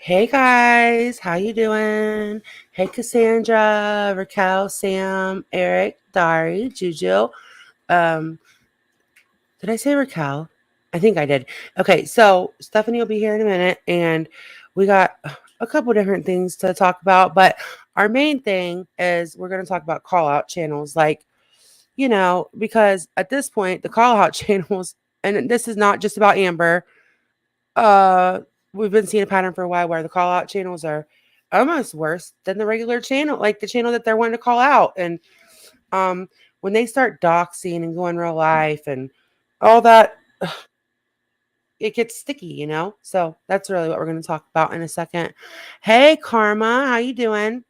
Hey guys, how you doing? Hey Cassandra, Raquel, Sam, Eric, Dari, Juju. Um, did I say Raquel? I think I did. Okay, so Stephanie will be here in a minute, and we got a couple different things to talk about, but our main thing is we're going to talk about call out channels, because at this point, the call out channels, and this is not just about Amber. Uh, we've been seeing a pattern for a while where the call out channels are almost worse than the regular channel, like the channel that they're wanting to call out. And um, when they start doxing and going real life and all that, it gets sticky. So that's really what we're going to talk about in a second. Hey, Karma, how you doing?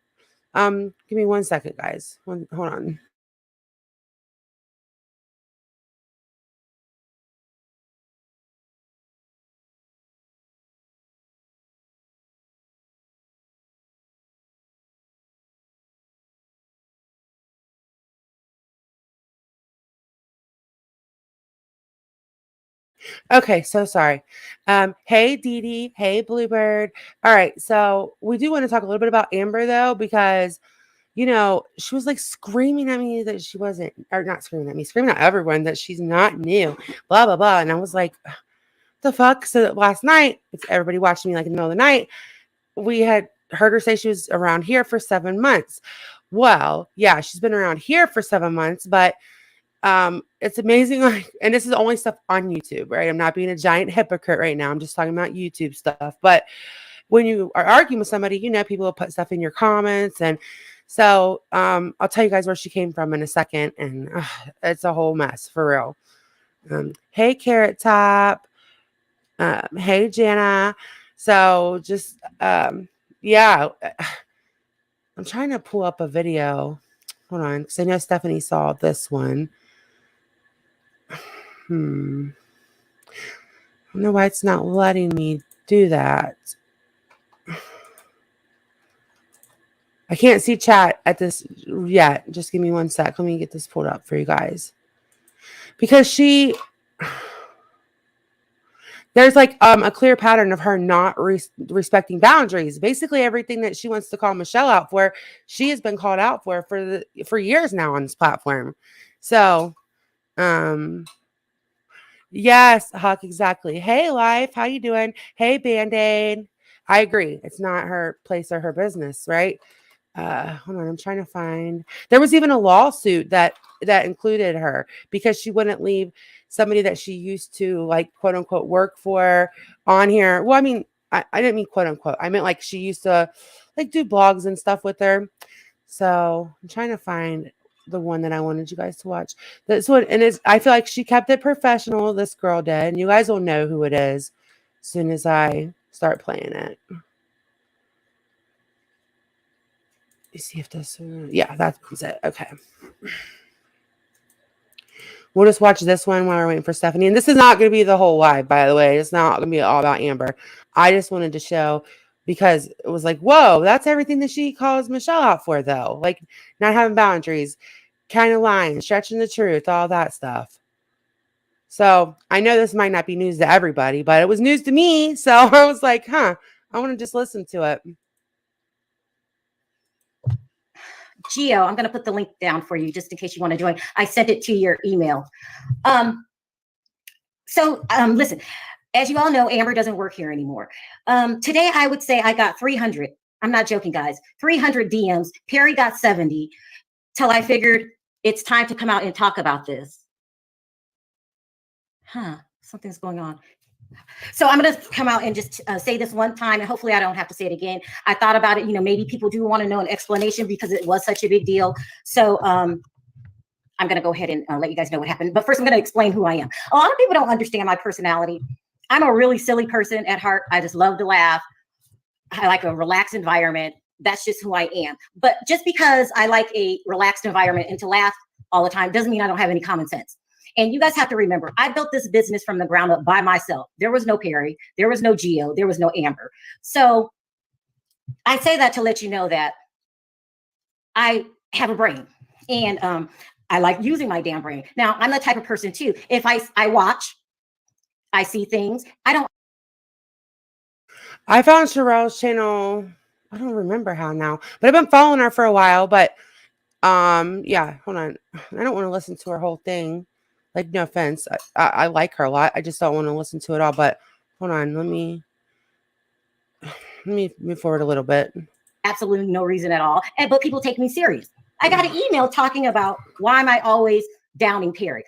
Give me 1 second, guys. Hold on. Okay, so sorry. Hey, Dee Dee. Hey, Bluebird. All right, so we do want to talk a little bit about Amber, though, because she was like screaming at me that she wasn't, or not screaming at me, screaming at everyone that she's not new, blah, blah, blah. And I was like, the fuck? So last night, it's everybody watching me like in the middle of the night, we had heard her say she was around here for 7 months. Well, yeah, she's been around here for 7 months, but it's amazing. Like, and this is only stuff on YouTube, right? I'm not being a giant hypocrite right now. I'm just talking about YouTube stuff. But when you are arguing with somebody, people will put stuff in your comments. And so I'll tell you guys where she came from in a second. And it's a whole mess for real. Hey, Carrot Top. Hey, Jana. So just, yeah, I'm trying to pull up a video. Hold on, because I know Stephanie saw this one. I don't know why it's not letting me do that. I can't see chat at this yet. Just give me 1 sec. Let me get this pulled up for you guys. Because there's like a clear pattern of her not respecting boundaries. Basically, everything that she wants to call Michelle out for, she has been called out for years now on this platform. So, yes, Huck, exactly. Hey, Life, how you doing? Hey, Band-Aid. I agree. It's not her place or her business, right? Hold on, I'm trying to find. There was even a lawsuit that included her because she wouldn't leave somebody that she used to, like, quote unquote work for on here. Well, I mean, I didn't mean quote unquote. I meant like she used to like do blogs and stuff with her. So I'm trying to find the one that I wanted you guys to watch. This one, and I feel like she kept it professional. This girl did, and you guys will know who it is as soon as I start playing it. Let's see if this, yeah, that's it. Okay. We'll just watch this one while we're waiting for Stephanie. And this is not going to be the whole live, by the way. It's not going to be all about Amber. I just wanted to show because it was like, whoa, that's everything that she calls Michelle out for, though. Like not having boundaries, kind of lying, stretching the truth, all that stuff. So I know this might not be news to everybody, but it was news to me. So I was like, I want to just listen to it. Geo, I'm going to put the link down for you just in case you want to join. I sent it to your email. Listen, as you all know, Amber doesn't work here anymore. Today, I would say I got 300. I'm not joking, guys. 300 DMs. Perry got 70 till I figured it's time to come out and talk about this. Something's going on. So I'm going to come out and just say this one time, and hopefully I don't have to say it again. I thought about it. Maybe people do want to know an explanation because it was such a big deal. So I'm going to go ahead and let you guys know what happened. But first, I'm going to explain who I am. A lot of people don't understand my personality. I'm a really silly person at heart. I just love to laugh. I like a relaxed environment. That's just who I am. But just because I like a relaxed environment and to laugh all the time doesn't mean I don't have any common sense. And you guys have to remember, I built this business from the ground up by myself. There was no Perry, there was no Geo, there was no Amber. So I say that to let you know that I have a brain and I like using my damn brain. Now, I'm the type of person too. If I watch, I see things, I don't. I found Sherelle's channel. I don't remember how now, but I've been following her for a while. But yeah, hold on. I don't want to listen to her whole thing. Like, no offense, I like her a lot. I just don't want to listen to it all. But hold on, let me move forward a little bit. Absolutely no reason at all. But people take me serious. I got an email talking about why am I always downing Perry?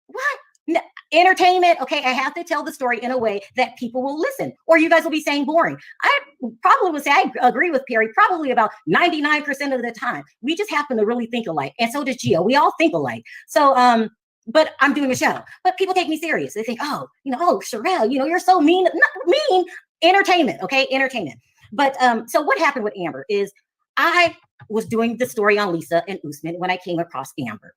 What? Entertainment. Okay, I have to tell the story in a way that people will listen, or you guys will be saying boring. I probably would say I agree with Perry probably about 99% of the time. We just happen to really think alike. And so does Gio. We all think alike. So but I'm doing a show. But people take me serious. They think, oh, oh, Sherelle, you're so mean. Not mean. Entertainment. Okay, entertainment. But so what happened with Amber is I was doing the story on Lisa and Usman when I came across Amber.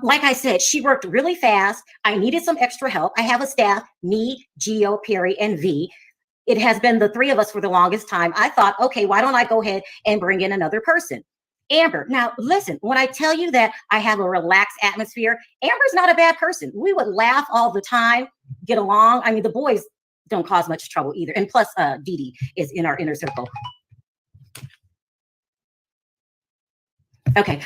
Like I said, she worked really fast. I needed some extra help. I have a staff, me, Gio, Perry, and V. It has been the three of us for the longest time. I thought, okay, why don't I go ahead and bring in another person? Amber. Now, listen, when I tell you that I have a relaxed atmosphere, Amber's not a bad person. We would laugh all the time, get along. I mean, the boys don't cause much trouble either. And plus, Dee Dee is in our inner circle. Okay.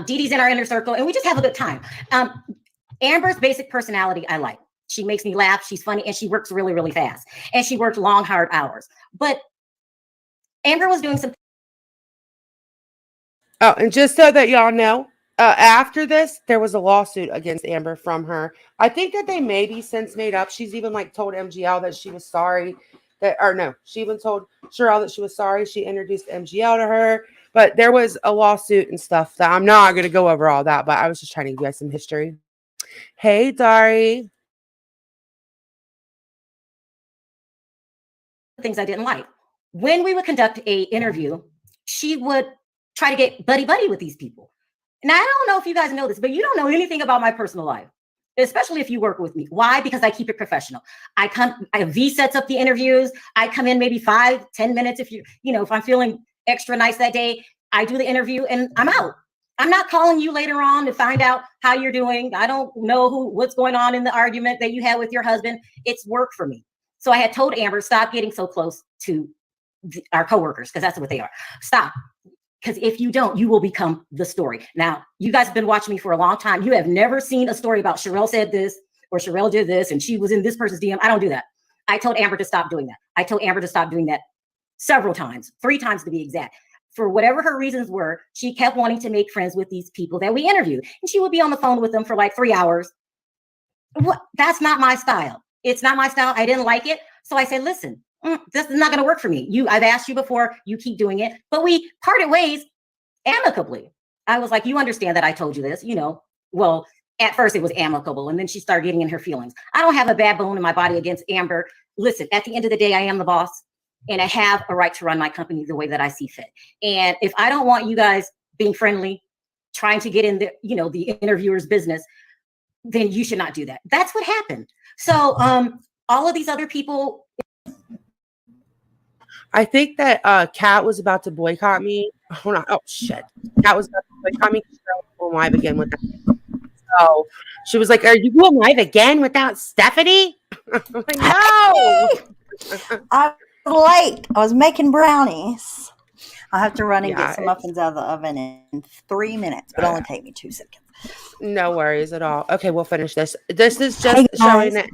Dee Dee's in our inner circle, and we just have a good time. Amber's basic personality, I like. She makes me laugh. She's funny, and she works really, really fast. And she worked long, hard hours. But Amber was doing some. Oh, and just so that y'all know, after this, there was a lawsuit against Amber from her. I think that they maybe since made up. She's even like told MGL that she was sorry. Or no, she even told Sherelle that she was sorry. She introduced MGL to her. But there was a lawsuit and stuff that I'm not going to go over all that, but I was just trying to give you guys some history. Hey, Dari. Things I didn't like. When we would conduct a interview, she would try to get buddy-buddy with these people. Now, I don't know if you guys know this, but you don't know anything about my personal life, especially if you work with me. Why? Because I keep it professional. V sets up the interviews. I come in maybe 5-10 minutes. If I'm feeling extra nice that day, I do the interview and I'm out. I'm not calling you later on to find out how you're doing. I don't know what's going on in the argument that you had with your husband. It's work for me. So I had told Amber, stop getting so close to our coworkers, because that's what they are. Stop. Because if you don't, you will become the story. Now, you guys have been watching me for a long time. You have never seen a story about Sherelle said this or Sherelle did this and she was in this person's DM. I don't do that. I told Amber to stop doing that. I told Amber to stop doing that several times, 3 times to be exact. For whatever her reasons were, she kept wanting to make friends with these people that we interviewed. And she would be on the phone with them for like 3 hours. That's not my style. It's not my style. I didn't like it. So I said, listen, this is not going to work for me. I've asked you before, you keep doing it, but we parted ways amicably. I was like, you understand that I told you this, well, at first it was amicable. And then she started getting in her feelings. I don't have a bad bone in my body against Amber. Listen, at the end of the day, I am the boss and I have a right to run my company the way that I see fit. And if I don't want you guys being friendly, trying to get in the interviewer's business, then you should not do that. That's what happened. So all of these other people. I think that Kat was about to boycott me. Hold on. Oh, shit. Kat was about to boycott me. Go live again with that. So she was like, are you going live again without Stephanie? I'm like, no. I was late. I was making brownies. I'll have to run and get some muffins out of the oven in 3 minutes, but it'll only take me 2 seconds. No worries at all. Okay, we'll finish this. This is just showing that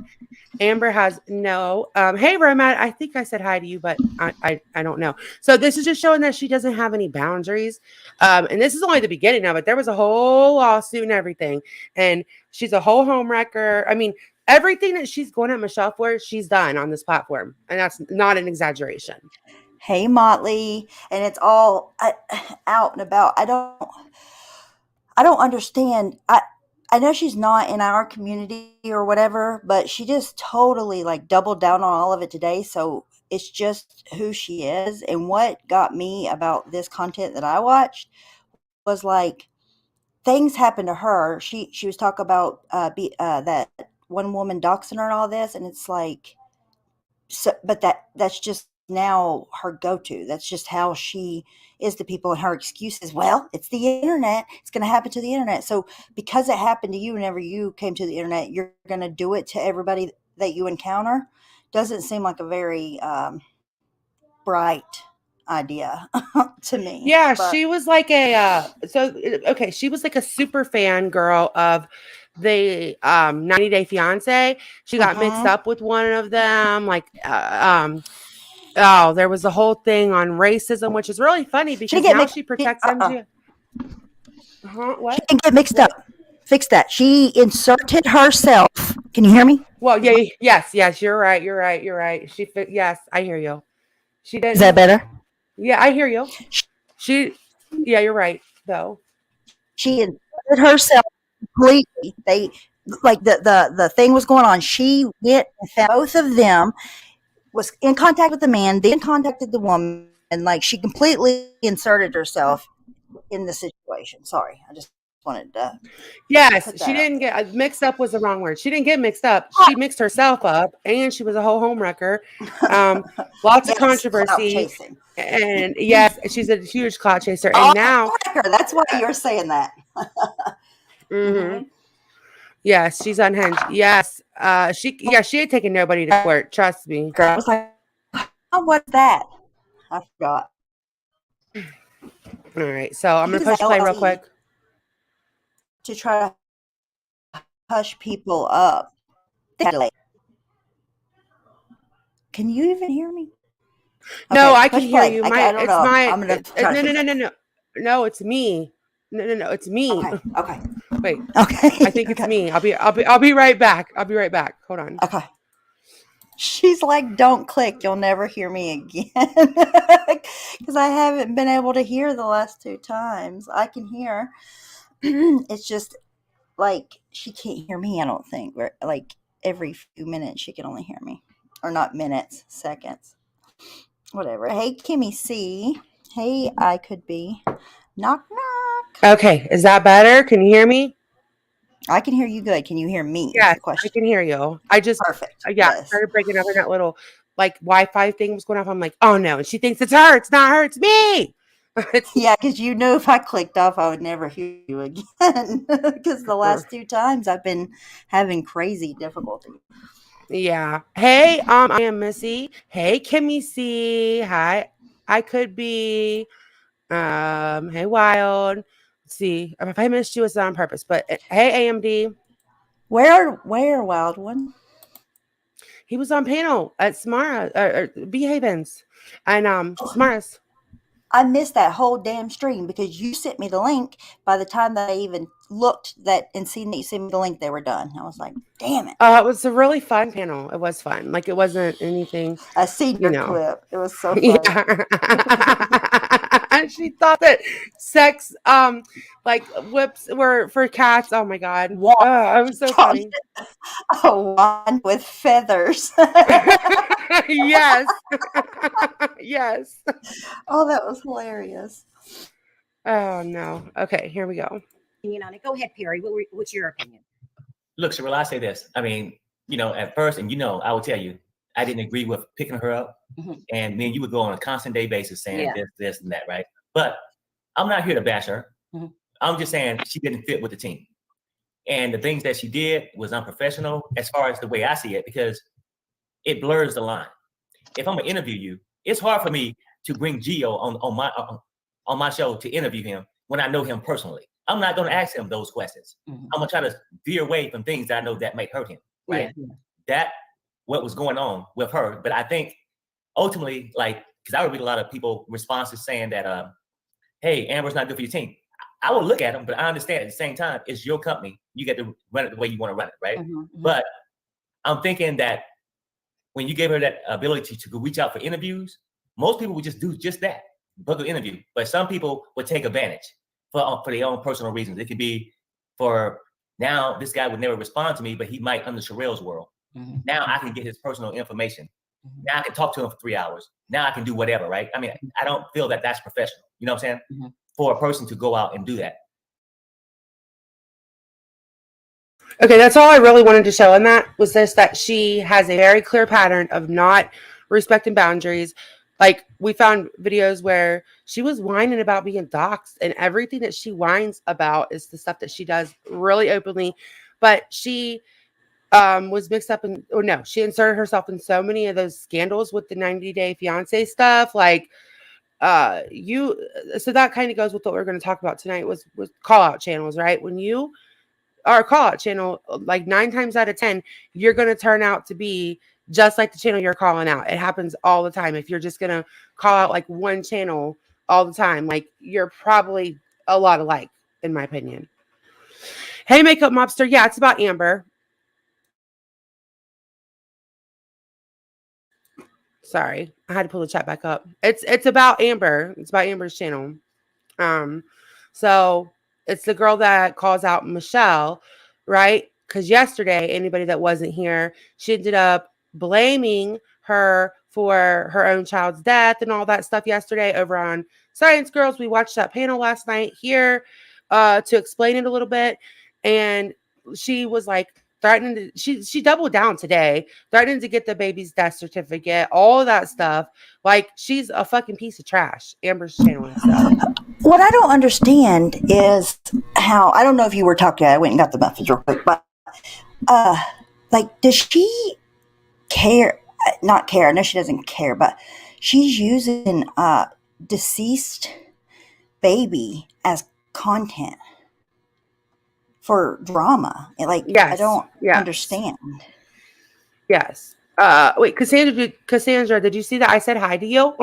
Amber has no. Hey, Romat, I think I said hi to you, but I don't know. So this is just showing that she doesn't have any boundaries. And this is only the beginning of it. There was a whole lawsuit and everything. And she's a whole home wrecker. I mean, everything that she's going at Michelle for, she's done on this platform. And that's not an exaggeration. Hey, Motley. And it's all out and about. I don't understand. I know she's not in our community or whatever, but she just totally doubled down on all of it today. So it's just who she is. And what got me about this content that I watched was things happened to her. She was talking about that one woman doxing her and all this, and it's but that's just now her go-to. That's just how she is to people, and her excuse is, well, it's the internet. It's going to happen to the internet. So because it happened to you whenever you came to the internet, you're going to do it to everybody that you encounter. doesn't seem like a very bright idea to me. Yeah, But she was like okay, she was like a super fan girl of the 90 Day Fiance. She got mixed up with one of them. Like oh, there was a whole thing on racism, which is really funny she didn't because get now mixed. she protects MG. Huh? She What? didn't get mixed What? up. Fix that. She inserted herself. Can you hear me? Well, yeah, yes, you're right. You're right. You're right. Yes, I hear you. She Is that didn't. better? Yeah, I hear you. She, yeah, you're right though. She inserted herself completely. They like the thing was going on. She went and found both of them, was in contact with the man, then contacted the woman, and like she completely inserted herself in the situation. Sorry, I just wanted to Yes, put she that out didn't there. get mixed up was the wrong word. She didn't get mixed up. She mixed herself up, and she was a whole home wrecker. Lots of Yes, clout controversy, chasing. and yes, she's a huge clout chaser. Oh, And now, that's why you're saying that. mhm, yes, she's unhinged. Yes, she had taken nobody to court. Trust me. Girl, I was like, oh, what's that? I forgot. All right, so I'm gonna Uses push play real LLC quick. to try to hush people up. Can you even hear me? No, Okay, I can push hear play. you. I don't know. I'm gonna try No, to no, fix no, it. no, no, no. It's me. No. It's me. Okay, okay, Wait, okay, I think it's okay, me. I'll be right back. I'll be right back. Hold on. okay. She's like, don't click. You'll never hear me again. Because I haven't been able to hear the last 2 times. I can hear. It's just like she can't hear me, I don't think. Like every few minutes, she can only hear me. Or not minutes, seconds. Whatever. Hey, Kimmy C. Hey, I could be. Knock, knock. Okay, is that better? Can you hear me? I can hear you good. Can you hear me? Is Yes, the I question. can hear you. I just, Perfect. yeah, I Yes. started breaking up in that little like Wi-Fi thing was going off. I'm like, oh no, and she thinks it's her. It's not her. It's me. It's Yeah, because you know if I clicked off, I would never hear you again. Because the last 2 times I've been having crazy difficulty. yeah. Hey, I am Missy. Hey, Kimmy C. Hi, I could be. Hey, Wild. Let's see if I missed you, it's not on purpose. But hey, AMD. Where, Wild One? He was on panel at Samara or B Havens and Samaras. I missed that whole damn stream because you sent me the link. By the time that I even looked that and seen that you sent me the link, they were done. I was like, damn it. It was a really fun panel. It was fun. Like it wasn't anything, I seen you your know. clip. It was so funny. Yeah. And she thought that sex like whips were for cats. Oh my god. It was so funny. A wand with feathers. Yes. Yes. Oh, that was hilarious. Oh no. Okay, here we go. On it. Go ahead, Perry. What's your opinion? Look, Sherelle, I say this. I mean, at first, and I will tell you, I didn't agree with picking her up. And then you would go on a constant day basis saying this, and that, right? But I'm not here to bash her. I'm just saying she didn't fit with the team. And the things that she did was unprofessional as far as the way I see it, because it blurs the line. If I'm gonna interview you, it's hard for me to bring Gio on my show to interview him when I know him personally. I'm not gonna ask him those questions. I'm gonna try to veer away from things that I know that might hurt him. Right? Yeah. That what was going on with her. But I think ultimately, because I would read a lot of people responses saying that, hey, Amber's not good for your team. I will look at them, but I understand at the same time, it's your company. You get to run it the way you want to run it, right? But I'm thinking that when you gave her that ability to reach out for interviews, most people would just do just that, book an interview. But some people would take advantage for their own personal reasons. It could be for now, this guy would never respond to me, but he might under Sherelle's world. Now I can get his personal information. Now I can talk to him for 3 hours. Now I can do whatever, right? I mean, I don't feel that that's professional. You know what I'm saying? For a person to go out and do that. Okay, that's all I really wanted to show in that was this, that she has a very clear pattern of not respecting boundaries. Like we found videos where she was whining about being doxxed, and everything that she whines about is the stuff that she does really openly. But she was mixed up in, or no, she inserted herself in so many of those scandals with the 90 Day Fiance stuff. Like, so that kind of goes with what we're going to talk about tonight was call out channels, right? When you are a call out channel, like 9 times out of 10, you're going to turn out to be just like the channel you're calling out. It happens all the time. If you're just going to call out like one channel all the time, like you're probably a lot alike, in my opinion. Hey, Makeup Mobster. Yeah, it's about Amber. Sorry, I had to pull the chat back up. It's about Amber. It's about Amber's channel. So it's the girl that calls out Michelle, right? Because yesterday, anybody that wasn't here, she ended up blaming her for her own child's death and all that stuff yesterday over on Science Girls. We watched that panel last night here to explain it a little bit. And she was like threatening to, she doubled down today, threatening to get the baby's death certificate, all of that stuff. Like, she's a fucking piece of trash. Amber's channel. So. What I don't understand is how, I don't know if you were talking, I went and got the message real quick, but like, does she care? Not care, I know she doesn't care, but she's using a deceased baby as content for drama. Like, yes, I don't understand. Yes. Wait, Cassandra, did you see that I said hi to you?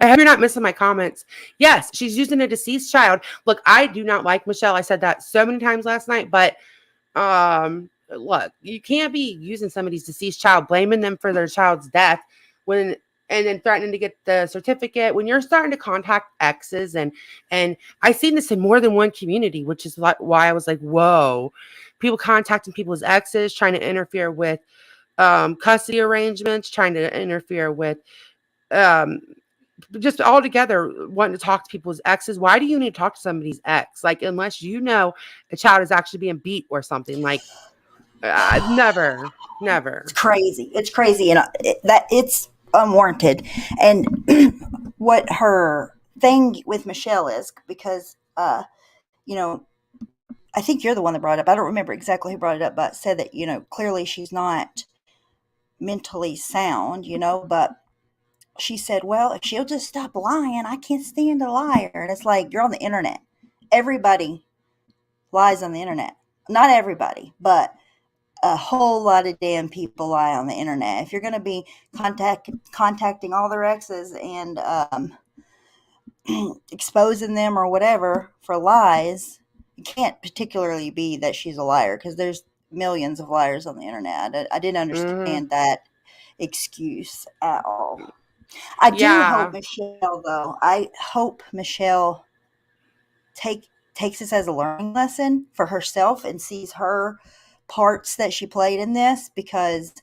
I hope you're not missing my comments. Yes, she's using a deceased child. Look, I do not like Michelle. I said that so many times last night, but look, you can't be using somebody's deceased child, blaming them for their child's death and then threatening to get the certificate when you're starting to contact exes. And I've seen this in more than one community, which is why I was like, whoa, people contacting people's exes, trying to interfere with custody arrangements, trying to interfere with just altogether wanting to talk to people's exes. Why do you need to talk to somebody's ex? Like, unless you know a child is actually being beat or something. Like, never. It's crazy, and it's unwarranted. And what her thing with Michelle is, because you know, I think you're the one that brought it up. I don't remember exactly who brought it up, but said that, you know, clearly she's not mentally sound, you know, but she said, well, if she'll just stop lying, I can't stand a liar. And it's like, you're on the internet. Everybody lies on the internet. Not everybody, but a whole lot of damn people lie on the internet. If you're going to be contacting all their exes and exposing them or whatever for lies, it can't particularly be that she's a liar, because there's millions of liars on the internet. I didn't understand that excuse at all. I do hope Michelle, though. I hope Michelle takes this as a learning lesson for herself and sees her parts that she played in this, because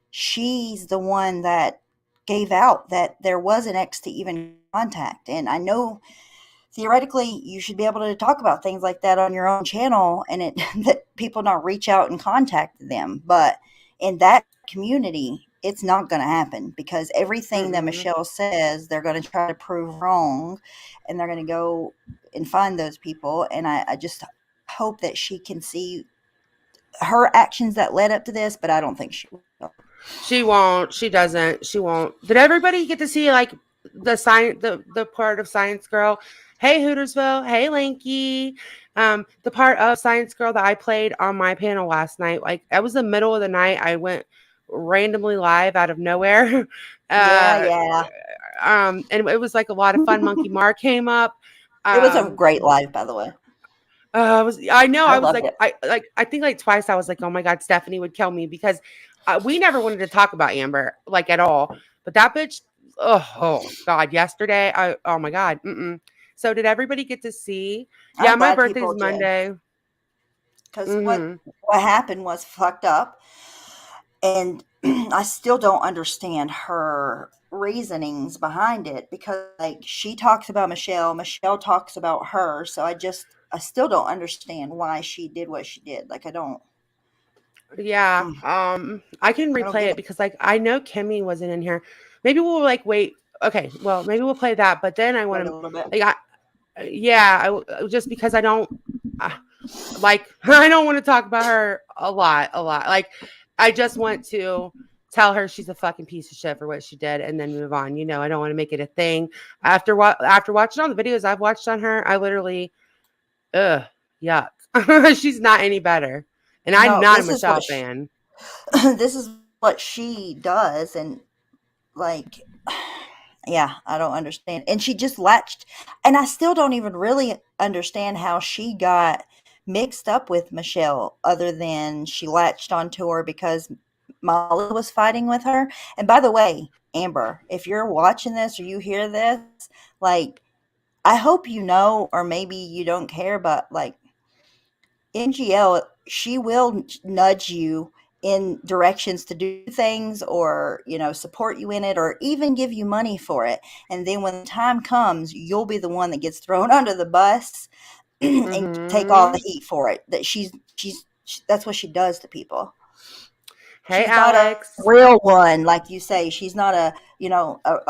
she's the one that gave out that there was an ex to even contact. And I know theoretically you should be able to talk about things like that on your own channel, and that people not reach out and contact them. But in that community, it's not going to happen, because everything that Michelle says, they're going to try to prove wrong, and they're going to go and find those people. And I just hope that she can see her actions that led up to this, but I don't think she will. She won't. She doesn't. She won't. Did everybody get to see like the part of Science Girl? Hey, Hootersville. Hey, Lanky. The part of Science Girl that I played on my panel last night. Like, it was the middle of the night. I went randomly live out of nowhere. Yeah. And it was like a lot of fun. Monkey Mar came up. It was a great live, by the way. I was like, it. I think like twice I was like, oh my God, Stephanie would kill me, because we never wanted to talk about Amber like at all. But that bitch, oh God, yesterday, oh my God. So did everybody get to see? Yeah, my birthday's Monday. Because what happened was fucked up. And I still don't understand her reasonings behind it, because like she talks about Michelle talks about her. So I still don't understand why she did what she did. Like, I don't. Yeah. I can replay it, because like I know Kimmy wasn't in here. Maybe we'll like wait. Okay, well maybe we'll play that. But then I want to like just because I don't like I don't want to talk about her a lot. Like I just want to tell her she's a fucking piece of shit for what she did and then move on. I don't want to make it a thing. After watching all the videos I've watched on her, I literally, ugh, yuck. She's not any better. And I'm No, not a this is Michelle what fan. this is what she does, and like, yeah, I don't understand. And she just latched, and I still don't even really understand how she got mixed up with Michelle, other than she latched onto her because Molly was fighting with her. And by the way, Amber, if you're watching this or you hear this, like, I hope you know, or maybe you don't care, but like, NGL, she will nudge you in directions to do things, or support you in it, or even give you money for it. And then when the time comes, you'll be the one that gets thrown under the bus and take all the Mm-hmm. heat for it. That's what she does to people. Hey, She's not a Alex. real one, like you say. She's not a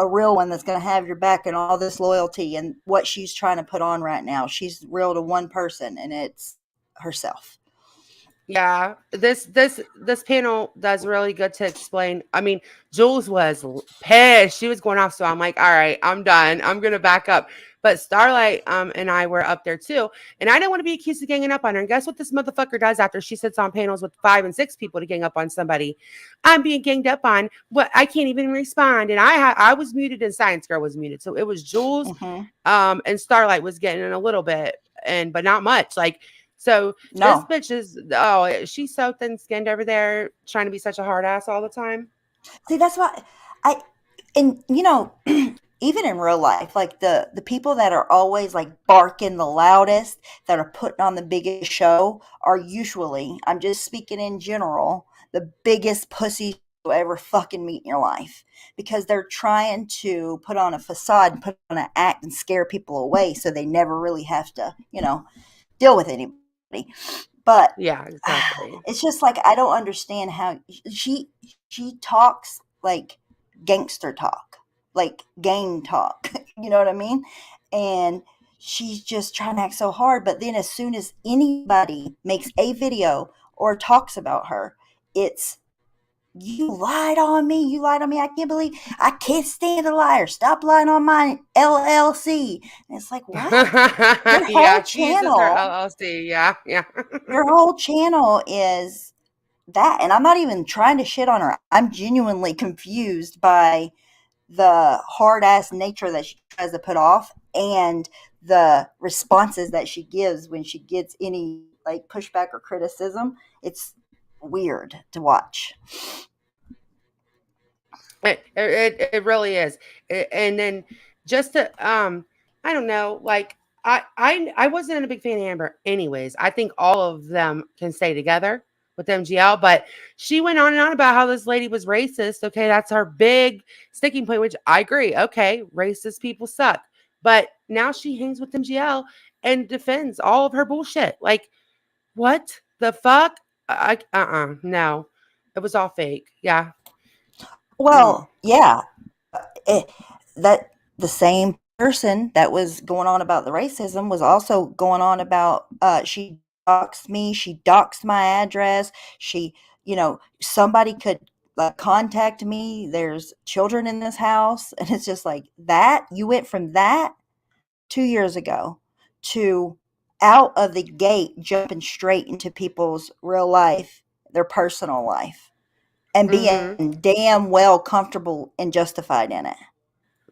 real one that's going to have your back and all this loyalty and what she's trying to put on right now. She's real to one person, and it's herself. Yeah, this panel does really good to explain. I mean, Jules was pissed. She was going off, so I'm like, all right, I'm done. I'm gonna back up. But Starlight and I were up there too, and I didn't want to be accused of ganging up on her. And guess what this motherfucker does after she sits on panels with 5 and 6 people to gang up on somebody? I'm being ganged up on, but I can't even respond. And I was muted, and Science Girl was muted, so it was Jules, Mm-hmm. and Starlight was getting in a little bit, but not much. Like. So this No. bitch is she's so thin skinned over there trying to be such a hard ass all the time. See, that's why and even in real life, like the people that are always like barking the loudest, that are putting on the biggest show, are usually, I'm just speaking in general, the biggest pussies you ever fucking meet in your life, because they're trying to put on a facade and put on an act and scare people away, so they never really have to, deal with anybody. But Yeah, exactly. it's just like, I don't understand how she talks like gangster talk, like gang talk. You know what I mean? And she's just trying to act so hard. But then as soon as anybody makes a video or talks about her, it's, you lied on me. You lied on me. I can't stand a liar. Stop lying on my LLC. And it's like, what? Your whole Yeah, she uses her channel, LLC. Yeah, yeah. your whole channel is that. And I'm not even trying to shit on her. I'm genuinely confused by the hard ass nature that she tries to put off, and the responses that she gives when she gets any like pushback or criticism. It's weird to watch. It really is. And then just to I don't know, like I wasn't a big fan of Amber anyways. I think all of them can stay together with MGL, but she went on and on about how this lady was racist. Okay, that's her big sticking point, which I agree. Okay, racist people suck. But now she hangs with MGL and defends all of her bullshit. Like, what the fuck? No. It was all fake. Yeah. Mm. Well, yeah, that the same person that was going on about the racism was also going on about, she doxed me, she doxed my address, she, somebody could like contact me, there's children in this house. And it's just like, that you went from that 2 years ago to out of the gate jumping straight into people's real life, their personal life, and Mm-hmm. being damn well comfortable and justified in it.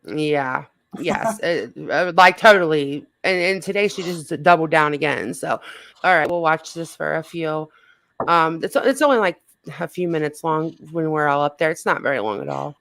Yeah. Yes. Like totally. And today she just doubled down again. So, all right, we'll watch this for a few. It's only like a few minutes long when we're all up there. It's not very long at all.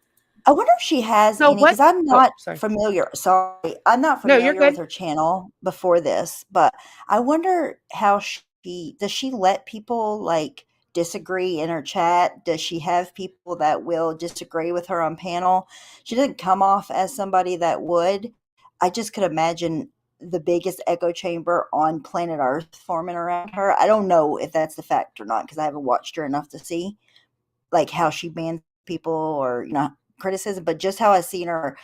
I wonder if she has So any, what? because I'm Oh, not sorry. familiar. Sorry, I'm not No, you're familiar with good. her channel before this, but I wonder how does she let people like disagree in her chat? Does she have people that will disagree with her on panel? She doesn't come off as somebody that would. I just could imagine the biggest echo chamber on planet Earth forming around her. I don't know if that's the fact or not, because I haven't watched her enough to see like how she bans people or criticism, but just how I've seen her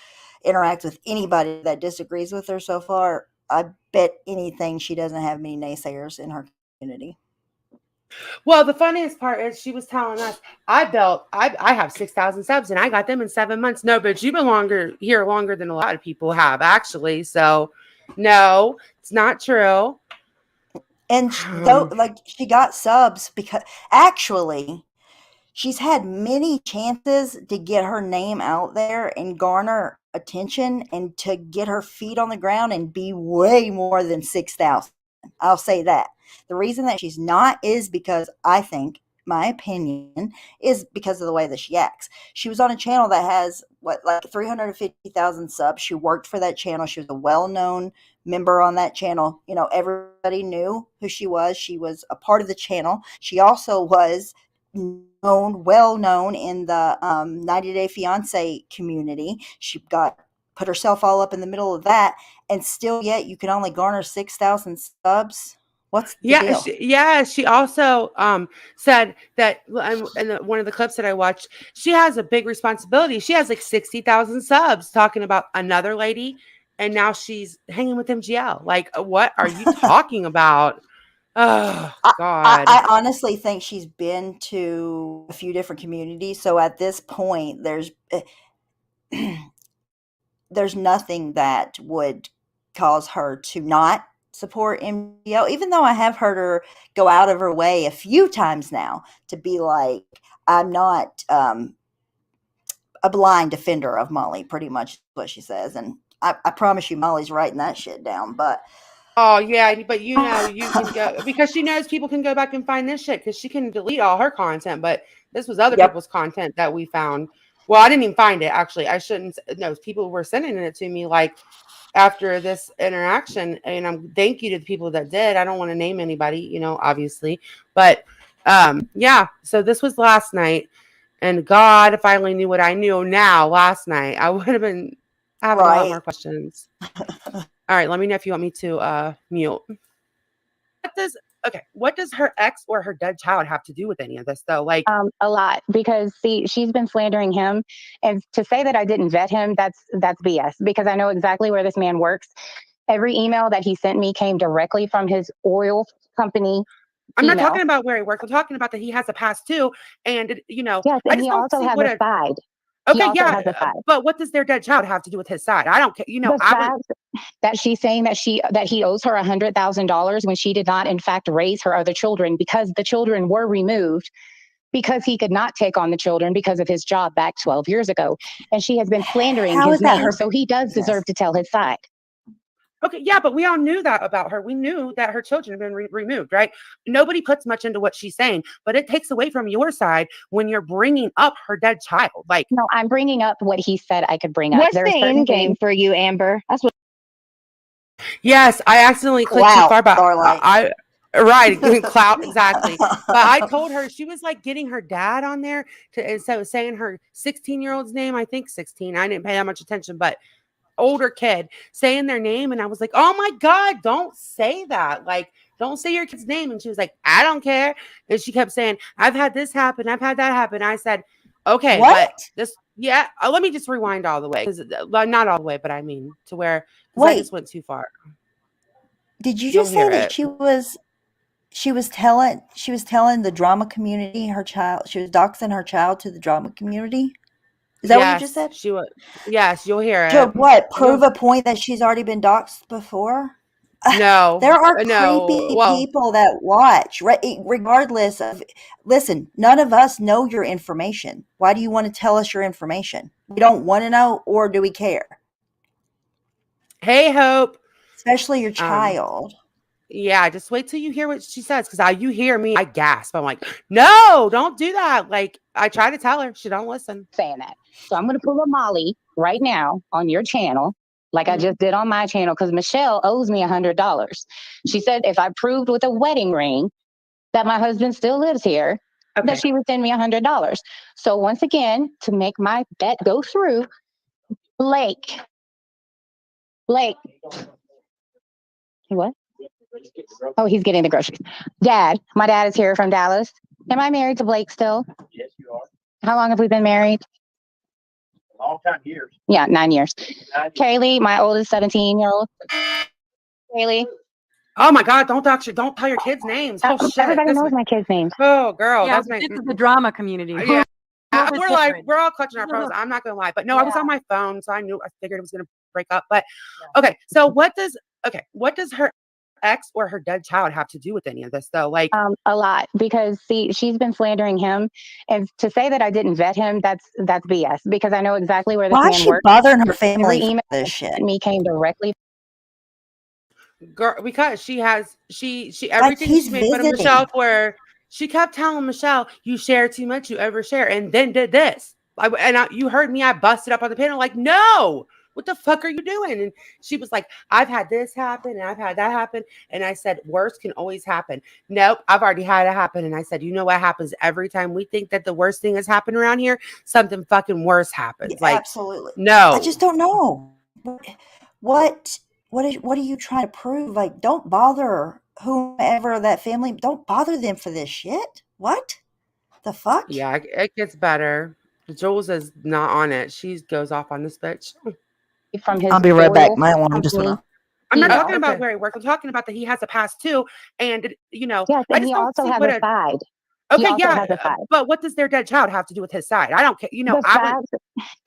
interact with anybody that disagrees with her so far, I bet anything she doesn't have many naysayers in her community. Well, the funniest part is she was telling us, I have 6,000 subs and I got them in 7 months. No, but you've been longer than a lot of people have, actually. So, no, it's not true. And though, like, she got subs because actually she's had many chances to get her name out there and garner attention and to get her feet on the ground and be way more than 6,000. I'll say that. The reason that she's not is because I think, my opinion, is because of the way that she acts. She was on a channel that has, what, like 350,000 subs. She worked for that channel. She was a well known member on that channel. You know, everybody knew who she was. She was a part of the channel. She also was well known in the 90 Day Fiance community. She put herself all up in the middle of that, and still yet you can only garner 6,000 subs. What's the deal? She also said that in one of the clips that I watched, she has a big responsibility. She has like 60,000 subs talking about another lady, and now she's hanging with MGL. Like, what are you talking about? Oh, God. I honestly think she's been to a few different communities. So at this point, there's nothing that would cause her to not support MGL, even though I have heard her go out of her way a few times now to be like, I'm not a blind defender of Molly, pretty much what she says. And I promise you, Molly's writing that shit down. But oh yeah, but you can go because she knows people can go back and find this shit because she can delete all her content. But this was other people's content that we found. Well, I didn't even find it actually. I shouldn't. No, people were sending it to me like after this interaction, and thank you to the people that did. I don't want to name anybody, obviously, but yeah. So this was last night, and God, if I only knew what I knew now last night, I would have been having a lot more questions. All right, let me know if you want me to mute. What does her ex or her dead child have to do with any of this though? Like a lot, because see, she's been slandering him, and to say that I didn't vet him, that's BS, because I know exactly where this man works. Every email that he sent me came directly from his oil company. I'm not talking about where he works. I'm talking about that he has a past too, and yes, and he also has a side. Okay, yeah, but what does their dead child have to do with his side? I don't care. The fact that she's saying that he owes her $100,000 when she did not, in fact, raise her other children because the children were removed because he could not take on the children because of his job back 12 years ago, and she has been slandering his name. So he does deserve to tell his side. Okay, yeah, but we all knew that about her. We knew that her children have been removed, right? Nobody puts much into what she's saying, but it takes away from your side when you're bringing up her dead child. Like, no, I'm bringing up what he said I could bring up. What's the end game for you, Amber? That's what. Yes, I accidentally clicked too far, but right, clout, exactly. But I told her, she was like getting her dad on there instead of saying her 16-year-old's name. I think 16. I didn't pay that much attention, but older kid saying their name, and I was like, oh my God, don't say that. Like, don't say your kid's name. And she was like, I don't care. And she kept saying, I've had this happen, I've had that happen. I said, okay, but this, yeah, let me just rewind all the way, because not all the way, but I mean to where I just went too far. Did you just say that she was telling the drama community her child, she was doxing her child to the drama community? Is that what you just said? She was. Yes, you'll hear it. To what? Prove a point that she's already been doxed before? No. There are creepy people that watch, regardless of. Listen, none of us know your information. Why do you want to tell us your information? We don't want to know, or do we care? Hey, Hope. Especially your child. Yeah, just wait till you hear what she says, because you hear me, I gasp. I'm like, no, don't do that. Like, I try to tell her, she don't listen. Saying that. So I'm going to pull a Molly right now on your channel, like I just did on my channel, because Michelle owes me $100. She said if I proved with a wedding ring that my husband still lives here, that she would send me $100. So once again, to make my bet go through, Blake. What? Oh, he's getting the groceries. Dad, my dad is here from Dallas. Am I married to Blake still? Yes, you are. How long have we been married? Long time, years. Yeah, 9 years. Kaylee, my oldest 17-year-old. Kaylee, Oh my God! Don't tell your kids' names. Oh shit! Everybody knows my kids' names. Oh girl, Yeah, that's but my. this is the drama community. Yeah. Love is We're like different. we're all clutching our pearls. I'm not gonna lie, but no, I was on my phone, so I figured it was gonna break up. But okay, so what does her ex or her dead child have to do with any of this though? Like A lot, because see, she's been slandering him, and to say that I didn't vet him, that's BS, because I know exactly where this Why is man she works. bothering her Every family email for this that shit? sent me came directly. girl, because she Like everything he's she made fun of visiting. Michelle for. She kept telling Michelle, "You share too much, you overshare," and then did this. You heard me. I busted up on the panel like, "No, what the fuck are you doing?" And she was like, "I've had this happen, and I've had that happen." And I said, "Worse can always happen." Nope, I've already had it happen. And I said, "You know what happens every time we think that the worst thing has happened around here? Something fucking worse happens." Yeah, Like, absolutely. no, I just don't know. What are you trying to prove? Like, don't bother whomever that family. Don't bother them for this shit. What the fuck? yeah, it gets better. Jules is not on it. She goes off on this bitch. from his I'll be right back. oil My alarm just went company. off. I'm not email. talking about where he works. I'm talking about that he has a past too. And, Yes, I and just he don't also see has what a side. okay, also yeah. has a side. But what does their dead child have to do with his side? I don't care. The fact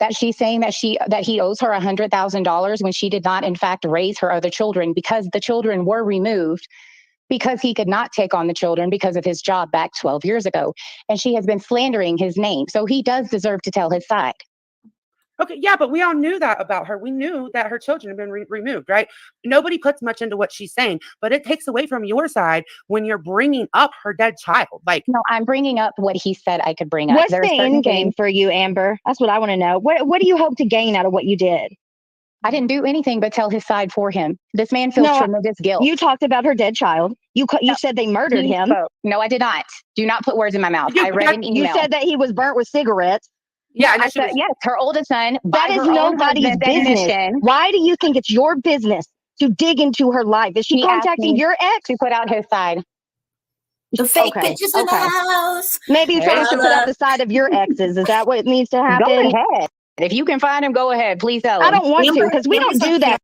that she's saying that he owes her $100,000 when she did not, in fact, raise her other children, because the children were removed because he could not take on the children because of his job back 12 years ago. And she has been slandering his name. So he does deserve to tell his side. Okay, yeah, but we all knew that about her. We knew that her children have been removed, right? Nobody puts much into what she's saying, but it takes away from your side when you're bringing up her dead child. Like, no, I'm bringing up what he said I could bring up. What's the end game for you, Amber? That's what I want to know. What do you hope to gain out of what you did? I didn't do anything but tell his side for him. This man feels tremendous guilt. You talked about her dead child. You said they murdered him. No, I did not. Do not put words in my mouth. I read an email. You said that he was burnt with cigarettes. yeah, I said, yes, her oldest son. That is nobody's business. Why do you think it's your business to dig into her life? Is she contacting your ex? To put out his side. The fake bitches in the house. Maybe you should put out the side of your exes. Is that what needs to happen? Go ahead. If you can find him, go ahead. Please tell him. I don't want to, because we don't do that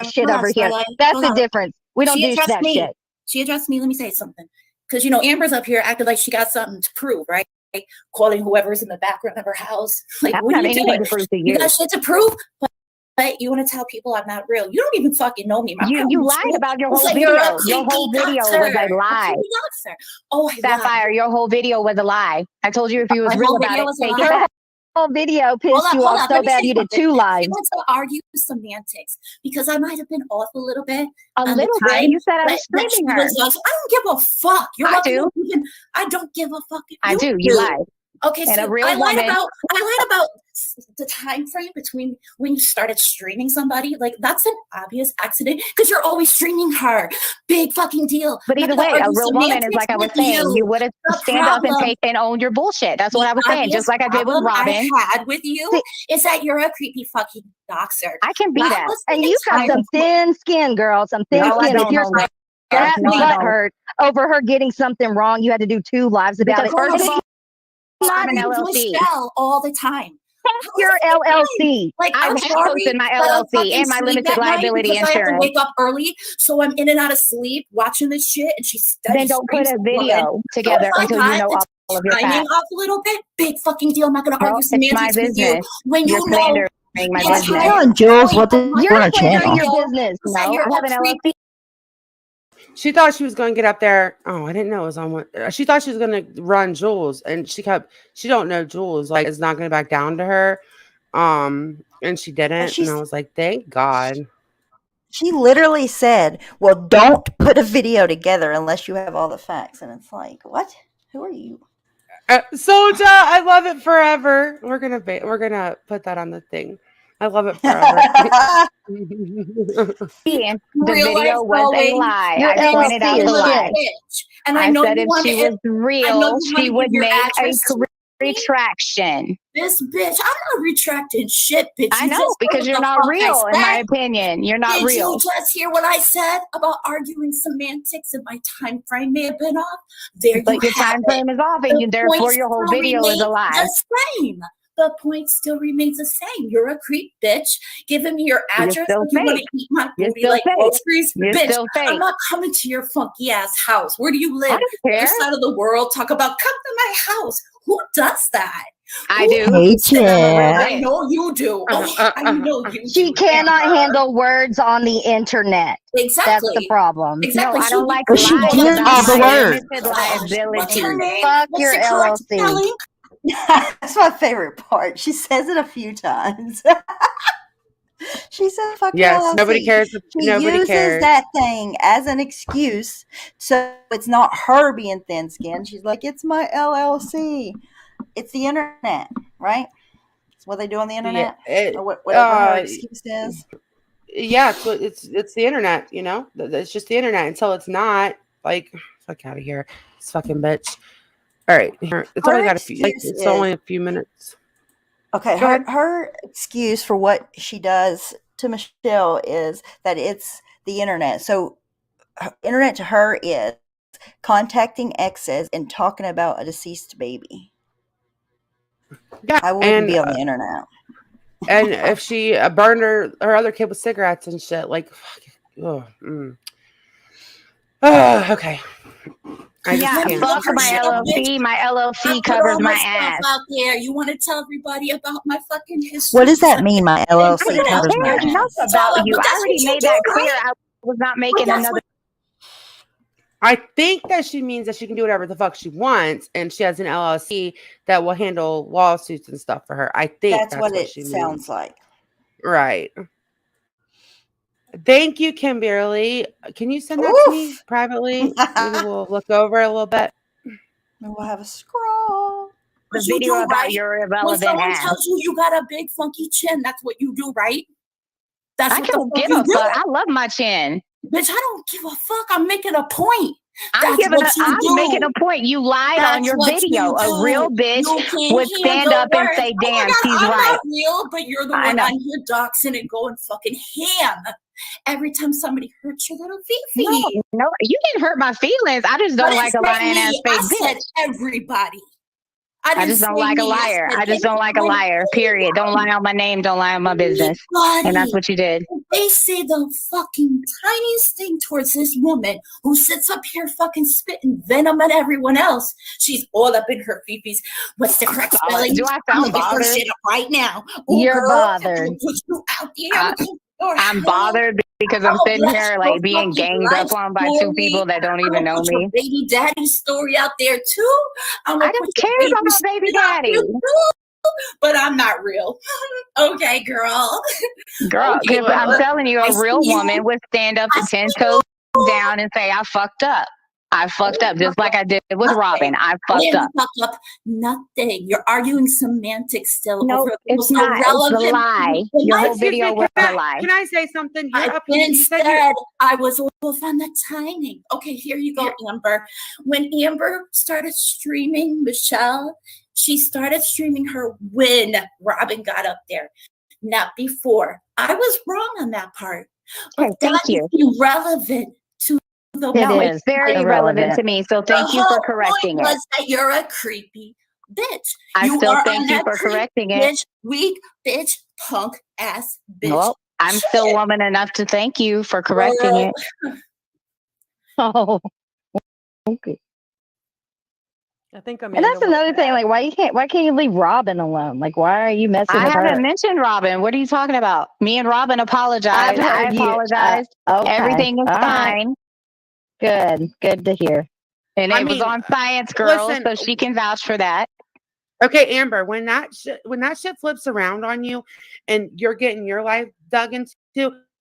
shit over here. That's the difference. We don't do that shit. She addressed me. Let me say something. Because, Amber's up here acting like she got something to prove, right? Calling whoever's in the background of her house. Like, what are you doing? You got shit to prove? But you want to tell people I'm not real. You don't even fucking know me. You lied about your whole video. Your whole video was a lie. Oh, Sapphire, your whole video was a lie. I told you if you was real about it, take it back. Whole video pissed you off so bad you did 2 lives. I want to argue semantics because I might have been off a little bit. A little bit. You said I was screaming her. I don't give a fuck. I do. I don't give a fuck. I do. You lied. Okay, and so a real I lied woman, about the time frame between when you started streaming somebody. Like, that's an obvious accident because you're always streaming her. Big fucking deal. But either way, a real woman is like I was saying. You would have stand up and take and own your bullshit. That's what I was saying. Just like I did with Robin. I had with you is that you're a creepy fucking doxer. I can be that. And you got some thin skin, girl. Some thin skin. If you're that butt hurt over her getting something wrong, you had to do 2 lives about it. First of all, I'm an LLC all the time. Your LLC. Like, I'm posting my LLC and my limited liability insurance. I have to wake up early, so I'm in and out of sleep watching this shit, and she's then don't put a video together until you know all of your facts. Off a little bit, big fucking deal. I'm not going to argue semantics with you when you're slandering my business. You're telling Jules what to do on a channel. Your business. No, I have an LLC. She thought she was going to get up there. Oh, I didn't know it was on one. She thought she was going to run Jules, and she don't know Jules. Like, it's not going to back down to her. And she didn't. And I was like, thank God. She literally said, well, don't put a video together unless you have all the facts. And it's like, what? Who are you? Soja, I love it forever. We're gonna put that on the thing. I love it forever. The video was a lie. I pointed out the lie. And I know said if she was real, she would make a retraction. This bitch, I'm not retracting shit, bitch. I know, because you're not real, in my opinion. You're not real. Did you just hear what I said about arguing semantics and my time frame may have been off? But your time frame is off, and therefore your whole video is a lie. The same. the point still remains the same. You're a creep, bitch. Giving me your address still if you want fake. to eat my You're booty still like fake. groceries. You're Bitch, still I'm fake. not coming to your funky ass house. Where do you I live? don't care. Other side of the world. Talk about come to my house. Who does that? I Who do. Hey, does that? Chad. I know you do. Oh, I know you She do. cannot Amber. handle words on the internet. That's the Exactly. problem. Exactly. No, I don't like But she lying gives about all the my words. limited What's her liability. name? Fuck What's your the correct LLC. spelling? That's my favorite part. She says it a few times. She said, "Fuck your Yes, nobody LLC." cares. She Nobody uses cares. that thing as an excuse, so it's not her being thin-skinned. She's like, "It's my LLC. It's the internet, right? It's what they do on the Yeah, internet, or whatever her excuse is." yeah, it's the internet, you know? It's just the internet until it's not. Like, fuck out of here. This fucking bitch. All right. It's Her only got a few, like, excuse it's is only a few minutes. okay. Go ahead. Her excuse for what she does to Michelle is that it's the internet. So, internet to her is contacting exes and talking about a deceased baby. Yeah. I wouldn't be on the internet. And if she burned her other kid with cigarettes and shit, like, fuck. Okay. I just Yeah, can't. fuck my LLC. My LLC covers my ass. Out there. You want to tell everybody about my fucking history? What does that mean? My I LLC don't covers my care ass. enough about you. But I that's already what you made do, that clear. right? I was not making that's another. I think that she means that she can do whatever the fuck she wants, and she has an LLC that will handle lawsuits and stuff for her. I think That's what it she sounds means. like. Right. Thank you, Kimberly. Can you send that to me privately? Maybe we'll look over a little bit. We'll have a scroll. The video do, about right? your When irrelevant someone ass. tells you you got a big funky chin, that's what you do, right? That's I what the don't fuck give you a do. fuck. I love my chin. Bitch, I don't give a fuck. I'm making a point. I'm making a point. You lied on That's your what video. you A real do. bitch You can't would stand handle up and words. say, Oh my damn, God, she's I'm right. not real, but you're the I one know. on here doxing and going fucking ham every time somebody hurts your little fifi. No, you didn't hurt my feelings. I just don't like a lying ass fake I said bitch. everybody. I just don't like a liar. I just don't like a liar. Period. Don't lie on my name. Don't lie on my business. And that's what you did. They say the fucking tiniest thing towards this woman who sits up here fucking spitting venom at everyone else. She's all up in her fifis. What's the correct spelling? Do I I'm sound gonna get her bothered? shit up right now. Ooh, You're girl, bothered. I'm gonna put you out there. I'm bothered because I'm sitting here like being ganged up on by two people that don't even know me. Baby daddy story out there too. I don't care about my baby daddy. But I'm not real. Okay, girl. Girl, Okay, I'm telling you, a real woman would stand up to 10 toes down and say, I fucked up. I fucked up, just like I did with Robin. I fucked up. Nothing. You're arguing semantics still. No, over it's not. It's a lie. Your whole video was a lie. Can I say something? Instead, I was off on the timing. Okay, here you go, Amber. When Amber started streaming Michelle, she started streaming her when Robin got up there, not before. I was wrong on that part. Okay, thank you. Irrelevant to the It is very irrelevant to me. So thank you for correcting it. Was that you're a creepy bitch. I still thank you for correcting it. Bitch, weak bitch, punk ass bitch. Well, I'm still woman enough to thank you for correcting it. Oh, okay. I think and that's another thing. Like, why can't you leave Robin alone? Like, why are you messing with her? I haven't mentioned Robin. What are you talking about? Me and Robin apologized. I apologize. Okay. Everything is fine. Good to hear. And it was on Science Girl, listen, so she can vouch for that. Okay, Amber, when that shit flips around on you and you're getting your life dug into,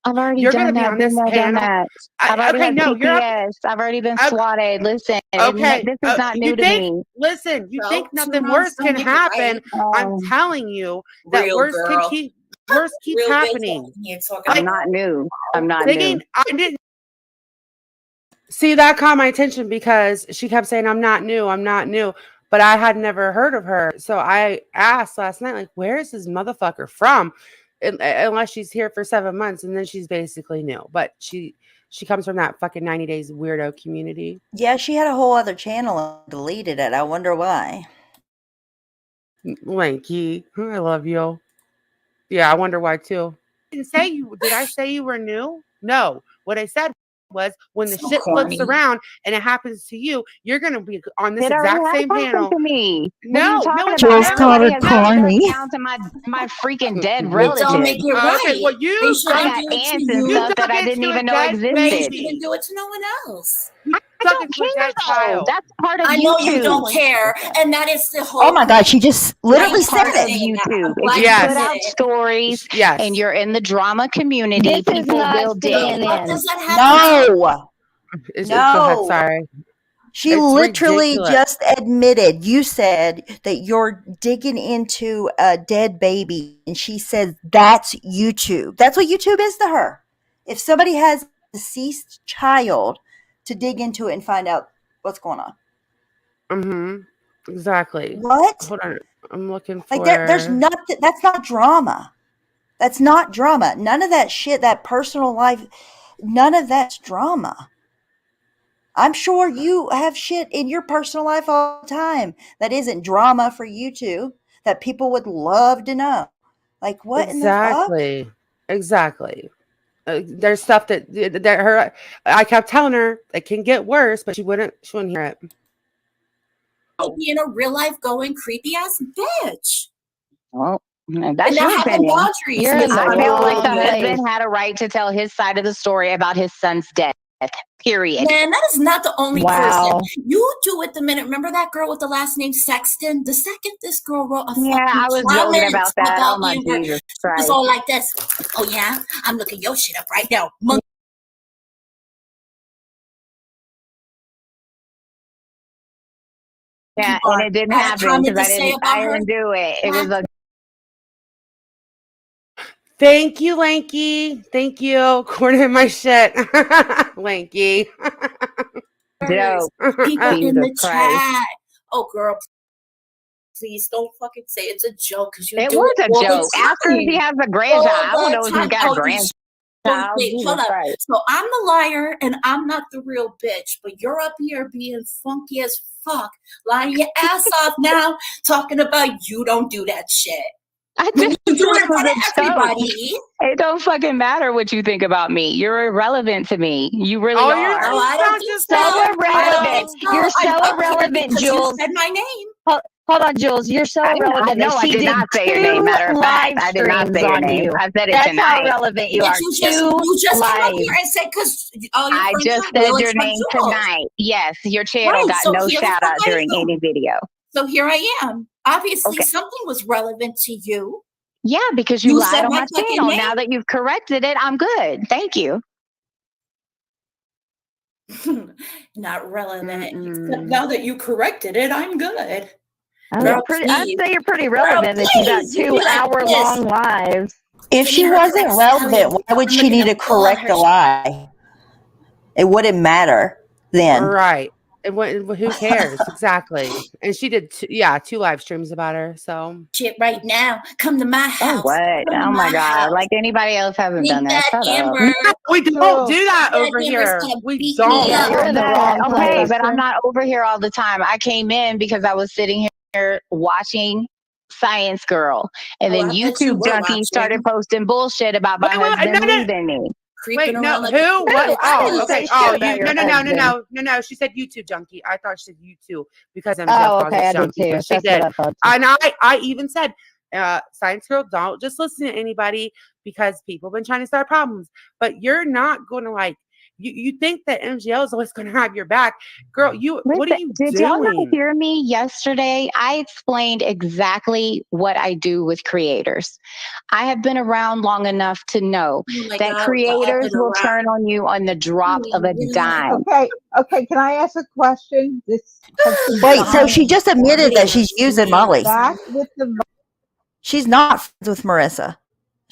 I've already you're done gonna be that. on this panel. I've already had PTS. I've already been swatted. Listen, okay, this is not new to me. Listen, you think nothing worse can happen? I'm telling you that worse keep happening. I'm not new. I'm not new. I didn't see that caught my attention because she kept saying, I'm not new. But I had never heard of her. So I asked last night, like, where is this motherfucker from? Unless she's here for 7 months and then she's basically new. But she comes from that fucking 90 Days weirdo community. Yeah, she had a whole other channel and deleted it. I wonder why. Lanky, I love you. Yeah, I wonder why too. Did I say you were new? No. What I said was when the So shit flips corny. around and it happens to you, you're gonna be on this It already exact has same happened panel. to me. What are you No, talking it about? Jules called Everybody her has backup corny. accounts and my freaking dead Mhm. It don't relatives. make it Okay, right. well, They you shouldn't I suck. got do it to aunts and You you. stuff that suck I didn't into a even know dead They existed. shouldn't baby. do it to no one else. You I suck don't into a care dead though. child. That's part of I know you YouTube. don't care, and that is the Oh whole my God, point. she just Why literally you said Part it. of saying that? YouTube. I'm If glad you you Yes. put did out it. stories Yes. and you're in the drama community, This is people not will dig. What CNN. does that have to do? No, Go ahead. no. Sorry. She It's literally ridiculous. just admitted, you said that you're digging into a dead baby, and she says that's YouTube. That's what YouTube is to her. If somebody has a deceased child, to dig into it and find out what's going on. Mm-hmm. Exactly. What? Hold on. I'm looking Like there's for. nothing. That's not drama. That's not drama. None of that shit, that personal life, none of that's drama. I'm sure you have shit in your personal life all the time that isn't drama for you two that people would love to know. Like, what in the fuck? Exactly. There's stuff that her. I kept telling her it can get worse, but she wouldn't hear it. Being a real life going creepy ass bitch. Well, that's And not your having opinion. boundaries. You're in Miss the I feel like wrong the Appropriate. husband had a right to tell his side of the story about his son's death. Period. Man, that is not the only Wow. person. You do it the minute. Remember that girl with the last name Sexton? The second this girl wrote a Yeah, fucking I was joking comment about that. Oh about my Amber, Jesus she was Christ. all like this. Oh yeah, I'm looking your shit up right now. Monkey. Yeah, and bar. it didn't Had a happen comment because to say I about her. didn't do it. It was a Thank you, Lanky. Thank you. Quarter my shit. Lanky. joke. People in Jesus the Christ. chat. Oh girl, please don't fucking say it's a joke because you It do was it a all joke. the Ask her if time. he has a All grandchild. I don't know the if he's time. got a Oh, grandchild. wait, Jesus hold up. Christ. So I'm the liar and I'm not the real bitch, but you're up here being funky as fuck, lying your ass off now, talking about you don't do that shit. I When just you do said it it in front of was a joke. everybody. It don't fucking matter what you think about me. You're irrelevant to me. You really Oh, are. Oh, I don't think so. So I don't irrelevant. think so. You're I'm so up here irrelevant, because you Jules. said my name. Hold on, Jules. You're so I irrelevant know that I she did did not say your 2 name. Matter of fact, live I did not streams say your on name. you. I said it That's how tonight. irrelevant you But are. you 2 just came up lives. here and said because all your I friends just are said real, your it's my name Jules. tonight. Yes, your channel Right. got So no here the shout fuck out I during am. any video. So here I am. Obviously, Okay. something was relevant to you. Yeah, because you You lied said on my my fucking channel. name. Now that you've corrected it, I'm good. Thank you. Not relevant. Except Mm-mm. now that you corrected it, I'm good. I'd Girl, say you're pretty Girl, relevant that you got please. You'd 2 be like hour this. long lives. If Give she me her wasn't correct relevant, spelling. why would I'm she looking need to up all correct her a lie? It wouldn't matter then. Right. Who cares? Exactly. And she did, 2 live streams about her. So shit right now. Come to my Oh, house. what? Come to Oh my my God. house. Like anybody else hasn't Think done that. that Shut up. Amber. we don't do that That over Amber's here. gonna We beat me don't. Yeah, up. you're in the That, wrong okay, place. but I'm not over here all the time. I came in because I was sitting here watching Science Girl, and Oh, then I bet you YouTube were Junkie started watching. posting bullshit about my Wait, husband no. leaving me. Creeping Wait, no. around like a Who? What? creepy I Oh, didn't bitch. okay. say Oh, shit about you. your No. husband. No. She said YouTube junkie. I thought she said you too because MJF Oh, calls okay, us I did junkies, too. but she That's did. what I thought. And I even said, Science Girl, don't just listen to anybody because people have been trying to start problems. But you're not going to like. You think that MGL is always going to have your back, girl? What are Listen, you did y'all not doing? hear me yesterday? I explained exactly what I do with creators. I have been around long enough to know Oh my that God, creators will around. turn on you on the drop of a dime. Okay. Can I ask a question? This Wait, so she just admitted that she's using Molly. back with the She's not friends with Marissa.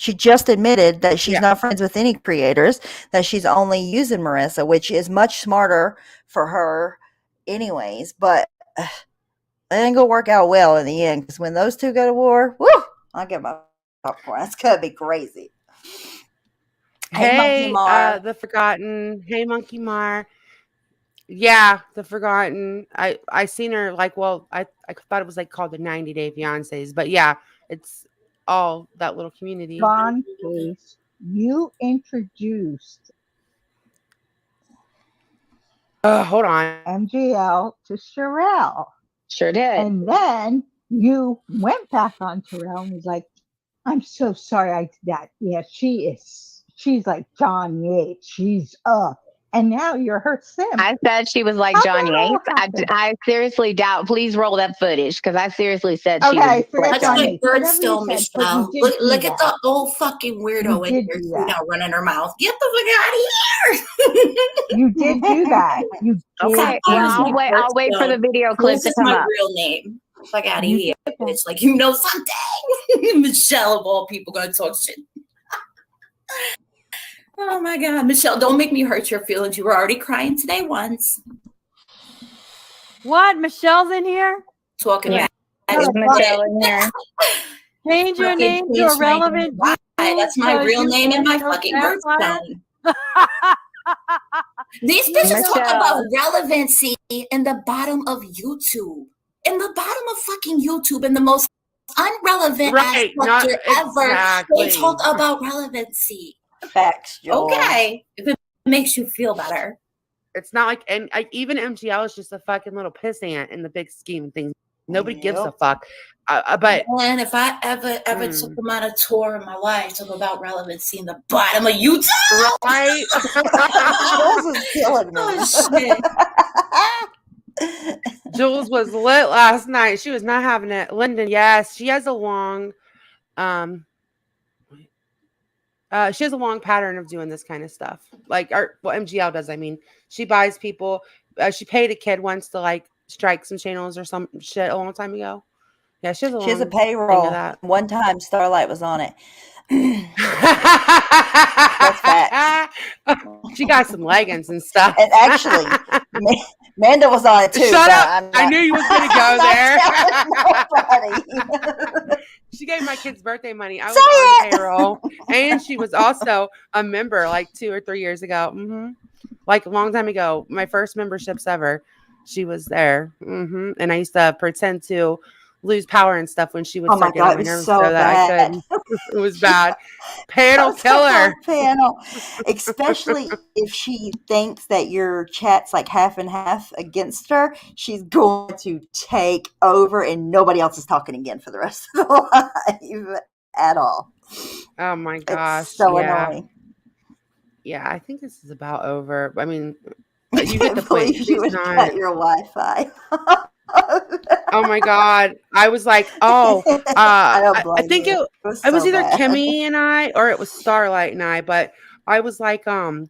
She just admitted that she's Yeah. not friends with any creators, that she's only using Marissa, which is much smarter for her anyways. But it ain't going to work out well in the end because when those two go to war, whoo, I'll get my popcorn. That's going to be crazy. Hey, Monkey Hey, Mar. the forgotten. Hey, Monkey Mar. Yeah, The Forgotten. I seen her like, well, I thought it was like called the 90-Day Fiancés, but yeah, it's all that little community. Von case, you introduced Hold on. MGL to Sherelle. Sure did. And then you went back on Terrell and was like, I'm so sorry I did that. Yeah, she's like John Yates. She's up. And now you're her sim. I said she was like How'd John that all Yates. happen? I seriously doubt. Please roll that footage because I seriously said she Okay, was forget like That's John John my Yates. Yates. bird Whatever still, you said, but you Michelle. did Look, do look at that. the old fucking weirdo You in did here, do you that. know, running her mouth. Get the fuck out of here. You did do that. You did Okay, do well Sometimes my that. I'll wait for the birthstone. video clip This to is come my up. real name. Fuck out of You here, did that. bitch. Like, you know something. Michelle, of all people, gonna talk shit. Oh my God, Michelle, don't make me hurt your feelings. You were already crying today once. What? Michelle's in here? Talking Yeah. about Is Michelle in here? Change your fucking name to changed my name. irrelevant. Why? That's my because real you name and my ain't no fucking vampire. birthstone. These bitches talk Michelle. about relevancy in the bottom of YouTube. In the bottom of fucking YouTube, in the most unrelevant Right, ass not subject ever, exactly. they talk about relevancy. Facts, Joel. Okay, if it makes you feel better. It's not like, and like, even MGL is just a fucking little pissant in the big scheme of things. Nobody gives a Yep. fuck. But And if I ever took them on a tour in my life, talk about relevancy in the bottom of YouTube. right, Jules is killing me. Oh shit. Jules was lit last night. She was not having it. Lyndon, yes, she has a long, she has a long pattern of doing this kind of stuff. Like, MGL does. I mean, she buys people. She paid a kid once to like strike some channels or some shit a long time ago. Yeah, she has a She has a long thing of payroll. that. One time Starlight was on it. That's facts. She got some leggings and stuff. And actually, Manda was on it too. Shut but up! I'm I not- knew you was gonna go I'm there. not telling nobody. She gave my kid's birthday money. I was Say on it! the payroll, and she was also a member like 2 or 3 years ago. Like a long time ago, my first memberships ever. She was there, and I used to pretend to lose power and stuff when she would Oh my start getting on God, my it was nerves, so so that I bad. could. It was bad. Panel killer. Panel, especially if she thinks that your chat's like half and half against her, she's going to take over, and nobody else is talking again for the rest of the live at all. Oh my gosh! It's so yeah. annoying. Yeah, I think this is about over. I mean, you get the Can't point. believe you would She's cut not. your Wi-Fi. Oh my God. I was like, oh, I don't I blame think you. it was so either bad. Kimmy and I, or it was Starlight and I, but I was like, oh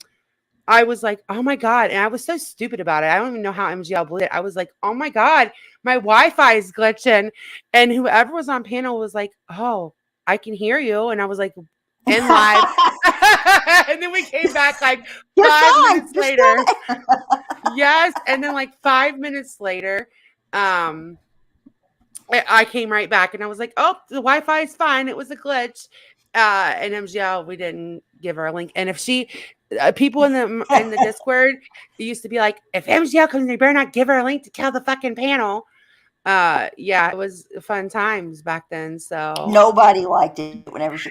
my God. And I was so stupid about it. I don't even know how MGL blew it. I was like, oh my God, my Wi-Fi is glitching. And whoever was on panel was like, oh, I can hear you. And I was like, in live. And then we came back like You're 5 fine. minutes You're later. still Yes. And then like 5 minutes later, I came right back and I was like, oh, the Wi-Fi is fine. It was a glitch. And MGL, we didn't give her a link. And if she, people in the Discord used to be like, if MGL comes, they better not give her a link to kill the fucking panel. Yeah, it was fun times back then. So Nobody liked it whenever she.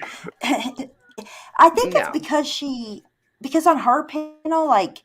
I think it's No. because on her panel, like,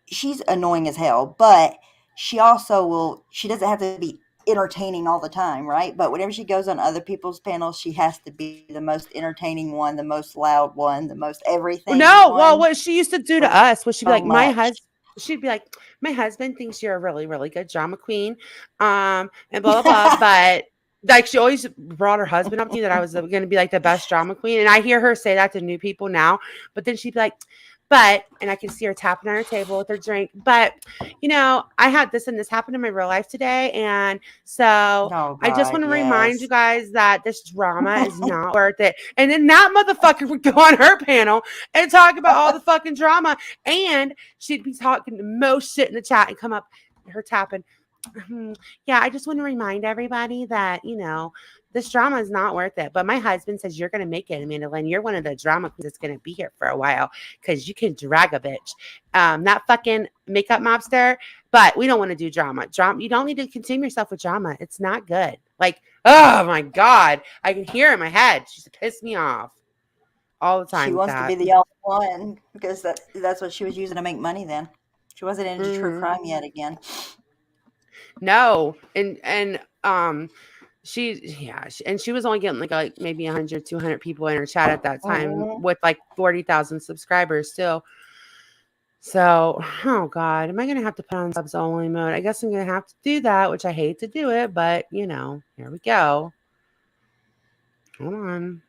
she's annoying as hell, but she also she doesn't have to be entertaining all the time, right? But whenever she goes on other people's panels, she has to be the most entertaining one, the most loud one, the most everything. No, well, what she used to do to us was she'd be so like, she'd be like, my husband thinks you're a really, really good drama queen, and blah, blah, blah. But like, she always brought her husband up to me that I was going to be like the best drama queen. And I hear her say that to new people now, but then she'd be like, and I can see her tapping on her table with her drink. But, I had this and this happen in my real life today. And so I just want to remind you guys that this drama is not worth it. And then that motherfucker would go on her panel and talk about all the fucking drama. And she'd be talking the most shit in the chat and come up, her tapping. Yeah, I just want to remind everybody that, This drama is not worth it. But my husband says you're going to make it, Amanda Lynn. You're one of the drama queens that's going to be here for a while because you can drag a bitch. Not fucking makeup mobster, but we don't want to do drama. You don't need to consume yourself with drama. It's not good. Like, oh my God. I can hear in my head. She's pissed me off all the time. She with wants that. to be the only one because that's what she was using to make money then. She wasn't into true crime yet again. No. And she was only getting like maybe 100, 200 people in her chat at that time with like 40,000 subscribers still. So, oh God, am I going to have to put on subs only mode? I guess I'm going to have to do that, which I hate to do it, but you know, here we go. Hold on.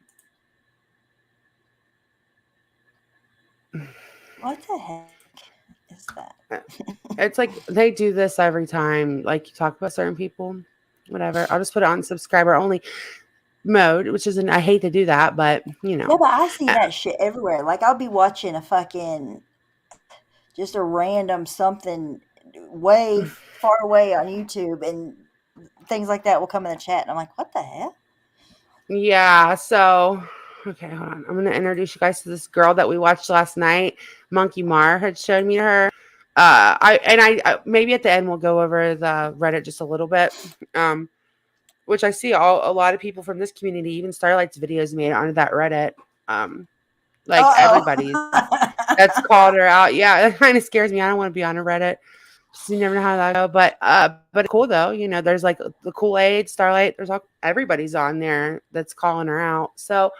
What the heck is that? It's like they do this every time. Like you talk about certain people, whatever. I'll just put it on subscriber only mode, which isn't, I hate to do that, but you know. Yeah, but I see that shit everywhere. Like I'll be watching a fucking just a random something way far away on YouTube and things like that will come in the chat and I'm like, what the hell? Yeah, so okay, hold on. I'm gonna introduce you guys to this girl that we watched last night. Monkey Mar had showed me her. I maybe at the end we'll go over the Reddit just a little bit. Which I see a lot of people from this community, even Starlight's videos made it onto that Reddit. Like everybody's that's called her out. Yeah, that kind of scares me. I don't want to be on a Reddit. Just, you never know how that go. But cool though. You know, there's like the Kool-Aid, Starlight. There's everybody's on there that's calling her out. So,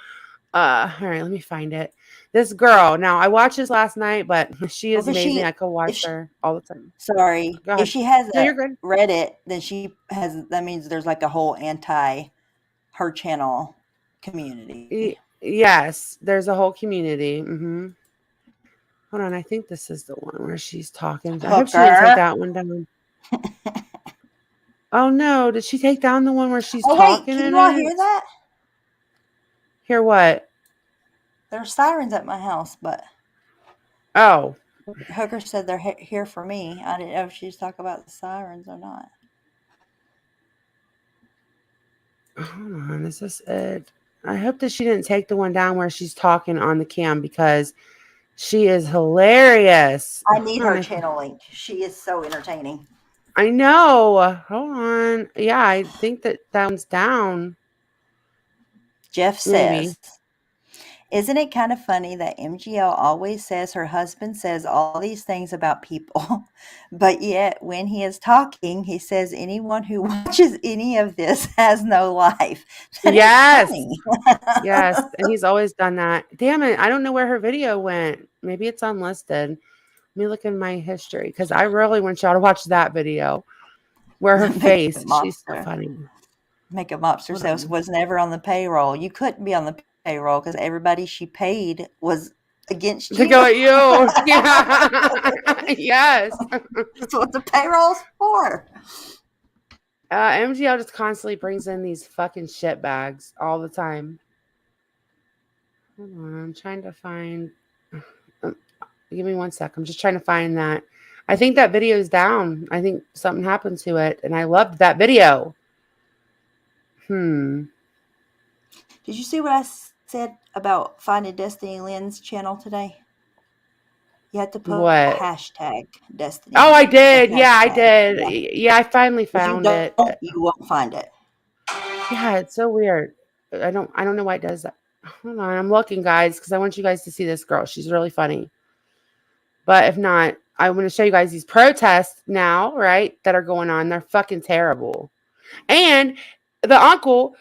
all right, let me find it. This girl. Now I watched this last night, but she is amazing. I could watch her all the time. Sorry, Go ahead. if she has No, you're good. Reddit, then she has. That means there's like a whole anti her channel community. Yes, there's a whole community. Hold on, I think this is the one where she's talking. I hope she didn't take that one down. Oh no, did she take down the one where she's talking? Wait, can you all hear that? Hear what? There's sirens at my house, but oh, Hooker said they're here for me. I didn't know if she's talking about the sirens or not. Hold on, is this it? I hope that she didn't take the one down where she's talking on the cam because she is hilarious. I need her channel link. She is so entertaining. I know. Hold on. Yeah, I think that one's down. Jeff says, isn't it kind of funny that MGL always says her husband says all these things about people, but yet when he is talking, he says anyone who watches any of this has no life. Yes. Yes. And he's always done that. Damn it. I don't know where her video went. Maybe it's unlisted. Let me look in my history because I really want y'all to watch that video where her face, she's so funny. Makeup Mobster says was never on the payroll. You couldn't be on the payroll because everybody she paid was against you. To go at you. Yeah. Yes. That's what the payroll's for. MGL just constantly brings in these fucking shit bags all the time. Hold on, I'm trying to find. Give me 1 sec. I'm just trying to find that. I think that video is down. I think something happened to it, and I loved that video. Did you see what I said about finding Destiny Lynn's channel today? You had to put hashtag Destiny. Oh, I did. Yeah, I did. Yeah, I finally found it. You won't find it. Yeah, it's so weird. I don't know why it does that. Hold on, I'm looking, guys, because I want you guys to see this girl. She's really funny. But if not, I'm going to show you guys these protests now, right, that are going on. They're fucking terrible. And the uncle,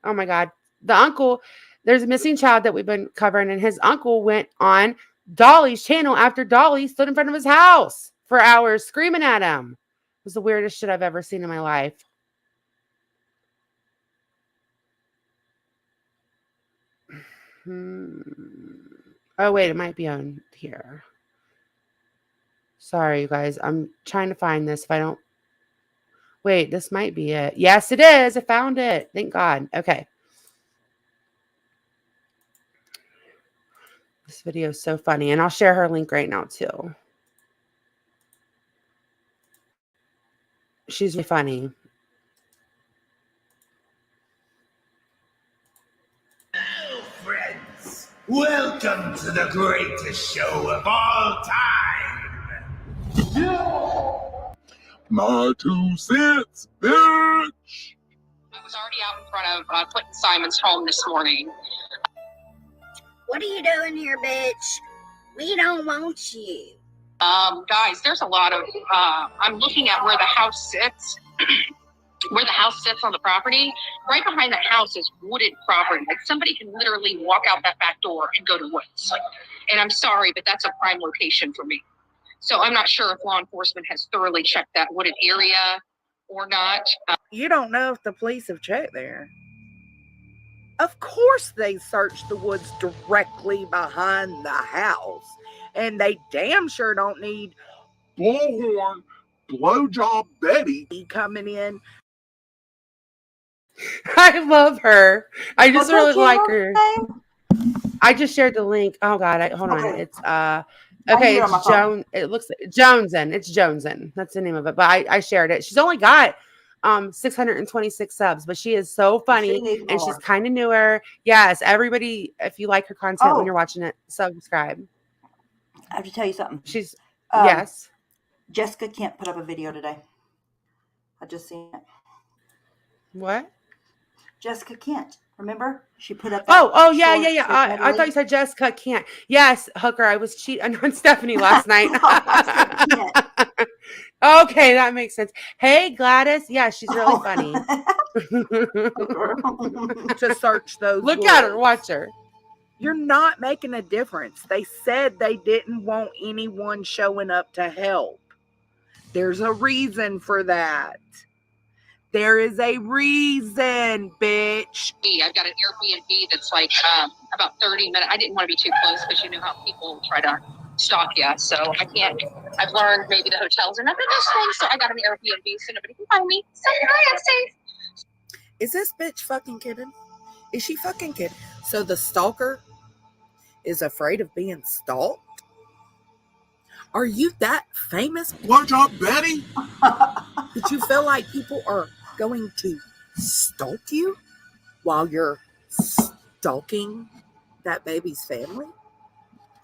oh my God, the uncle, there's a missing child that we've been covering, and his uncle went on Dolly's channel after Dolly stood in front of his house for hours screaming at him. It was the weirdest shit I've ever seen in my life. Oh, wait, it might be on here. Sorry, you guys. I'm trying to find this. If I don't... Wait, this might be it. Yes, it is. I found it. Thank God. Okay. This video is so funny. And I'll share her link right now, too. She's really funny. Welcome to the greatest show of all time. My 2 cents, bitch. I was already out in front of Clinton Simon's home this morning. What are you doing here, bitch? We don't want you. Guys, there's a lot of, I'm looking at where the house sits, where the house sits on the property. Right behind the house is wooded property. Like somebody can literally walk out that back door and go to woods. And I'm sorry, but that's a prime location for me. So I'm not sure if law enforcement has thoroughly checked that wooded area or not. You don't know if the police have checked there. Of course they searched the woods directly behind the house. And they damn sure don't need Blowhorn, blowjob Betty coming in. I love her. I just What's her really like channel her. name? I just shared the link. Oh God, hold on. Okay. It's I okay, hear it on my it's phone. It looks like Jonesin. It's Jonesin. That's the name of it. But I shared it. She's only got 626 subs, but she is so funny needs and she's more. kind of newer. Yes, everybody, if you like her content when Oh. you're watching it, subscribe. I have to tell you something. She's Um, yes. Jessica can't put up a video today. I just seen it. What? Jessica Kent. Remember? She put up that Oh, yeah. short I medley. thought you said Jessica can't. Yes, Hooker. I was cheating on Stephanie last night. I said Kent. Okay, that makes sense. Hey, Gladys. Yeah, she's really funny. To search those Look woods. at her. Watch her. You're not making a difference. They said they didn't want anyone showing up to help. There's a reason for that. There is a reason, bitch. I've got an Airbnb that's like about 30 minutes. I didn't want to be too close because you know how people try to stalk you. So I can't. I've learned maybe the hotels are not the best things. So I got an Airbnb so nobody can find me. So hi, I'm safe. Is this bitch fucking kidding? Is she fucking kidding? So the stalker is afraid of being stalked? Are you that famous? blowjob Betty. Did you feel like people are going to stalk you while you're stalking that baby's family?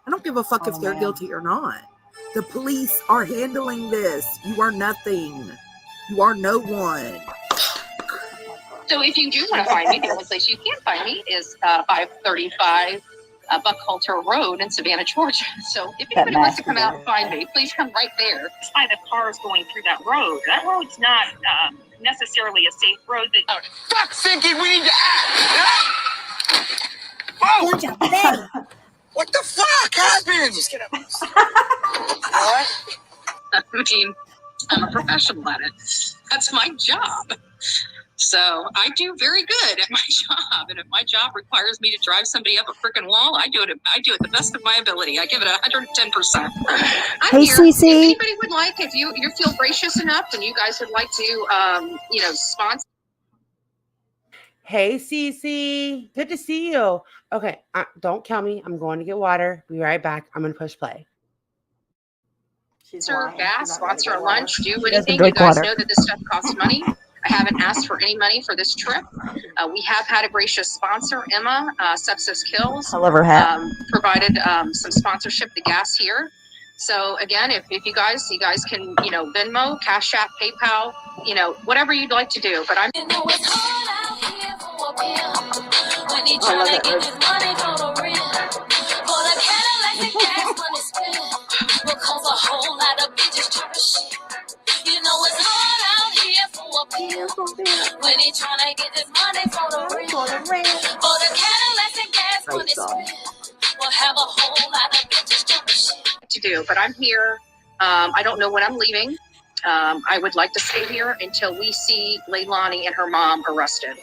I don't give a fuck if they're guilty or not. The police are handling this. You are nothing. You are no one. So if you do want to find me, the only place you can find me is 535 Buckhalter Road in Savannah, Georgia. So if anybody wants to come out and find me, please come right there. That's why the cars going through that road. That road's not necessarily a safe road. Fuck, Sinky, we need to act. Whoa! Blowjob Betty. What the fuck happened? Just get up. What? I mean, I'm a professional at it. That's my job. So I do very good at my job. And if my job requires me to drive somebody up a freaking wall, I do it the best of my ability. I give it 110%. I'm Hey, here. Cece. If anybody would like, if you feel gracious enough and you guys would like to, sponsor. Hey, Cece. Good to see you. Okay, don't kill me. I'm going to get water. Be right back. I'm going to push play. Sponsor gas, sponsor a lunch, do doesn't anything. You drink guys water. know that this stuff costs money. I haven't asked for any money for this trip. We have had a gracious sponsor, Emma, Sepsis Kills. I love her hat. Provided some sponsorship to gas here. So again, if you guys can, Venmo, Cashap, PayPal, whatever you'd like to do. But I'm. When he tryna get this money for the rent, for the Cadillacs and gas money spent, we'll have a whole lot of bitches jumping shit. To do, but I'm here. I don't know when I'm leaving. I would like to stay here until we see Leilani and her mom arrested.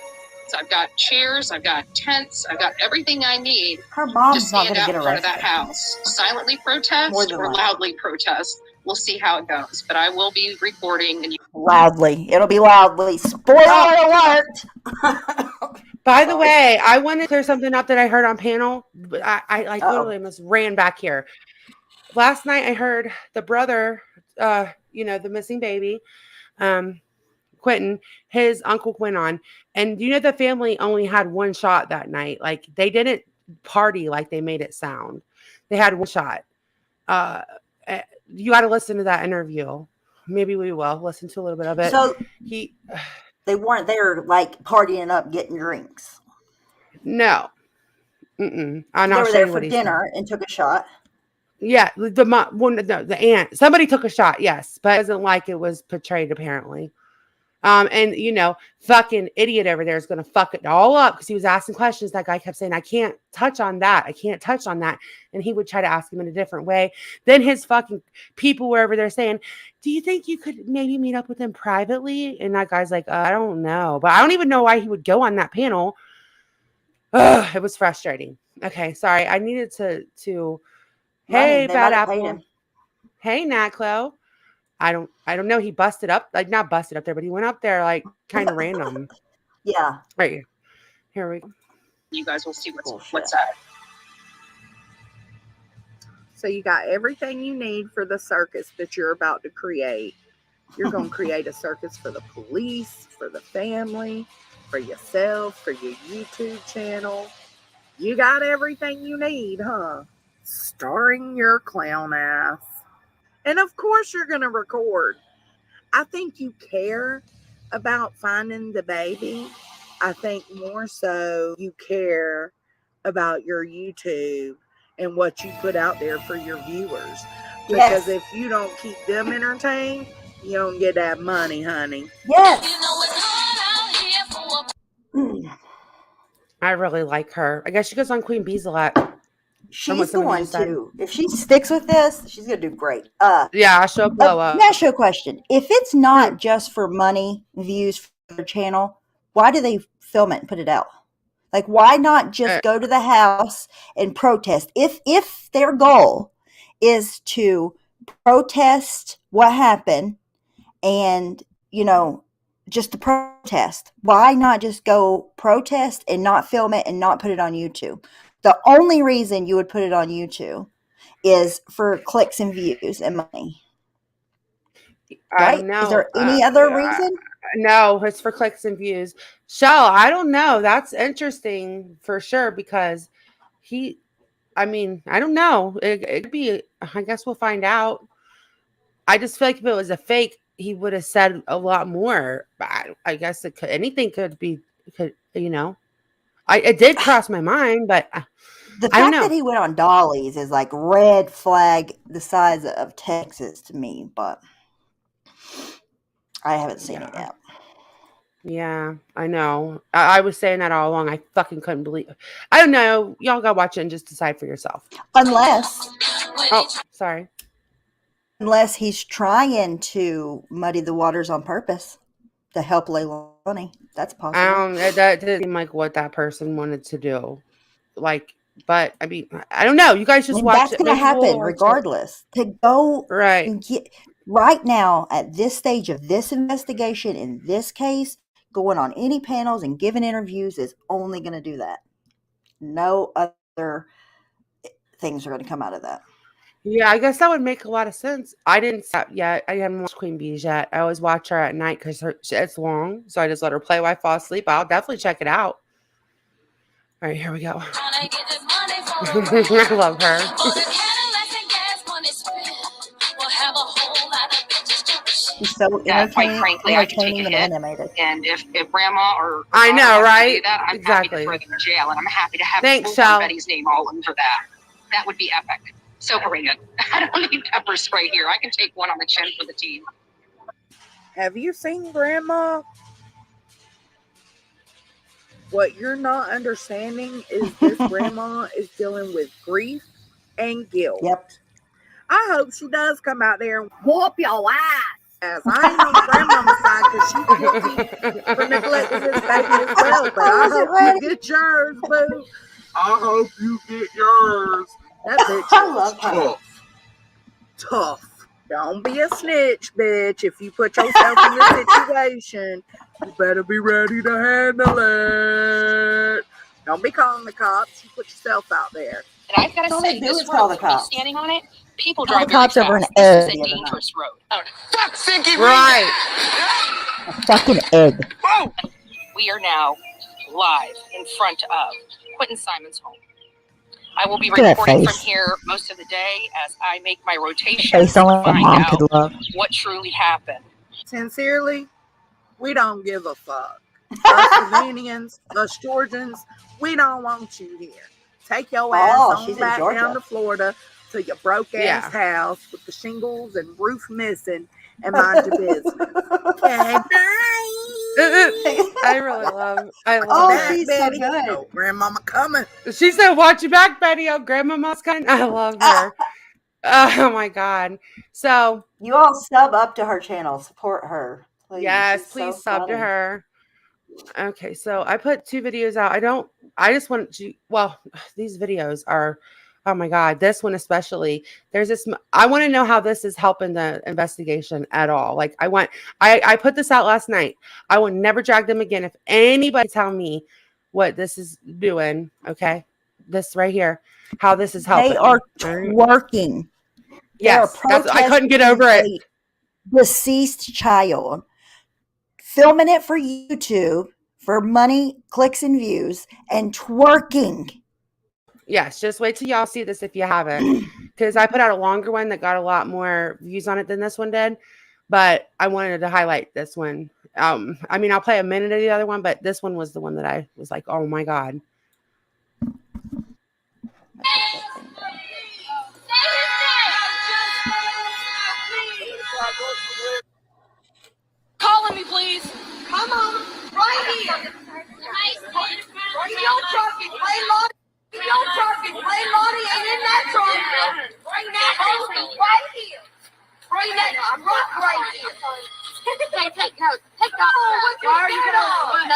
So I've got chairs, I've got tents, I've got everything I need Her to mom's not stand going to out get in front of arrested. that house. Silently protest More than or likely. loudly protest. We'll see how it goes. But I will be recording and Loudly. It'll be loudly. Spoiler alert. By the way, I want to clear something up that I heard on panel. But I literally almost ran back here. Last night I heard the brother, the missing baby, Quentin, his uncle went on. And the family only had one shot that night. Like they didn't party like they made it sound. They had one shot. You got to listen to that interview. Maybe we will listen to a little bit of it. So he, they weren't there like partying up, getting drinks. No. Mm-mm. So they were there for dinner and took a shot. Yeah, the aunt. Somebody took a shot, yes, but it wasn't like it was portrayed apparently. And you know, fucking idiot over there is gonna fuck it all up because he was asking questions. That guy kept saying, I can't touch on that. I can't touch on that. And he would try to ask him in a different way. Then his fucking people were over there saying, do you think you could maybe meet up with him privately? And that guy's like, I don't know. But I don't even know why he would go on that panel. Ugh, it was frustrating. Okay, sorry. I needed to hey, Bad Apple. Hey, Natclo. I don't know. He busted up, like not busted up there, but he went up there like kind of random. Yeah. Right here we go. You guys will see what's up. So you got everything you need for the circus that you're about to create. You're going to create a circus for the police, for the family, for yourself, for your YouTube channel. You got everything you need, huh? Starring your clown ass. And of course you're going to record. I think you care about finding the baby. I think more so you care about your YouTube and what you put out there for your viewers. Because if you don't keep them entertained, you don't get that money, honey. Yes. I really like her. I guess she goes on Queen Bee's a lot. She's the one too. If she sticks with this, she's gonna do great. Yeah, she'll blow up. Let me ask you a question. If it's not just for money, views for their channel, why do they film it and put it out? Like, why not just go to the house and protest? If their goal is to protest what happened and, you know, just to protest, why not just go protest and not film it and not put it on YouTube? The only reason you would put it on YouTube is for clicks and views and money. I don't know. Is there any other reason? No, it's for clicks and views. Shell, I don't know. That's interesting for sure because I don't know. It could be, I guess we'll find out. I just feel like if it was a fake, he would have said a lot more. But I guess anything could be, you know. It did cross my mind, but the I don't fact know. that he went on dollies is like red flag the size of Texas to me, but I haven't seen it yet. Yeah, I know. I was saying that all along. I fucking couldn't believe it. I don't know. Y'all gotta watch it and just decide for yourself. Unless he's trying to muddy the waters on purpose to help Leilani. That's possible. That didn't seem like what that person wanted to do. Like, but I mean, I don't know. You guys just watch it. That's going to happen regardless. To go and get right now at this stage of this investigation in this case, going on any panels and giving interviews is only going to do that. No other things are going to come out of that. Yeah, I guess that would make a lot of sense. I didn't stop yet. I haven't watched Queen Bees yet. I always watch her at night because it's long. So I just let her play while I fall asleep. I'll definitely check it out. All right, here we go. I love her. She's so quite frankly, I could take a hit. And if grandma or I know, right? That, I'm happy to throw them in jail, and I'm happy to have everybody's name all over that. That would be epic. So bring it. I don't need pepper spray here. I can take one on the chin for the team. Have you seen Grandma? What you're not understanding is this grandma is dealing with grief and guilt. Yep. I hope she does come out there and whoop your ass. I ain't on grandmama's side because she's guilty for neglecting this baby as well. But I hope you get yours, boo. I hope you get yours. That bitch is tough. Don't be a snitch, bitch. If you put yourself in this situation, you better be ready to handle it. Don't be calling the cops. You put yourself out there. And I've got to say, this road, me standing on it, people drive very cops fast. over an This egg is a dangerous road. Oh, Right. A fucking egg. We are now live in front of Quentin Simon's home. I will be Look at that reporting from face. here most of the day as I make my rotations Face to only a find mom out could love. what truly happened. Sincerely, we don't give a fuck. Us Savinians, us Georgians, we don't want you here. Take your ass Oh, on she's in back down Georgia. to Florida to your broke ass house with the shingles and roof missing and mind your business. Okay, I love Oh, that, she's Betty. so good. Oh, grandmama coming. She said, "Watch your back, Betty. Oh, grandmama's coming." I love her. Oh my god. So You all sub up to her channel. Support her. Please. yes, She's please so sub to funny. her. Okay, so I put 2 videos out. I just want to, well, these videos are, oh my God, this one especially. There's this, I want to know how this is helping the investigation at all. Like I put this out last night. I will never drag them again. If anybody tell me what this is doing, okay, this right here, how this is helping. They are all right? twerking. Yes, they are I couldn't get over it. a deceased child, filming it for YouTube for money, clicks, and views, and twerking. Yes, just wait till y'all see this if you haven't, because I put out a longer one that got a lot more views on it than this one did, but I wanted to highlight this one. I mean, I'll play a minute of the other one, but this one was the one that I was like, oh my God. Calling me, please. Come on, right here. Bring your truck and play Lottie. Bring your truck and play Lottie ain't in that truck. Bring that truck right here. Bring that truck right here. Take that. Why are you going?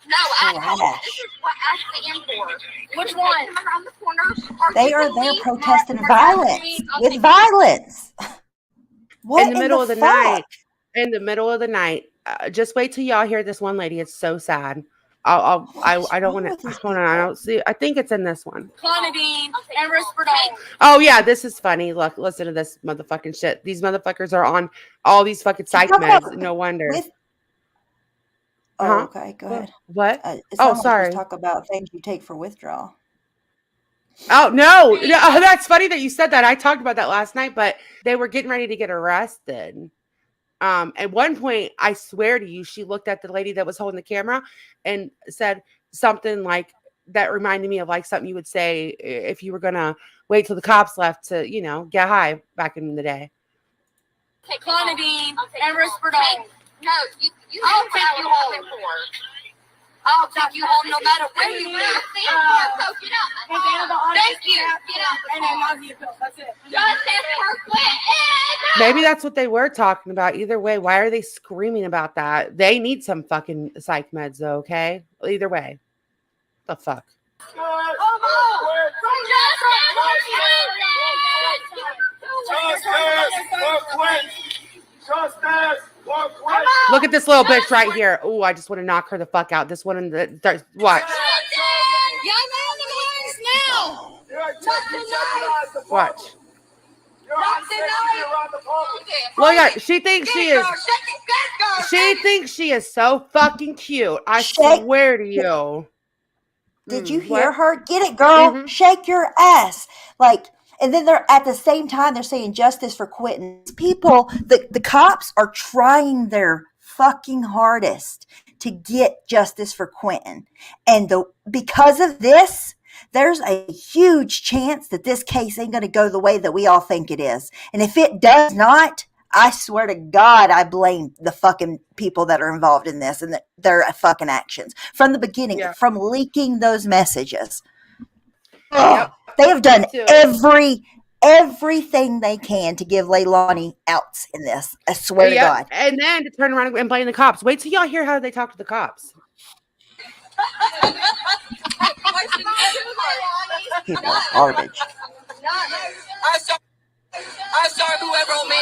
This is what I stand for. Which one? Around the corner. They are there protesting violence with violence. What in the middle of the fuck? night. In the middle of the night. Just wait till y'all hear this one lady. It's so sad. I don't want to. Hold on. I don't see. I think it's in this one. Clonidine and Risperdal. Oh yeah, this is funny. Look, listen to this motherfucking shit. These motherfuckers are on all these fucking psych meds. No wonder. Oh, okay. Go ahead. What? Oh, sorry. Talk about things you take for withdrawal. Oh no, that's funny that you said that. I talked about that last night, but they were getting ready to get arrested. At one point, I swear to you, she looked at the lady that was holding the camera and said something like that reminded me of like something you would say if you were gonna wait till the cops left to, get high back in the day. Clonidine and Risperdal. No, I'll take you home. I'll take you home no matter where you live. Thank you. Get up. And then nausea pills. That's it. Justice for Clinton. Maybe that's what they were talking about. Either way, why are they screaming about that? They need some fucking psych meds, though, okay? Either way. The fuck? Look at this little bitch right here. Oh, I just want to knock her the fuck out. This one in the watch. Watch. Look at her. She thinks she is so fucking cute. I swear to you. Did you hear her? Get it, girl. Shake your ass. And then they're at the same time they're saying justice for Quentin. People, the cops are trying their fucking hardest to get justice for Quentin. And because of this, there's a huge chance that this case ain't going to go the way that we all think it is. And if it does not, I swear to God, I blame the fucking people that are involved in this and their fucking actions from the beginning, from leaking those messages. Yep. They have done everything they can to give Leilani outs in this. I swear to God. And then to turn around and blame the cops. Wait till y'all hear how they talk to the cops. People are garbage. I saw whoever on me.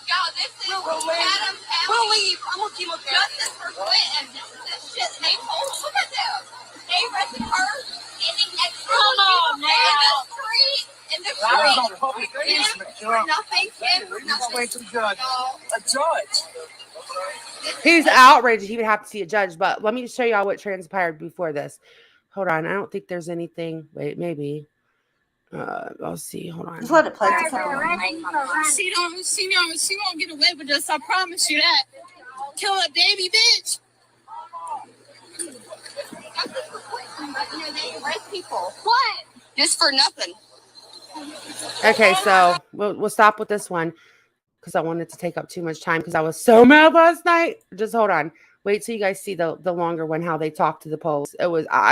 Y'all, this is Adam. We'll leave. I'm gonna keep justice for Clinton. This shit, they told. Look at them. They arrested her standing next to in the street. For nothing. For nothing. A judge. He's outraged. He would have to see a judge. But let me show y'all what transpired before this. Hold on. I don't think there's anything. Wait, maybe. I'll see. Hold on. Just let it play. It's a couple She won't get away with this. I promise you that. Kill a baby bitch. People. What? Just for nothing. Okay, so we'll stop with this one because I wanted to take up too much time because I was so mad last night. Just hold on. Wait till you guys see the longer one, how they talk to the polls. I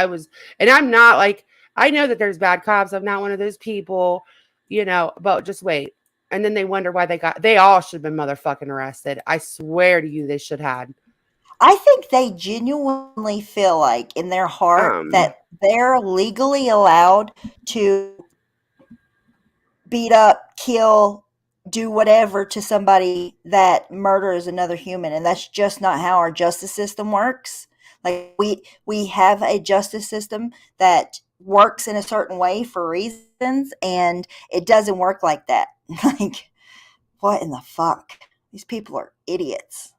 was, and I'm not like, I know that there's bad cops. I'm not one of those people, but just wait. And then they wonder why they all should have been motherfucking arrested. I swear to you, they should have. I think they genuinely feel like in their heart that they're legally allowed to beat up, kill, do whatever to somebody that murders another human. And that's just not how our justice system works. Like we have a justice system that works in a certain way for reasons, and it doesn't work like that. Like, what in the fuck? These people are idiots.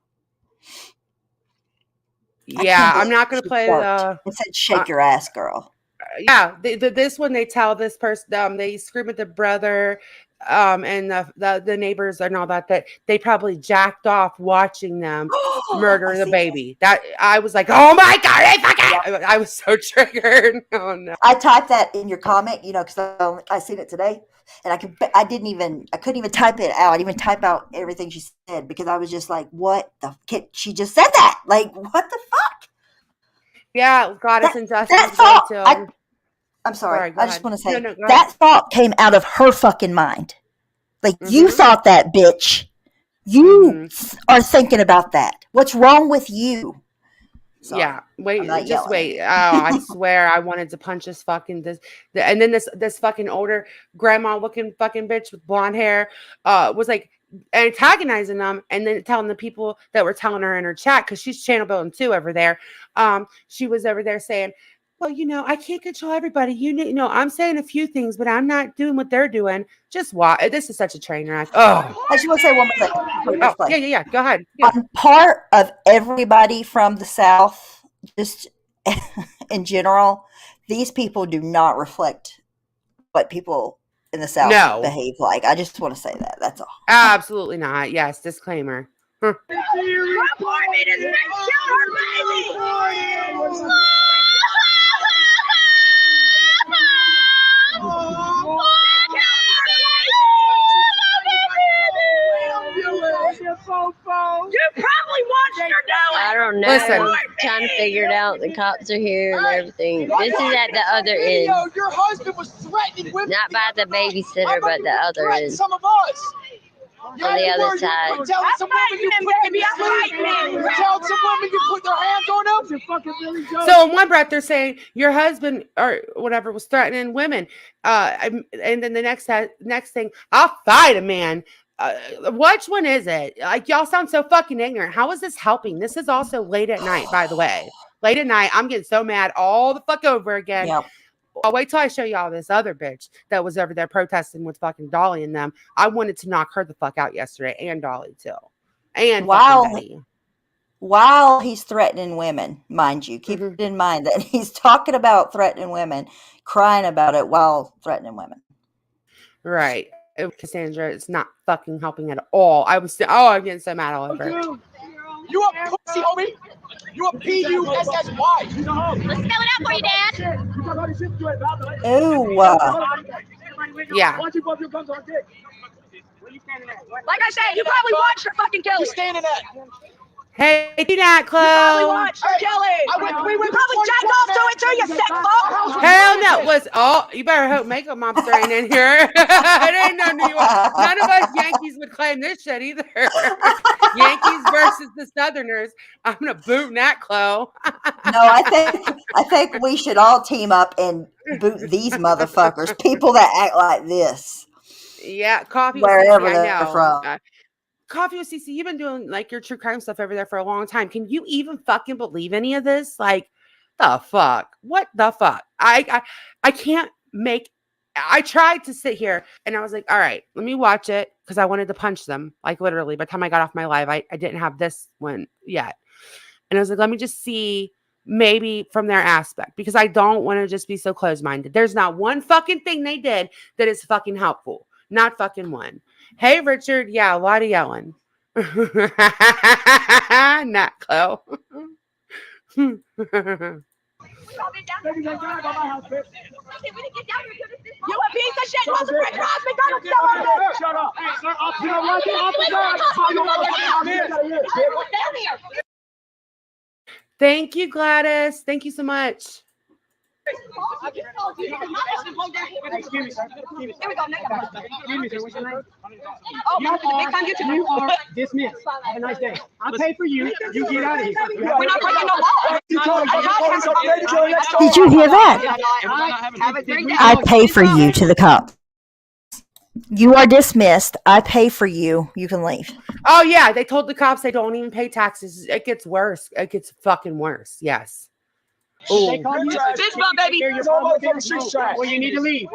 Yeah, I'm not going to play it said shake your ass, girl. Yeah, this one they tell this person, they scream at the brother and the neighbors and all that they probably jacked off watching them murder the baby. That I was like, oh my god, I was so triggered. Oh no. I typed that in your comment, because I seen it today, and I couldn't even type it out. I didn't even type out everything she said because I was just like, what the she just said that? Like, what the fuck? Yeah, Goddess and Justice. I'm sorry. I just want to say go that ahead. thought came out of her fucking mind. Like, you thought that, bitch. You are thinking about that. What's wrong with you? Sorry. Yeah, wait. Oh, I swear I wanted to punch this and then this fucking older grandma looking fucking bitch with blonde hair was like antagonizing them and then telling the people that were telling her in her chat, because she's channel building too over there. She was over there saying, well, I can't control everybody. I'm saying a few things, but I'm not doing what they're doing. Just watch. This is such a train wreck. Oh, I just want to say one more thing. Yeah. Go ahead. Yeah. On part of everybody from the South, just in general, these people do not reflect what people in the South behave like. I just want to say that. That's all. Absolutely not. Yes, disclaimer. You probably watched her do it. I don't know. Listen. I'm trying to figure it out. The cops are here and everything. This is at the other end. Your husband was threatening women. Not by the babysitter, but the other end. Some of us. On the other side. You tell some women you put their hands on them. So in one breath they're saying your husband or whatever was threatening women, and then the next thing, I'll fight a man. Which one is it? Like, y'all sound so fucking ignorant. How is this helping? This is also late at night, by the way. Late at night, I'm getting so mad all the fuck over again. Yep. I'll wait till I show y'all this other bitch that was over there protesting with fucking Dolly and them. I wanted to knock her the fuck out yesterday, and Dolly too. And while he's threatening women, mind you, keep it in mind that he's talking about threatening women, crying about it while threatening women. Right. Cassandra, it's not fucking helping at all. I'm getting so mad all over it. You a pussy, homie. You a P-U-S-S-Y. Let's spell it out for you, Dad. Ooh. Yeah. Like I said, you probably watched her fucking kill. Who's standing at? Hey, do that, Chloe. You probably watched her kill it. You probably jacked off to it too, you sick fuck. Hell no. You better hope Makeup Monster ain't in here. It ain't no New York. None of us Yankees would claim this shit either. Yankees versus the Southerners. I'm gonna boot that, Chloe. No, I think we should all team up and boot these motherfuckers. People that act like this. Yeah, Coffee. Wherever CC, they're from. Coffee with CC, you've been doing like your true crime stuff over there for a long time. Can you even fucking believe any of this? Like, the fuck? What the fuck? I can't make. I tried to sit here and I was like, all right, let me watch it because I wanted to punch them. Like, literally, by the time I got off my live, I didn't have this one yet. And I was like, let me just see maybe from their aspect, because I don't want to just be so closed-minded. There's not one fucking thing they did that is fucking helpful. Not fucking one. Hey, Richard. Yeah, a lot of yelling. Not Chloe. You a piece of shit. What's the French fries? McDonald's still on there. Shut up. Hey, sir, you don't want to Thank you, Gladys. Thank you so much. Excuse me, sir. Here we go. Excuse me, sir. What's your name? Oh, you are dismissed. Have a nice day. I pay for you. You get out of here. We're not breaking no law. Did you hear that? I pay for you to the cop. You are dismissed. I pay for you. You can leave. Oh, yeah. They told the cops they don't even pay taxes. It gets worse. It gets fucking worse. Yes. They call you bitch bump, baby. Well, you need to leave.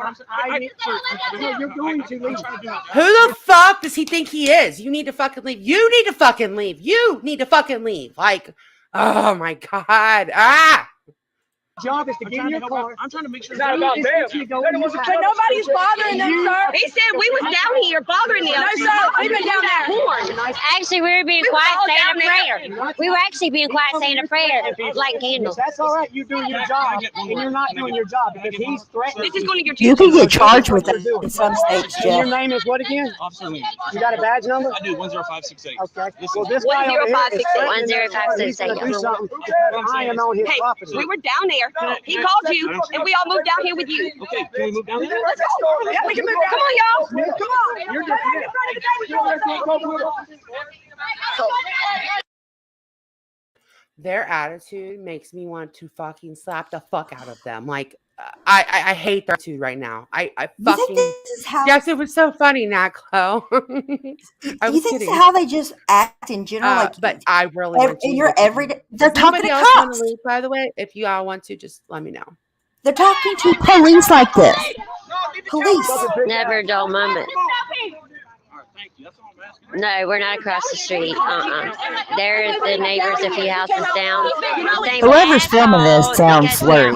You're going to leave. Who the fuck does he think he is? You need to fucking leave. You need to fucking leave. You need to fucking leave. Like, oh my God. Ah. Job is to get in your car. I'm trying to make sure. It's not about them. But nobody's bothering them, sir. He said we was down here bothering them. No, sir. We've been down there. Actually, we were being quiet saying a prayer. We were actually being quiet saying a prayer, like candles. That's all right. You're doing your job, and you're not doing your job because he's threatening. This is going to get You can get charged with that in some states, And your Jeff. name is what again? You got a badge number? I do 10568. Okay. Well, this guy over here is threatening me. 10568. He's gonna do something. I am on his Hey, property. we were down there. He called you, and we all moved down here with you. Okay, can we move down there? Let's go. Yeah, we can move down. Come on, y'all. Come on. You're just Their attitude makes me want to fucking slap the fuck out of them. Like, I hate their attitude right now. I You fucking. think this is how? Yes, it was so funny, Nat Chloe. I You was think kidding. this is how they just act in general? Like, But I really want to. in your everyday, they're Does talking anybody to else want cops. to leave, by the way? If you all want to, just let me know. They're talking to police like this. Police. Never a dull moment. No, we're not across the street. There's the neighbors a few houses down. Whoever's filming this sounds slurry.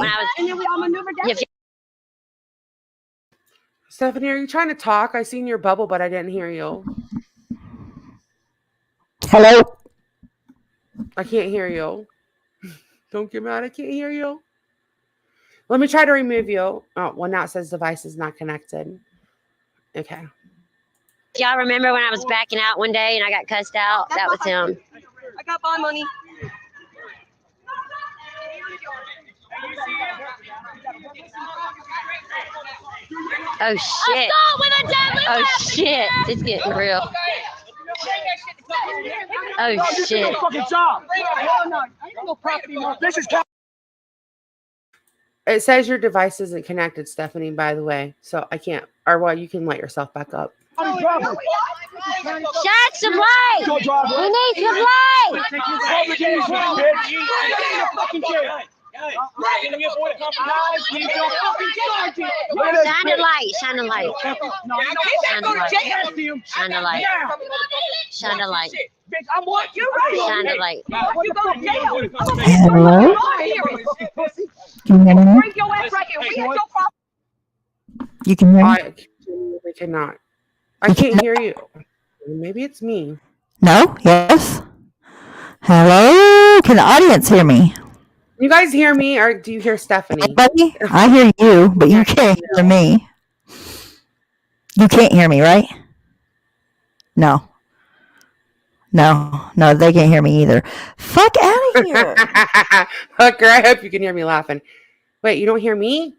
Stephanie, are you trying to talk? I seen your bubble, but I didn't hear you. Hello? I can't hear you. Don't get mad. I can't hear you. Let me try to remove you. Oh, well, now it says device is not connected. Okay. Y'all remember when I was backing out one day and I got cussed out? That was him. I got bond money. Oh shit. Oh shit. It's getting real. Oh shit. This is It says your device isn't connected, Stephanie, by the way. So I can't, or well, you can let yourself back up. Shine some light. We need some light. Shine the light. Shine the light. Shine the light. Shine the light. Shine the light. Shine the light. Hello? Can you hear me? You can hear me? I cannot. I can't hear you. Maybe it's me. No? Yes? Hello? Can the audience hear me? You guys hear me, or do you hear Stephanie? Buddy, I hear you, but you can't hear me. You can't hear me, right? No. No, they can't hear me either. Fuck out of here. Hooker, I hope you can hear me laughing. Wait, you don't hear me?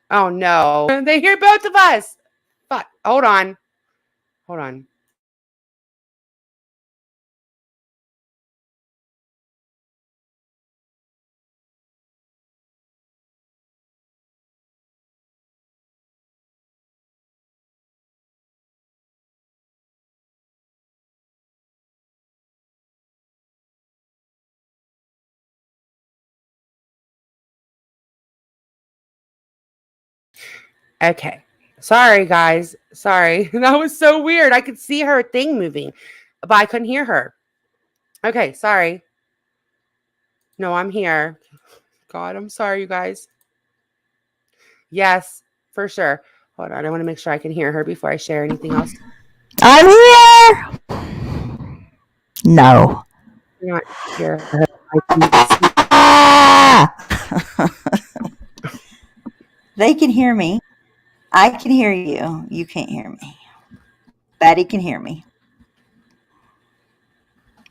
Oh, no. They hear both of us. Fuck. Hold on. Hold on. Okay. Sorry, guys. Sorry. That was so weird. I could see her thing moving, but I couldn't hear her. Okay. Sorry. No, I'm here. God, I'm sorry, you guys. Yes, for sure. Hold on. I want to make sure I can hear her before I share anything else. I'm here. No. You not hear her. They can hear me. I can hear you. You can't hear me. Batty can hear me.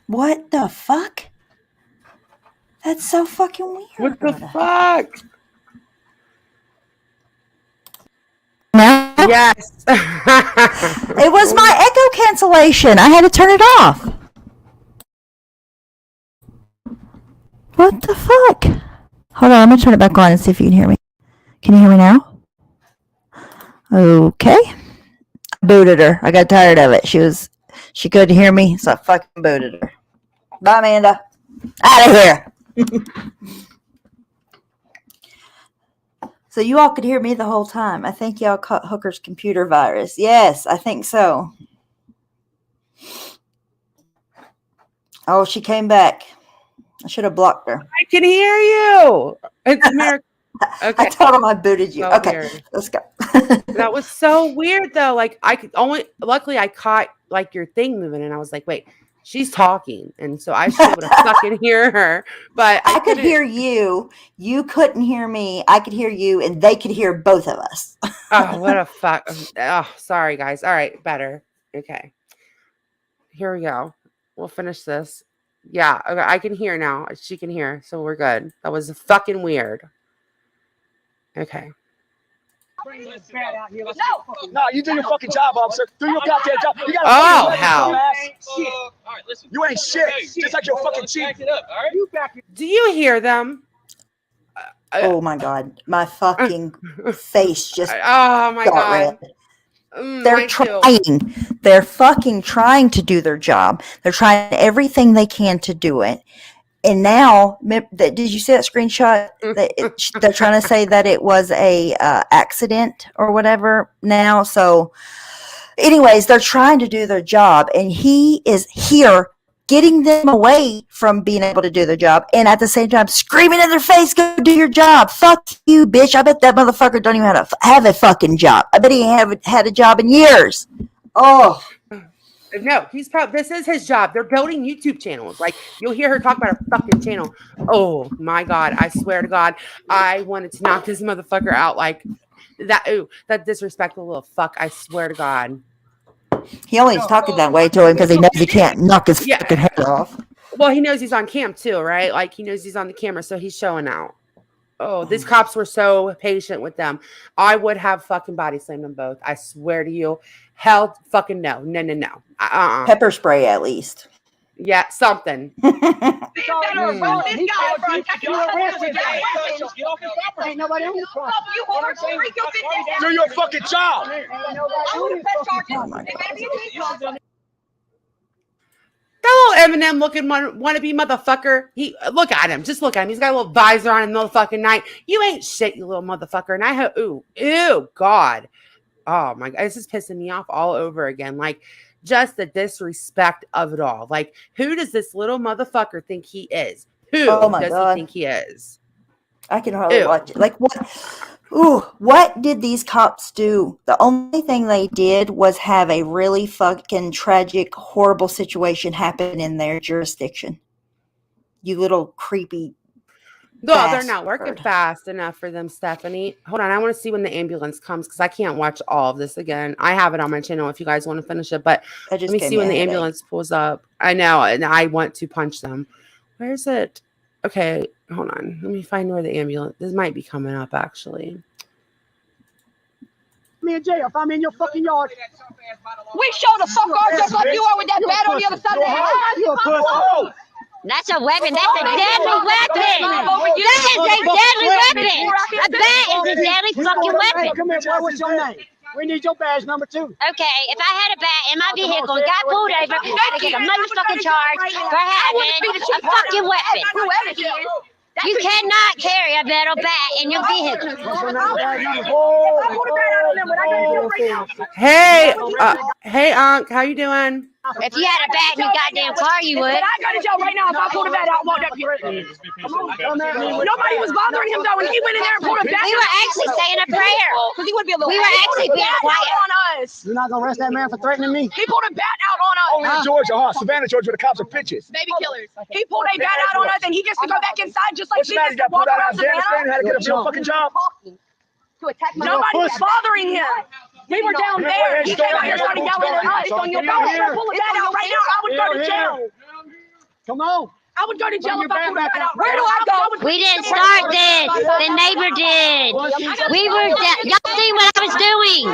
What the fuck? That's so fucking weird. What the fuck? Now? Yes. It was my echo cancellation. I had to turn it off. What the fuck? Hold on, I'm gonna turn it back on and see if you can hear me. Can you hear me now? Okay. I booted her. I got tired of it. She couldn't hear me, so I fucking booted her. Bye, Amanda. Out of here. So you all could hear me the whole time. I think y'all caught Hooker's computer virus. Yes, I think so. Oh, she came back. I should have blocked her. I can hear you. It's a miracle. Okay. I told him I booted you. So Okay, weird. let's go. That was so weird though. Like I could only, luckily I caught like your thing moving and I was like, wait, she's talking. And so I should be able to fucking hear her. But I could hear you. You couldn't hear me. I could hear you, and they could hear both of us. Oh, what a fuck. Oh, sorry guys. All right, better. Okay. Here we go. We'll finish this. Yeah, okay, I can hear now. She can hear, so we're good. That was fucking weird. Okay. No, you do your fucking job, officer. Do your goddamn job. You gotta Oh, hell. You ain't shit. Just like your fucking chief. Do you hear them? Oh my god, my fucking face just Oh my got god. red. They're Mine too. trying. They're fucking trying to do their job. They're trying everything they can to do it. And now, did you see that screenshot? They're trying to say that it was a accident or whatever now. So, anyways, they're trying to do their job, and he is here getting them away from being able to do their job, and at the same time screaming in their face, "Go do your job! Fuck you, bitch!" I bet that motherfucker don't even have a fucking job. I bet he haven't had a job in years. Oh. No, he's probably, this is his job. They're building YouTube channels. Like, you'll hear her talk about her fucking channel. Oh my god, I swear to God, I wanted to knock this motherfucker out like that. Ooh, that disrespectful little fuck. I swear to God. He only is talking that way to him because he knows he can't knock his fucking head off. Well, he knows he's on cam too, right? Like, he knows he's on the camera, so he's showing out. Oh, these cops were so patient with them. I would have fucking body slammed them both. I swear to you. Hell fucking no. No. Pepper spray at least. Yeah, something. Ain't nobody on do your fucking job. That little Eminem looking wannabe motherfucker. Look at him. Just look at him. He's got a little visor on in the motherfucking night. You ain't shit, you little motherfucker. And I hope, ew, God. Oh my God. This is pissing me off all over again. Like, just the disrespect of it all. Like, who does this little motherfucker think he is? Who does he think he is? I can hardly watch it. Like, what? Ooh, what did these cops do? The only thing they did was have a really fucking tragic, horrible situation happen in their jurisdiction. You little creepy. No, they're not working fast enough for them, Stephanie. Hold on, I want to see when the ambulance comes because I can't watch all of this again. I have it on my channel if you guys want to finish it, but let me see when the ambulance pulls up. I know, and I want to punch them. Where is it? Okay, hold on. Let me find where the ambulance. This might be coming up actually. Me in jail if I'm in your fucking yard. We show the fuck off just like you are with that bat on the other side of the head. That's a weapon. That's a deadly weapon. That is a deadly weapon. A bat is a deadly fucking weapon. Come here, boy. What's your name? We need your badge number 2. Okay, if I had a bat in my vehicle and got pulled over, I'd get a motherfucking charge for having a fucking weapon. You cannot carry a metal bat in your vehicle. Hey, hey, Unc, how you doing? If you had a bat in your goddamn car, you would. But I go to jail right now. If I pulled a bat out, walked up here. Nobody was bothering him though, and he went in there and pulled a bat. We were actually saying a prayer. Because he would be a little. We were actually being quiet on us. You're not gonna arrest that man for threatening me? He pulled a bat out on us. Only in Georgia, Savannah, Georgia, where the cops are bitches. Baby killers. He pulled a bat out on us, and he gets to go back inside just like What's the he matter? gets to You got pulled walk out of around Afghanistan and had to get up to your fucking job? Nobody was bothering him. We were down there. He came out here started yelling at us. It's on your phone. Pull a bat out right now. I would go to jail. Come on. I would go to jail if I pulled a bat out. Where do I go? We didn't start this. The neighbor did. We were. Y'all see what I was doing?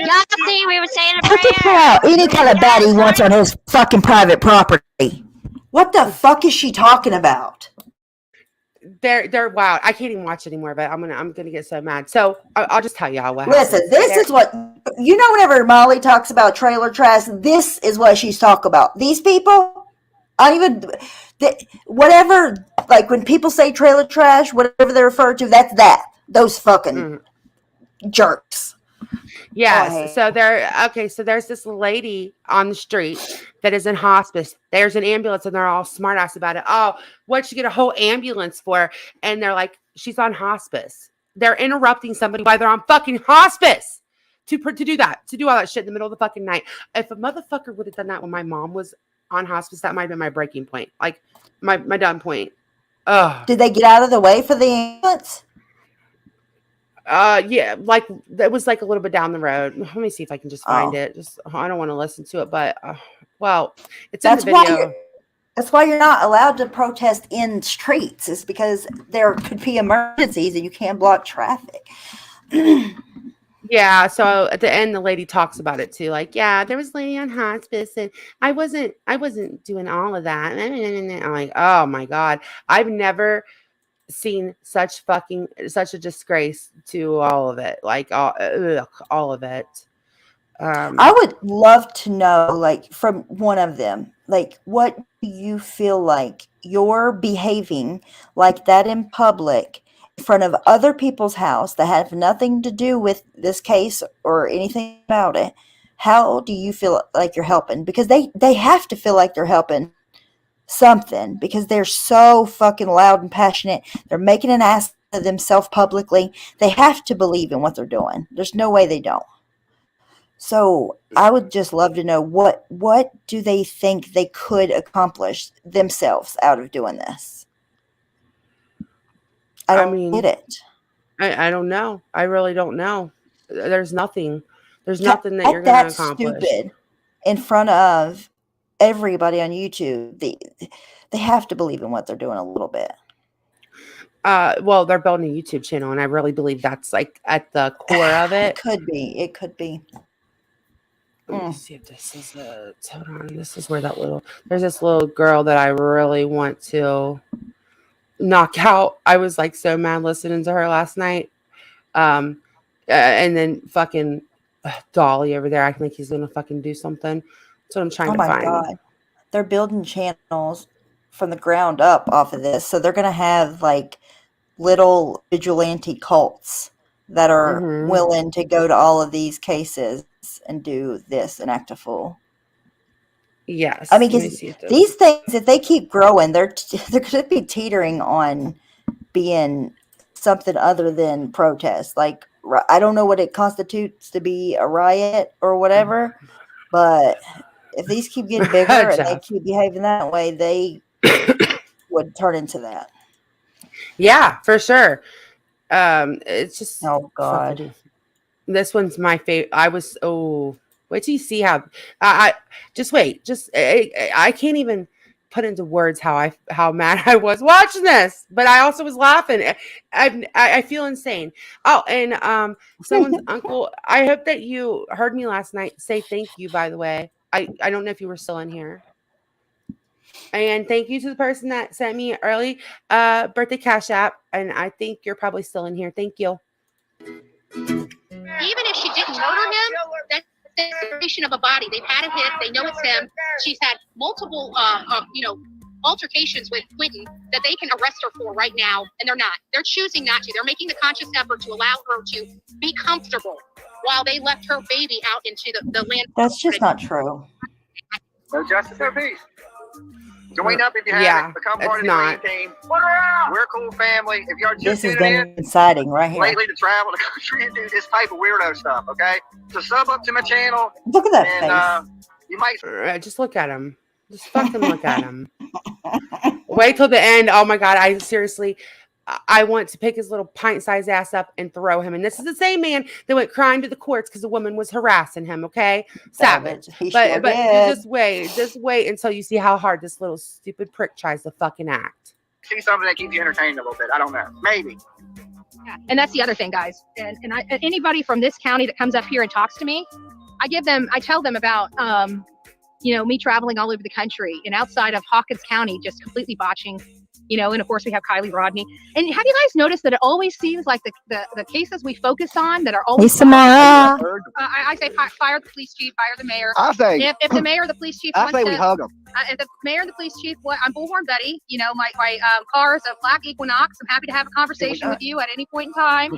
Y'all see we were saying a Put the prayer. out any kind of bat he wants on his fucking private property. What the fuck is she talking about? They're wild. I can't even watch anymore, but I'm gonna get so mad. So I'll just tell y'all what Listen, happened. this is what, you know, whenever Molly talks about trailer trash, this is what she's talking about. These people, whatever, like when people say trailer trash, whatever they refer to, that's that. Those fucking jerks. Yes. So so there's this lady on the street that is in hospice. There's an ambulance and they're all smart ass about it. Oh, what'd she get a whole ambulance for? And they're like, she's on hospice. They're interrupting somebody while they're on fucking hospice to do that, to do all that shit in the middle of the fucking night. If a motherfucker would have done that when my mom was on hospice, that might have been my breaking point. Like my done point. Ugh. Did they get out of the way for the ambulance? Yeah, like it was like a little bit down the road. Let me see if I can just find it. Just I don't want to listen to it, but well, it's in the video. That's why you're not allowed to protest in streets. Is because there could be emergencies and you can't block traffic. Yeah, so at the end the lady talks about it too. Like, yeah, there was a lady on hospice and I wasn't doing all of that. I'm like, oh my God. I've never seen such a disgrace to all of it. Like all of it. I would love to know, like, from one of them, like, what do you feel like you're behaving like that in public in front of other people's house that have nothing to do with this case or anything about it? How do you feel like you're helping? Because they have to feel like they're helping something because they're so fucking loud and passionate. They're making an ass of themselves publicly. They have to believe in what they're doing. There's no way they don't. So I would just love to know what do they think they could accomplish themselves out of doing this? I don't get it. I don't know. I really don't know. There's nothing that you're going to accomplish. Stupid in front of everybody on YouTube. They have to believe in what they're doing a little bit. Well, they're building a YouTube channel, and I really believe that's like at the core of it. It could be. Let me see if this is hold on. This is where there's this little girl that I really want to knock out. I was like so mad listening to her last night. And then fucking Dolly over there acting like he's gonna fucking do something. That's what I'm trying to find. Oh my God. They're building channels from the ground up off of this. So they're gonna have like little vigilante cults that are willing to go to all of these cases and do this and act a fool. Yes. I mean, because these things, if they keep growing, they're going to be teetering on being something other than protest. Like, I don't know what it constitutes to be a riot or whatever, but if these keep getting bigger and they keep behaving that way, they would turn into that. Yeah, for sure. It's just, oh God, this one's my favorite. Wait till you see how I can't even put into words how mad I was watching this, but I also was laughing. I feel insane. Oh, and someone's uncle, I hope that you heard me last night say thank you, by the way. I don't know if you were still in here. And thank you to the person that sent me early birthday cash app. And I think you're probably still in here. Thank you. Even if she didn't murder him, that's the creation of a body. They've had a hit. They know it's him. She's had multiple, altercations with Quentin that they can arrest her for right now, and they're not. They're choosing not to. They're making the conscious effort to allow her to be comfortable while they left her baby out into the land. That's just not true. No justice, no peace. Join up if you Yeah, haven't. Become it's part of the not. Green Team. We're a cool family. If y'all just This is tuning them in inciting right here. lately to travel the country and do this type of weirdo stuff, okay? So sub up to my channel. Look at that And face. you might Just look at him. Just fucking look at him. Wait till the end. Oh my God. I want to pick his little pint-sized ass up and throw him. And this is the same man that went crying to the courts because the woman was harassing him. Okay, savage. He But sure but did. just wait until you see how hard this little stupid prick tries to fucking act. see something that keeps you entertained a little bit. I don't know. Maybe. Yeah. And that's the other thing, guys. And anybody from this county that comes up here and talks to me, I tell them about, me traveling all over the country and outside of Hawkins County, just completely botching, and of course we have Kylie Rodney. And have you guys noticed that it always seems like the cases we focus on that are always Samara. I say fire the police chief, fire the mayor. I say if the mayor or the police chief I wants say we to, hug them. if the mayor and the police chief, I'm Bullhorn Betty. My car is a black Equinox. I'm happy to have a conversation with you at any point in time.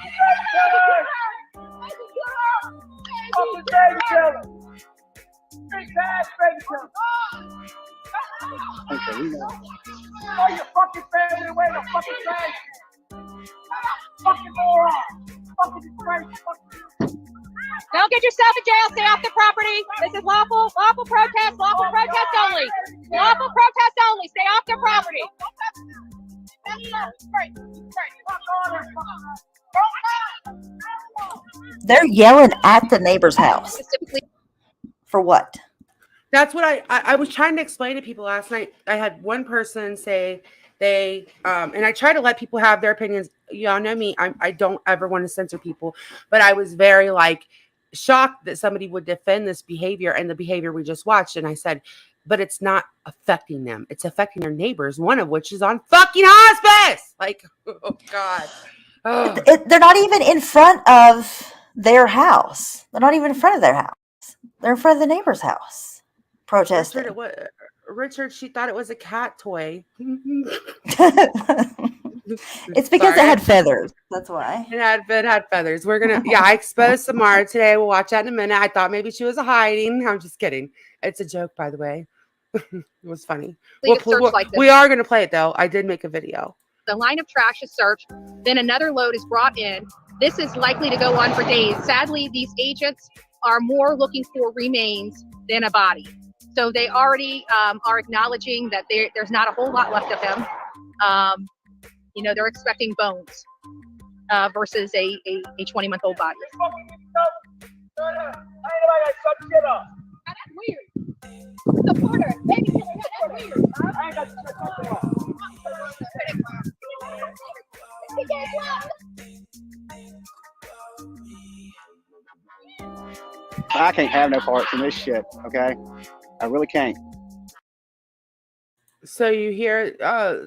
All your fucking family away the fucking thing. Fucking moron. Fucking disgrace. Don't get yourself in jail. Stay off the property. This is lawful protest. Lawful protest only. Lawful protest only. Stay off the property. They're yelling at the neighbor's house. For what? That's what I was trying to explain to people last night. I had one person say they and I try to let people have their opinions. Y'all know me. I don't ever want to censor people, but I was very shocked that somebody would defend this behavior and the behavior we just watched. And I said, but it's not affecting them. It's affecting their neighbors, one of which is on fucking hospice. Oh God. Oh. They're not even in front of their house. They're not even in front of their house. They're in front of the neighbor's house protesting. Richard, she thought it was a cat toy. It's because it had feathers. That's why. It had feathers. We're gonna, I exposed Samara today. We'll watch that in a minute. I thought maybe she was hiding. I'm just kidding. It's a joke, by the way. It was funny. We are gonna play it though. I did make a video. The line of trash is searched. Then another load is brought in. This is likely to go on for days. Sadly, these agents are more looking for remains than a body. So they already are acknowledging that there's not a whole lot left of him. They're expecting bones versus a 20-month-old body. That's weird. Supporter, baby killer, that's weird. I can't have no parts in this shit, okay? I really can't. So you hear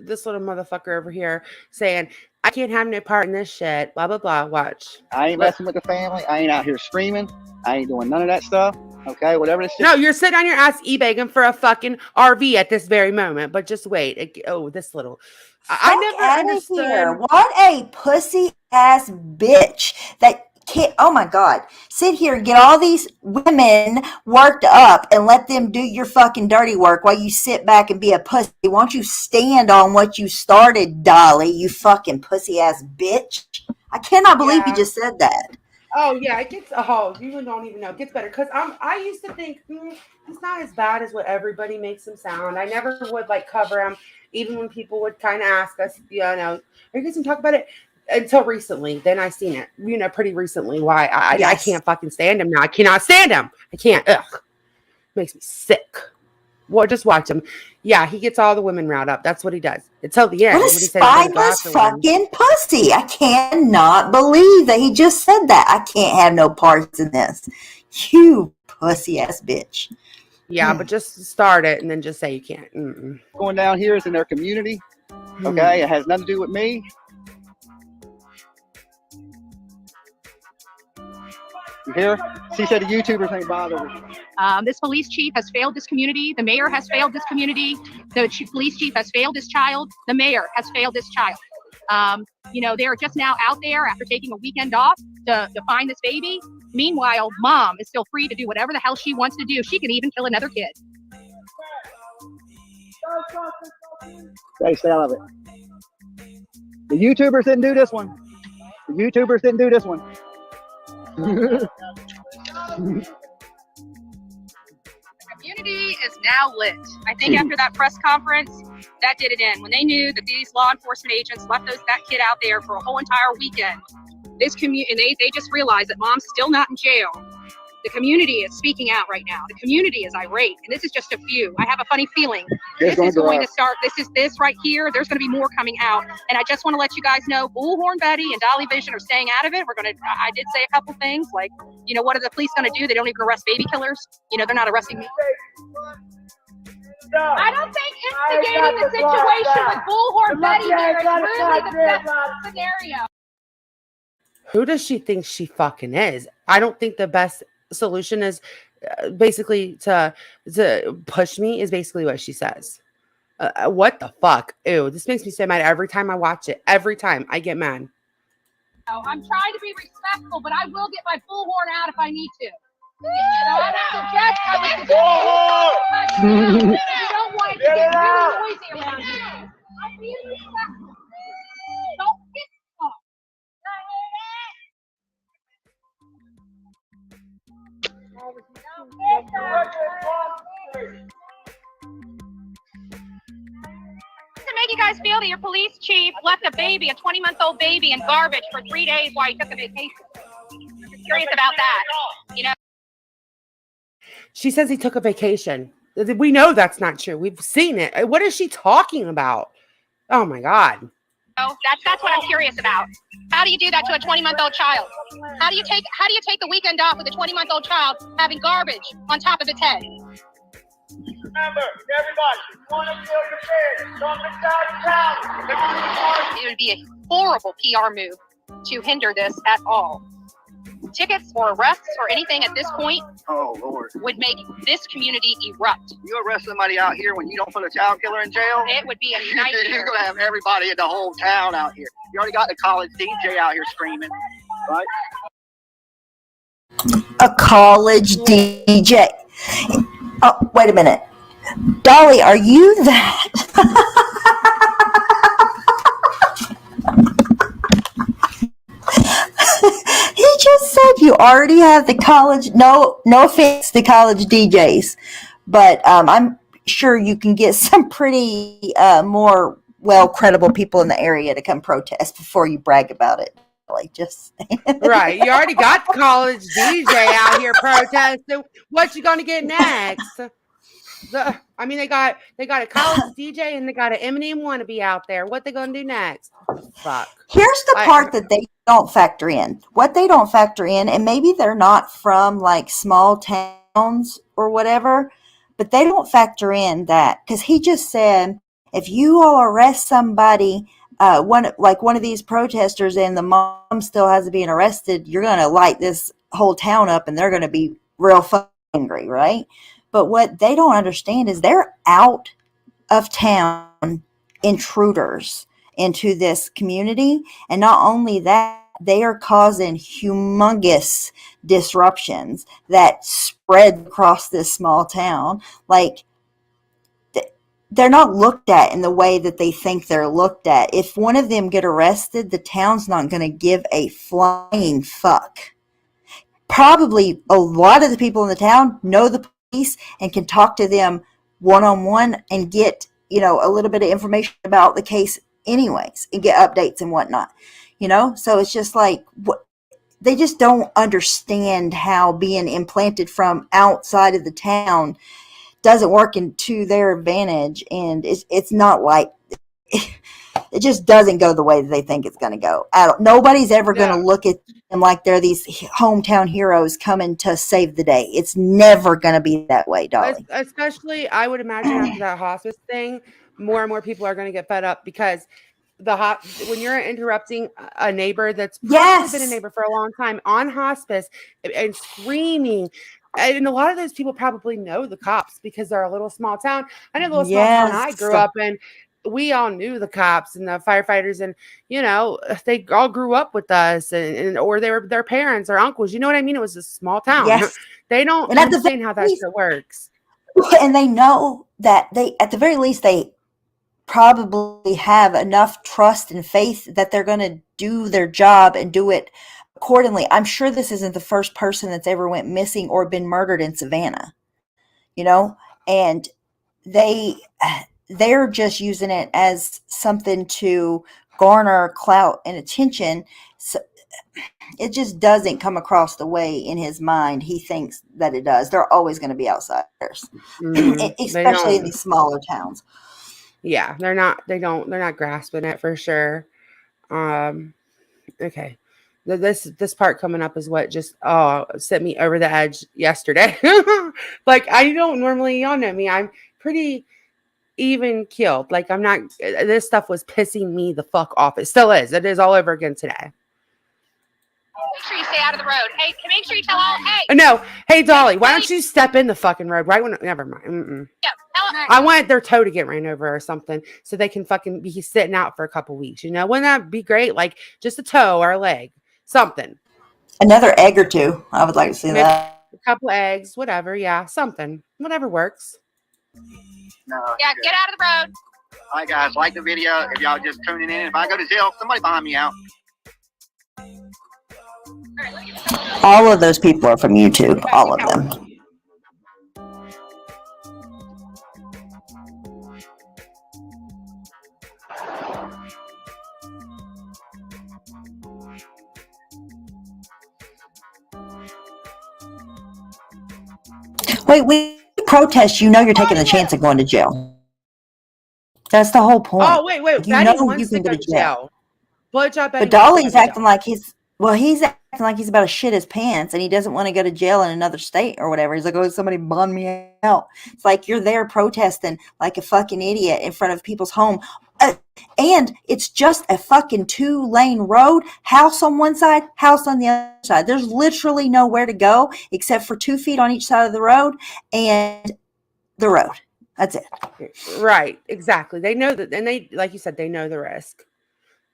this little motherfucker over here saying, I can't have no part in this shit, blah, blah, blah. Watch. I ain't messing with the family. I ain't out here screaming. I ain't doing none of that stuff. Okay, whatever this shit. No, you're sitting on your ass e-begging for a fucking RV at this very moment. But just wait. This little. I never understood. Here. What a pussy ass bitch that can't. Oh my God. Sit here and get all these women worked up and let them do your fucking dirty work while you sit back and be a pussy. Why don't you stand on what you started, Dolly, you fucking pussy ass bitch? I cannot believe you just said that. Oh yeah, it gets. Oh, you don't even know. It gets better because I used to think he's not as bad as what everybody makes him sound. I never would cover him, even when people would kind of ask us, are you guys gonna talk about it? Until recently, then I seen it. Pretty recently. Why I can't fucking stand him now. I cannot stand him. I can't. Ugh, makes me sick. Well, just watch him. Yeah, he gets all the women riled up. That's what he does. Until the end. What a spineless fucking pussy. I cannot believe that he just said that. I can't have no parts in this. You pussy ass bitch. Yeah, but just start it and then just say you can't. Going down here is in their community. Okay, it has nothing to do with me. You hear? She said the YouTubers ain't bothered. This police chief has failed this community. The mayor has failed this community. The police chief has failed this child. The mayor has failed this child. They're just now out there after taking a weekend off to find this baby. Meanwhile, mom is still free to do whatever the hell she wants to do. She can even kill another kid. Hey, stay out of it. The YouTubers didn't do this one. The YouTubers didn't do this one. Community is now lit. I think after that press conference, that did it in. When they knew that these law enforcement agents left that kid out there for a whole entire weekend, this community, and they just realized that mom's still not in jail. The community is speaking out right now. The community is irate, and this is just a few. I have a funny feeling this is going to start. This right here. There's going to be more coming out, and I just want to let you guys know, Bullhorn Betty and Dolly Vision are staying out of it. I did say a couple things like, what are the police going to do? They don't even arrest baby killers. They're not arresting me. I don't think instigating the situation with Bullhorn Betty here is really the best scenario. Who does she think she fucking is? I don't think the best solution is basically to push me, is basically what she says. What the fuck? Ew, this makes me so mad every time I watch it. Every time I get mad. I'm trying to be respectful, but I will get my bullhorn out if I need to. I would suggest you don't want it to get really noisy around here. I'm being respectful. Don't get stuck. To make you guys feel that your police chief left a 20-month-old baby in garbage for 3 days while he took a vacation. I'm curious about that. She says he took a vacation. We know that's not true. We've seen it. What is she talking about? Oh my God. That's what I'm curious about. How do you do that to a 20-month-old child? How do you take the weekend off with a 20-month-old child having garbage on top of its head? Remember, everybody, one of your affairs, don't miss out of town. It would be a horrible PR move to hinder this at all. Tickets or arrests or anything at this point would make this community erupt. You arrest somebody out here when you don't put a child killer in jail? It would be a nightmare. You're going to have everybody in the whole town out here. You already got the college DJ out here screaming, right? A college DJ. Oh, wait a minute. Dolly, are you that? He just said you already have the college. No offense to college DJs, but I'm sure you can get some pretty more credible people in the area to come protest before you brag about it. Like, just right. You already got the college DJ out here protesting. What you gonna get next? They got a college DJ and they got an Eminem wannabe out there. What they gonna do next? Fuck. Here's the part that they don't factor in. What they don't factor in, and maybe they're not from like small towns or whatever, but they don't factor in that because he just said if you all arrest somebody, one of these protesters, and the mom still hasn't been arrested, you're gonna light this whole town up, and they're gonna be real angry, right? But what they don't understand is they're out of town intruders into this community. And not only that, they are causing humongous disruptions that spread across this small town. Like, they're not looked at in the way that they think they're looked at. If one of them get arrested, the town's not going to give a flying fuck. Probably a lot of the people in the town know the police and can talk to them one-on-one and get, a little bit of information about the case anyways and get updates and whatnot, So it's just like, they just don't understand how being implanted from outside of the town doesn't work into their advantage. And it's not like, it just doesn't go the way that they think it's going to go. Nobody's ever going to look at them like they're these hometown heroes coming to save the day. It's never going to be that way, Dolly. Especially, I would imagine after that hospice thing, more and more people are going to get fed up because when you're interrupting a neighbor that's probably been a neighbor for a long time on hospice and screaming And a lot of those people probably know the cops because they're a little small town. I know a little small town I grew up in. We all knew the cops and the firefighters, and they all grew up with us, and or they were their parents or uncles. You know what I mean? It was a small town. Yes. They don't understand how that shit works. And they know that at the very least, they probably have enough trust and faith that they're going to do their job and do it accordingly. I'm sure this isn't the first person that's ever went missing or been murdered in Savannah, and they're just using it as something to garner clout and attention. So it just doesn't come across the way in his mind he thinks that it does. They're always going to be outsiders, especially in these smaller towns. Yeah, they're not grasping it for sure. Okay. This part coming up is what just sent me over the edge yesterday. Like, I don't normally, y'all know me, I'm pretty even keeled. Like, I'm not, this stuff was pissing me the fuck off. It still is. It is all over again today. Make sure you stay out of the road. Hey, make sure you tell all. Hey. No. Hey, Dolly, why don't you step in the fucking road right when? Never mind. Mm-mm. Yeah. I want their toe to get ran over or something so they can fucking be sitting out for a couple weeks. Wouldn't that be great? Like just a toe or a leg, something. Another egg or two. I would like to see Maybe that. A couple eggs, whatever. Yeah, something. Whatever works. No. Yeah, get out of the road. All right, guys, like the video. If y'all just tuning in, if I go to jail, somebody behind me out. All of those people are from YouTube. All of them. Wait, we protest. You're taking the chance of going to jail. That's the whole point. Oh, wait. Betty wants to go to jail. But Dolly's acting like he's about to shit his pants and he doesn't want to go to jail in another state or whatever. He's like, oh, somebody bond me out. It's like you're there protesting like a fucking idiot in front of people's home. And it's just a fucking 2-lane road, house on one side, house on the other side. There's literally nowhere to go except for 2 feet on each side of the road and the road. That's it. Right. Exactly. They know that. And they, like you said, they know the risk.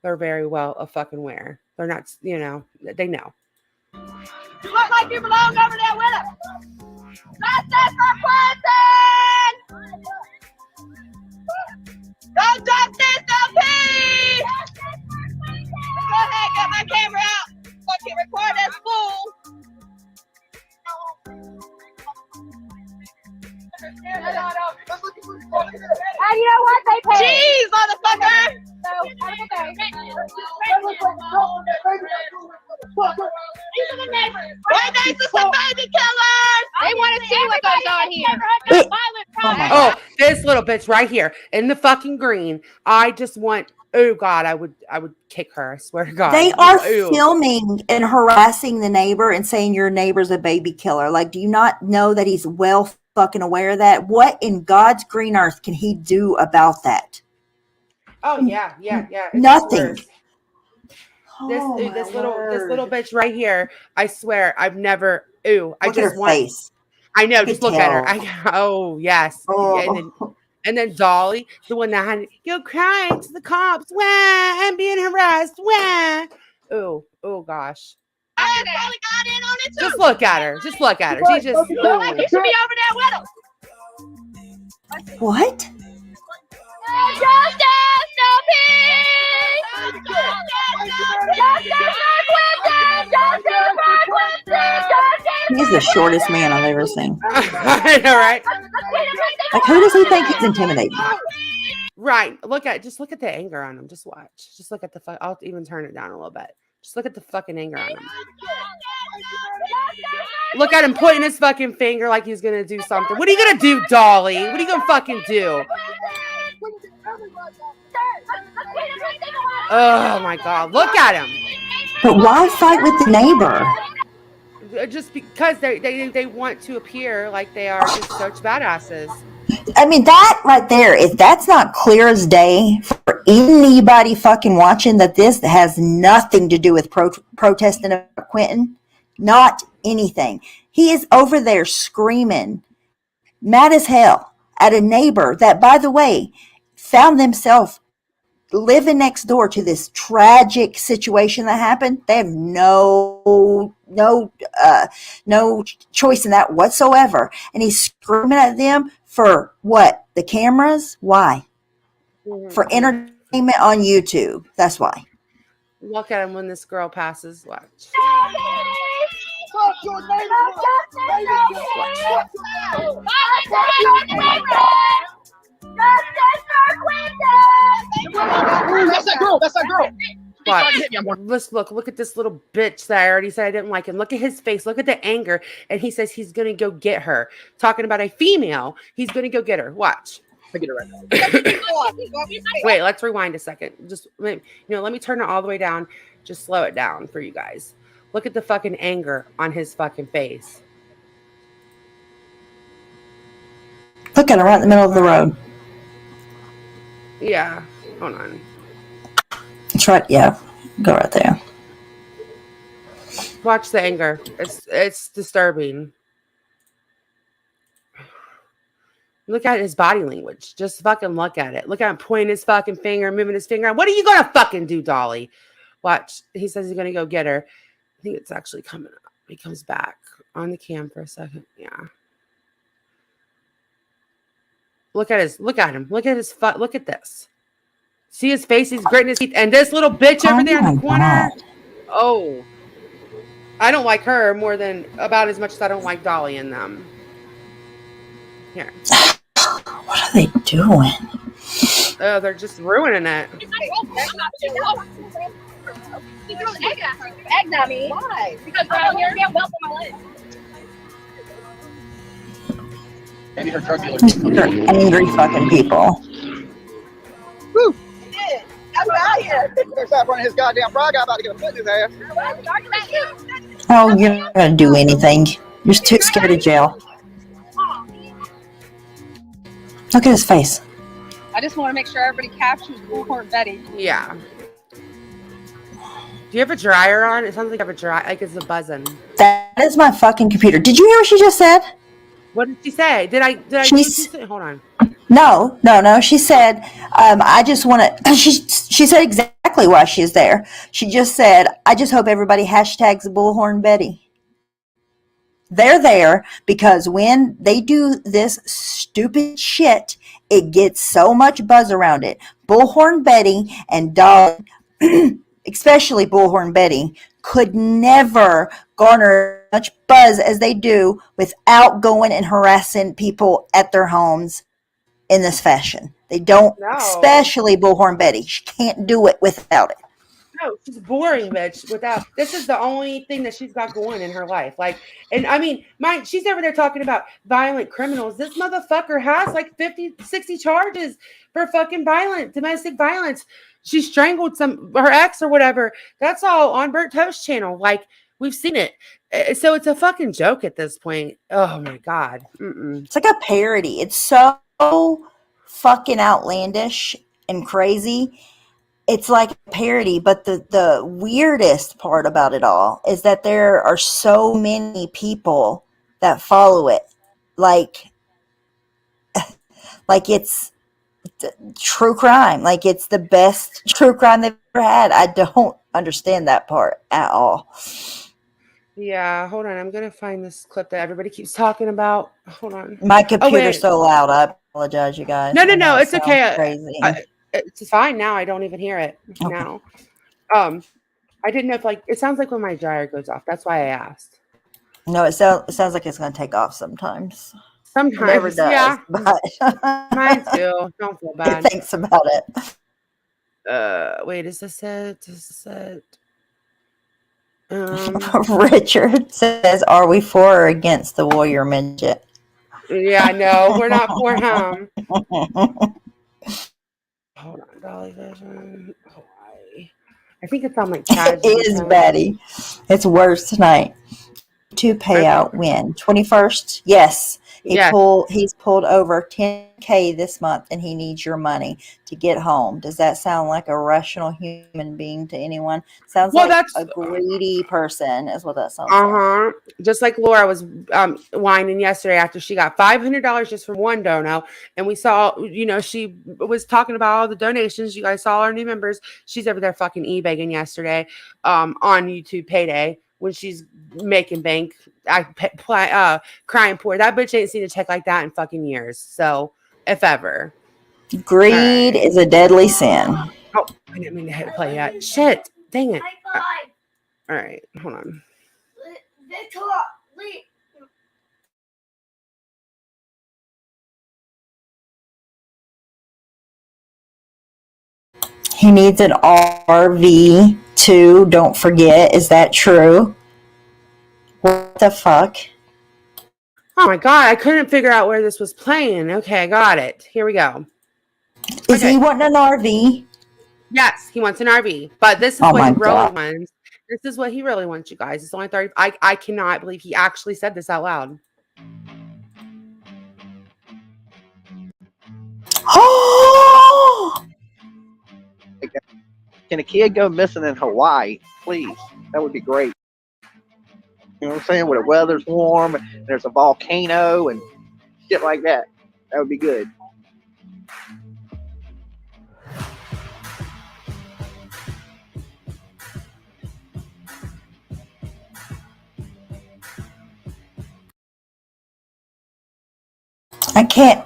They're very well aware. They're not, they know. You look like you belong over there with us. Justice for Quentin! No justice, no peace! Go ahead, get my camera out. Fucking record this fool. And you know what? They pay. Jeez, motherfucker! These are the neighbors. Right next to some baby killers. They want to see what goes on here. Oh, this little bitch right here in the fucking green. I just want. Oh God, I would kick her. I swear to God. They are filming and harassing the neighbor and saying your neighbor's a baby killer. Like, do you not know that he's well fucking aware of that? What in God's green earth can he do about that? Oh yeah. Nothing. This little bitch right here. I swear, I've never. Ooh, I Look just at her want. face. I know. You Just could look at her. tell. Oh yes. Oh. And then Dolly, the one that had you're crying to the cops. Wah, I'm being harassed. Wah. Oh gosh. I probably got in on it too. Just look at her. Just look at her. She just. You should be over there with us. What? Justice, no peace! Justice for Quentin! He's the shortest man I've ever seen. I know, right? Like, who does he think he's intimidating? Right. Just look at the anger on him. Just watch. Just look at the I'll even turn it down a little bit. Just look at the fucking anger on him. Look at him pointing his fucking finger like he's gonna do something. What are you gonna do, Dolly? What are you gonna fucking do? Oh my God. Look at him. But why fight with the neighbor? Just because they want to appear like they are just such badasses. I mean, that right there, if that's not clear as day for anybody fucking watching that this has nothing to do with protesting of Quentin, not anything. He is over there screaming, mad as hell at a neighbor that, by the way, found themselves living next door to this tragic situation that happened. They have no choice in that whatsoever. And he's screaming at them for what? The cameras? Why? For entertainment on YouTube. That's why. Look at him when this girl passes. Watch. That's that girl. That's that girl. Let's look at this little bitch that I already said I didn't like him. Look at his face. Look at the anger. And he says he's going to go get her. Talking about a female. He's going to go get her. Watch. I get it right now. Wait, let's rewind a second. Just, let me turn it all the way down. Just slow it down for you guys. Look at the fucking anger on his fucking face. Look at her right in the middle of the road. Yeah. Hold on. It's right. Yeah. Go right there. Watch the anger. It's disturbing. Look at his body language. Just fucking look at it. Look at him pointing his fucking finger, moving his finger. What are you gonna fucking do, Dolly? Watch. He says he's gonna go get her. I think it's actually coming up. He comes back on the cam for a second. Yeah. Look at him. Look at his foot. Look at this. See his face? He's gritting his teeth. And this little bitch over there in the corner. God. Oh. I don't like her more than about as much as I don't like Dolly in them. Here. What are they doing? Oh, they're just ruining it. Egg at me. Why? Because you're getting well for my leg. They're angry fucking people. Woo! I'm out here. There's that running his goddamn frog guy about to get a foot in his ass. Oh, you're not gonna do anything. You're too scared of jail. Look at his face. I just want to make sure everybody captures Bullhorn Betty. Yeah. Do you have a dryer on? It sounds like you have a dryer. Like it's a buzzing. That is my fucking computer. Did you hear what she just said? What did she say? Did I hold on. No. She said, I just want to, she said exactly why she's there. She just said, I just hope everybody hashtags Bullhorn Betty. They're there because when they do this stupid shit, it gets so much buzz around it. Bullhorn Betty and Dolly, especially Bullhorn Betty, could never garner much buzz as they do without going and harassing people at their homes in this fashion. They don't, especially Bullhorn Betty. She can't do it without it. No, she's boring, bitch. This is the only thing that she's got going in her life. Like, and I mean, she's over there talking about violent criminals. This motherfucker has like 50, 60 charges for fucking domestic violence. She strangled her ex or whatever. That's all on Bert Toast's channel. Like, we've seen it. So it's a fucking joke at this point. Oh my God. It's like a parody. It's so fucking outlandish and crazy. It's like a parody, but the weirdest part about it all is that there are so many people that follow it. Like it's true crime. Like it's the best true crime they've ever had. I don't understand that part at all. Yeah, hold on. I'm going to find this clip that everybody keeps talking about. Hold on. My computer's so loud. I apologize, you guys. No. It's okay. Crazy. It's fine now. I don't even hear it now. I didn't know if it sounds like when my dryer goes off. That's why I asked. No, it sounds like it's going to take off sometimes. Sometimes, it never does, yeah. But mine too. Don't feel bad. It thinks about it. Wait, is this it? Richard says, "Are we for or against the warrior midget?" Yeah, no, we're not for him. Hold on, Dolly Vision, Hawaii. I think it's on like It is, Betty. It's worse tonight. To payout when 21st. Yes, Yeah. He's pulled over 10K this month, and he needs your money to get home. Does that sound like a rational human being to anyone? Sounds Well, like that's a greedy person is what that sounds like. Just like Laura was whining yesterday after she got $500 just from one dono, and we saw, she was talking about all the donations. You guys saw our new members. She's over there fucking e-begging yesterday on YouTube payday when she's making bank, crying poor. That bitch ain't seen a check like that in fucking years. So if ever. Greed is a deadly sin. Oh, I didn't mean to hit play yet. Shit. Dang it. All right. Hold on. He needs an RV too. Don't forget. Is that true? What the fuck? Oh my God. I couldn't figure out where this was playing. Okay. I got it. Here we go. Is he wanting an RV? Yes. He wants an RV. But this is Oh what my he really God. wants. This is what he really wants, you guys. It's only 30. I cannot believe he actually said this out loud. Can a kid go missing in Hawaii, please? That would be great. You know what I'm saying? Where the weather's warm, and there's a volcano and shit like that. That would be good. I can't.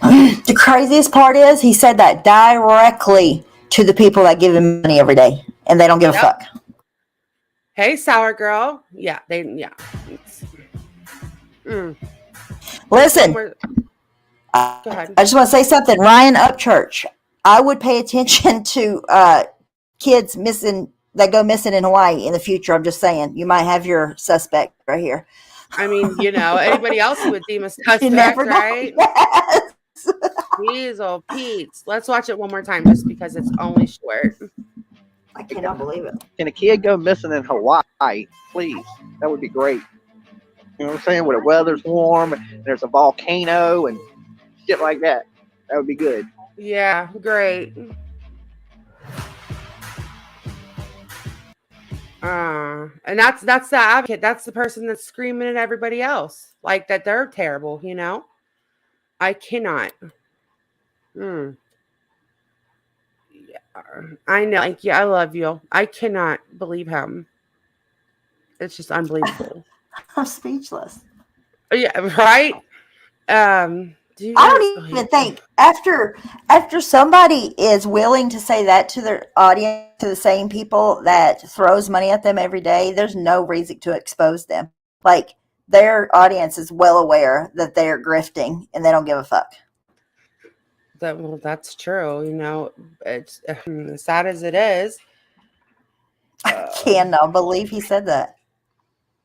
The craziest part is he said that directly to the people that give him money every day, and they don't give a fuck. Hey, sour girl. Yeah. Listen, Go ahead. I just want to say something. Ryan Upchurch, I would pay attention to kids that go missing in Hawaii in the future. I'm just saying, you might have your suspect right here. I mean, anybody else who would deem a suspect, never know. right? Jeez, oh Pete. Let's watch it one more time just because it's only short. I cannot believe it. Can a kid go missing in Hawaii, please? That would be great. You know what I'm saying? Where the weather's warm, and there's a volcano and shit like that. That would be good. Yeah, great. And that's the advocate. That's the person that's screaming at everybody else like that they're terrible. I cannot. Yeah, I know. Like, yeah, I love you. I cannot believe him. It's just unbelievable. I'm speechless. Yeah, right. I don't even think after somebody is willing to say that to their audience, to the same people that throws money at them every day, there's no reason to expose them. Like, their audience is well aware that they're grifting and they don't give a fuck. That's true. It's as sad as it is. I cannot believe he said that.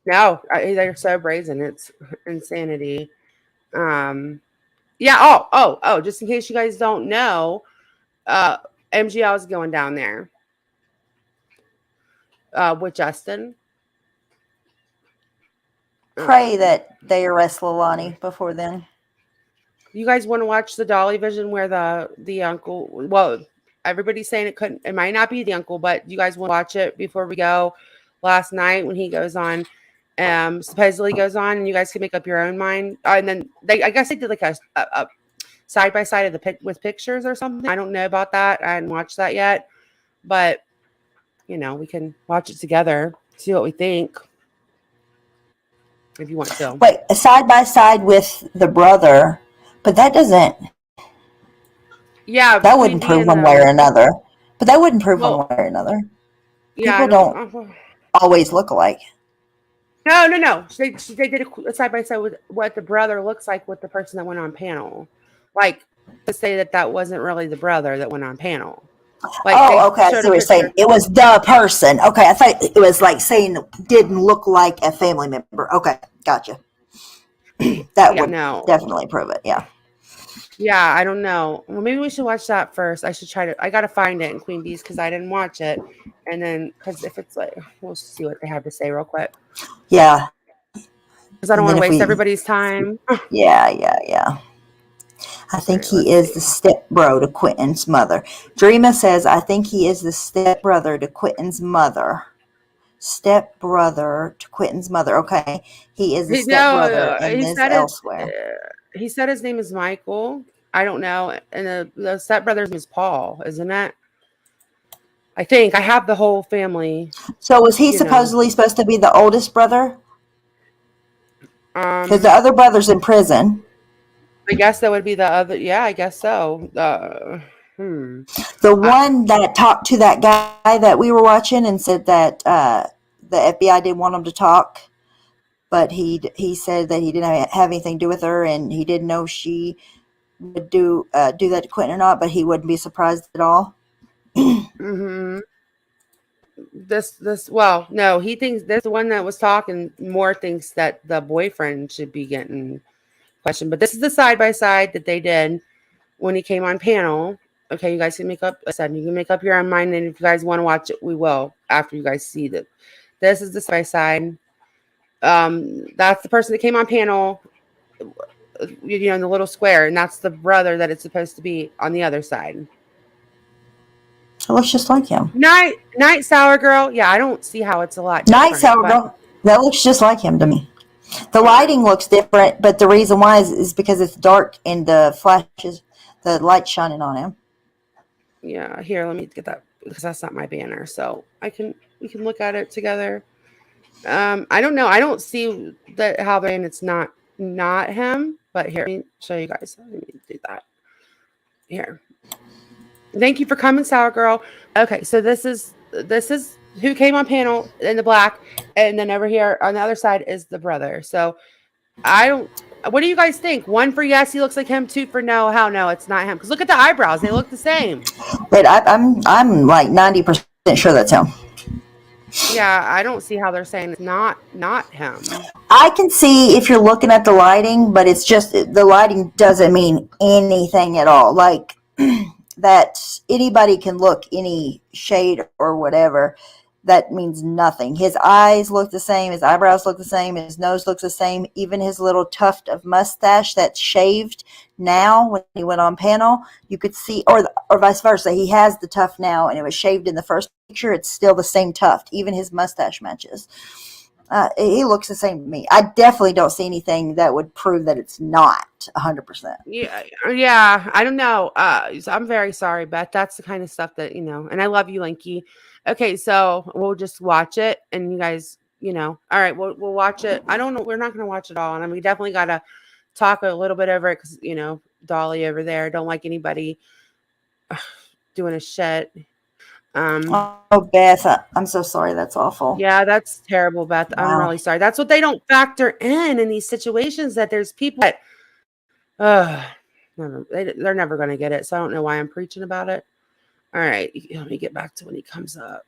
No, they're so brazen. It's insanity. Yeah. Oh, just in case you guys don't know, MGL is going down there with Justin. Pray that they arrest Lilani before then. You guys want to watch the Dolly Vision where the uncle? Well, everybody's saying it might not be the uncle, but you guys want to watch it before we go. Last night when he goes on, supposedly goes on, and you guys can make up your own mind. And then I guess they did like a side by side of with pictures or something. I don't know about that. I hadn't watched that yet, but we can watch it together, see what we think. If you want to. Wait, a side by side with the brother, but that doesn't. Yeah, that wouldn't prove one way or another. But that wouldn't prove one way or another. Yeah, people don't always look alike. No. They did a side by side with what the brother looks like with the person that went on panel, like to say that wasn't really the brother that went on panel. Like, okay. I see what you're saying. It was the person. Okay, I thought it was like saying didn't look like a family member. Okay, gotcha. That would definitely prove it. Yeah. Yeah, I don't know. Well, maybe we should watch that first. I should try to. I gotta find it in Queen Bee's because I didn't watch it, and then because if it's like, we'll see what they have to say real quick. Yeah. because I don't And want then to if waste we, everybody's time. yeah. I think Alright, he let's is see. the stepbro to Quentin's mother. Dreama says, I think he is the stepbrother to Quentin's mother. Stepbrother to Quentin's mother. Okay. He is the stepbrother and lives elsewhere. He said his name is Michael. I don't know. And the stepbrother's name is Paul, isn't it? I think I have the whole family. So was he supposedly supposed to be the oldest brother? Because the other brother's in prison. I guess that would be the other. Yeah, I guess so. The one that talked to that guy that we were watching and said that the FBI didn't want him to talk, but he said that he didn't have anything to do with her, and he didn't know she would do that to Quentin or not, but he wouldn't be surprised at all. Well, no, he thinks this one that was talking more thinks that the boyfriend should be getting questioned. But this is the side by side that they did when he came on panel. Okay, you guys can make up. I said you can make up your own mind, and if you guys want to watch it, we will after you guys see that. This is the side by side. That's the person that came on panel. In the little square, and that's the brother that it's supposed to be on the other side. It looks just like him. Night sour girl. Yeah, I don't see how it's a lot different. Night sour girl. That looks just like him to me. The lighting looks different, but the reason why is because it's dark and the flashes, the light shining on him. Yeah, here, let me get that because that's not my banner, so we can look at it together. I don't know. I don't see that how and it's not him, but here, let me show you guys. Let me do that. Here. Thank you for coming, sour girl. Okay, so this is who came on panel in the black, and then over here on the other side is the brother. So what do you guys think? 1 for yes, he looks like him. 2 for no, hell no, it's not him. Because look at the eyebrows, they look the same. But I'm like 90% sure that's him. Yeah, I don't see how they're saying it's not him. I can see if you're looking at the lighting, but it's just the lighting doesn't mean anything at all. Like that anybody can look any shade or whatever. That means nothing. His eyes look the same. His eyebrows look the same. His nose looks the same. Even his little tuft of mustache that's shaved now when he went on panel, you could see, or vice versa. He has the tuft now and it was shaved in the first picture. It's still the same tuft. Even his mustache matches. He looks the same to me. I definitely don't see anything that would prove that it's not 100%. Yeah. I don't know. So I'm very sorry, Beth. That's the kind of stuff that, and I love you, Linky. Okay, so we'll just watch it, and you guys, all right, we'll watch it. I don't know. We're not going to watch it all, and we definitely got to talk a little bit over it because, Dolly over there, don't like anybody doing a shit. Oh, Beth, I'm so sorry. That's awful. Yeah, that's terrible, Beth. Wow. I'm really sorry. That's what they don't factor in these situations, that there's people that they're never going to get it. So I don't know why I'm preaching about it. All right, let me get back to when he comes up.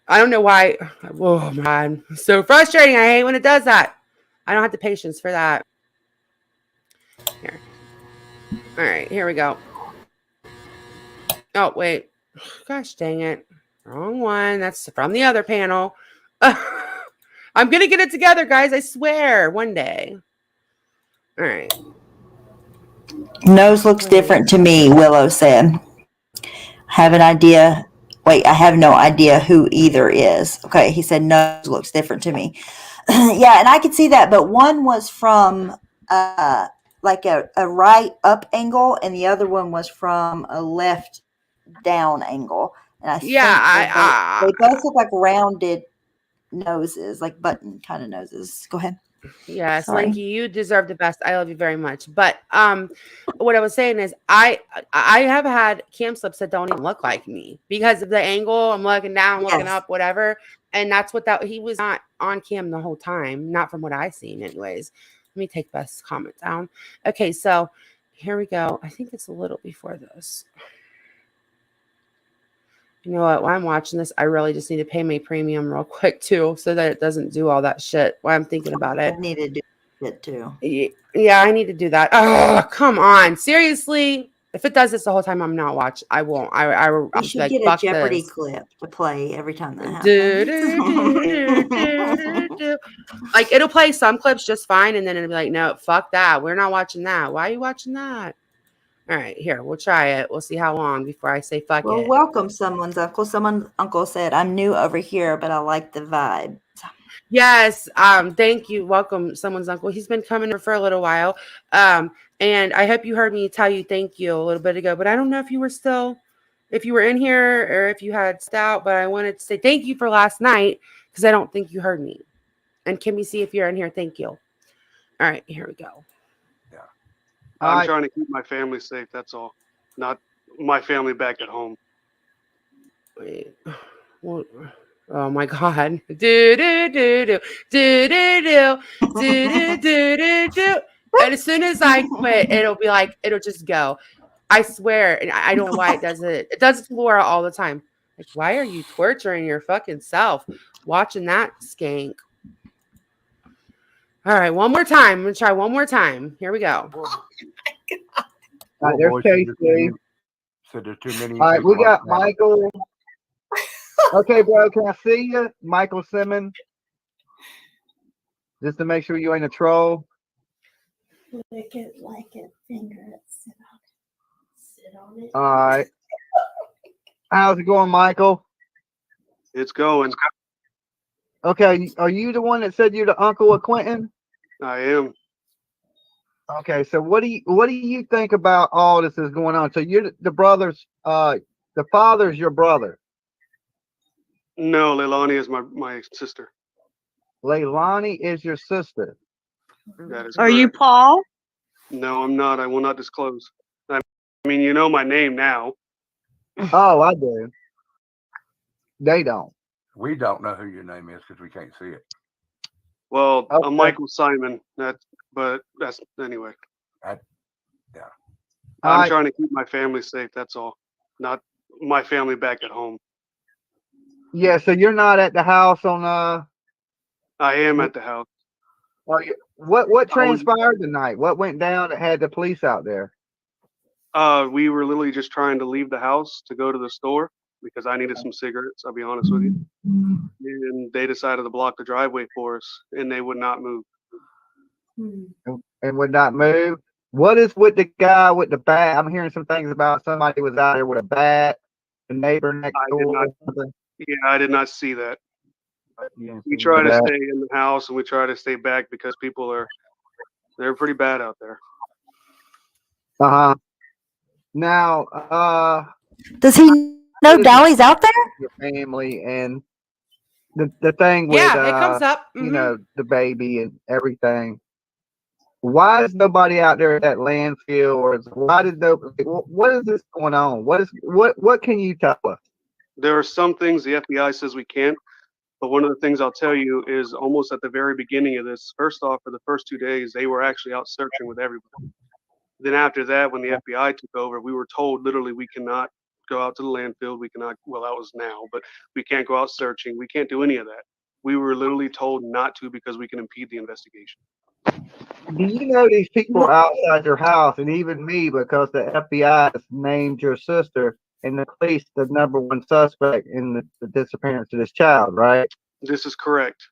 I don't know why. Oh, man. It's so frustrating. I hate when it does that. I don't have the patience for that. Here. All right, here we go. Oh, wait. Gosh dang it. Wrong one. That's from the other panel. I'm going to get it together, guys. I swear. One day. All right. Nose looks different to me, Willow said. Have an idea. Wait, I have no idea who either is. Okay, he said nose looks different to me. Yeah, and I could see that, but one was from like a right up angle, and the other one was from a left down angle. And I think they both look like rounded noses, like button kind of noses. Go ahead. Yes, Linky, you deserve the best. I love you very much. But what I was saying is I have had cam slips that don't even look like me because of the angle. I'm looking down, looking up, whatever. And that's what he was not on cam the whole time. Not from what I've seen anyways. Let me take Beth's comment down. Okay, so here we go. I think it's a little before this. You know what? While I'm watching this, I really just need to pay my premium real quick, too, so that it doesn't do all that shit while I'm thinking about it. I need to do it, too. Yeah, I need to do that. Oh, come on. Seriously? If it does this the whole time, I'm not watching. I won't. I'll We be should like, get a fuck Jeopardy this. clip to play every time that happens. Like, it'll play some clips just fine, and then it'll be like, no, fuck that. We're not watching that. Why are you watching that? All right, here, we'll try it. We'll see how long before I say fuck Well, it. welcome, someone's uncle. Someone's uncle said, I'm new over here, but I like the vibe. Yes, thank you. Welcome, someone's uncle. He's been coming for a little while. And I hope you heard me tell you thank you a little bit ago, but I don't know if you were in here or if you had stout, but I wanted to say thank you for last night because I don't think you heard me. And can we see if you're in here? Thank you. All right, here we go. Yeah. I'm trying to keep my family safe, that's all. Not my family back at home. Wait. Well, oh my God. Do do do do do do do do do do do. And as soon as I quit, it'll be like, it'll just go. I swear. And I don't know why it does it. It does it to Laura all the time. Like, why are you torturing your fucking self watching that skank? All right, one more time. I'm gonna try one more time. Here we go. All right, there's Casey. So there's too many. All right, we got Michael. Okay, bro, can I see you? Michael Simmons. Just to make sure you ain't a troll. Lick it, like it, finger it, sit on it. Sit on it. All right. How's it going, Michael? It's going. Okay, are you the one that said you're the uncle of Quentin? I am. Okay, so what do you think about all this is going on? So you're the brothers, the father's your brother. No, Leilani is my sister. Leilani is your sister. That is Are you correct. Paul? No, I'm not. I will not disclose. I mean, you know my name now. Oh, I do. They don't. We don't know who your name is because we can't see it. Well, Okay. I'm Michael Simon. But that's anyway. Yeah. I'm trying to keep my family safe. That's all. Not my family back at home. Yeah, so you're not at the house on I am at the house. What transpired tonight? What went down that had the police out there? We were literally just trying to leave the house to go to the store because I needed some cigarettes, I'll be honest with you. And they decided to block the driveway for us, and they would not move. And would not move. What is with the guy with the bat? I'm hearing some things about somebody was out there with a bat, the neighbor next door. Yeah, I did not see that. We try to stay in the house and we try to stay back because they're pretty bad out there. Now, does he know Dolly's out there? Your family and the thing with it comes up. You know, the baby and everything. Why is nobody out there at that landfill, or what is this going on? What can you tell us? There are some things the FBI says we can't, but one of the things I'll tell you is almost at the very beginning of this, first off, for the first 2 days, they were actually out searching with everybody. Then after that, when the FBI took over, we were told literally we cannot go out to the landfill. We cannot, well, that was now, but we can't go out searching. We can't do any of that. We were literally told not to because we can impede the investigation. Do you know these people outside your house, and even me, because the FBI has named your sister and the police the number one suspect in the disappearance of this child, right? This is correct.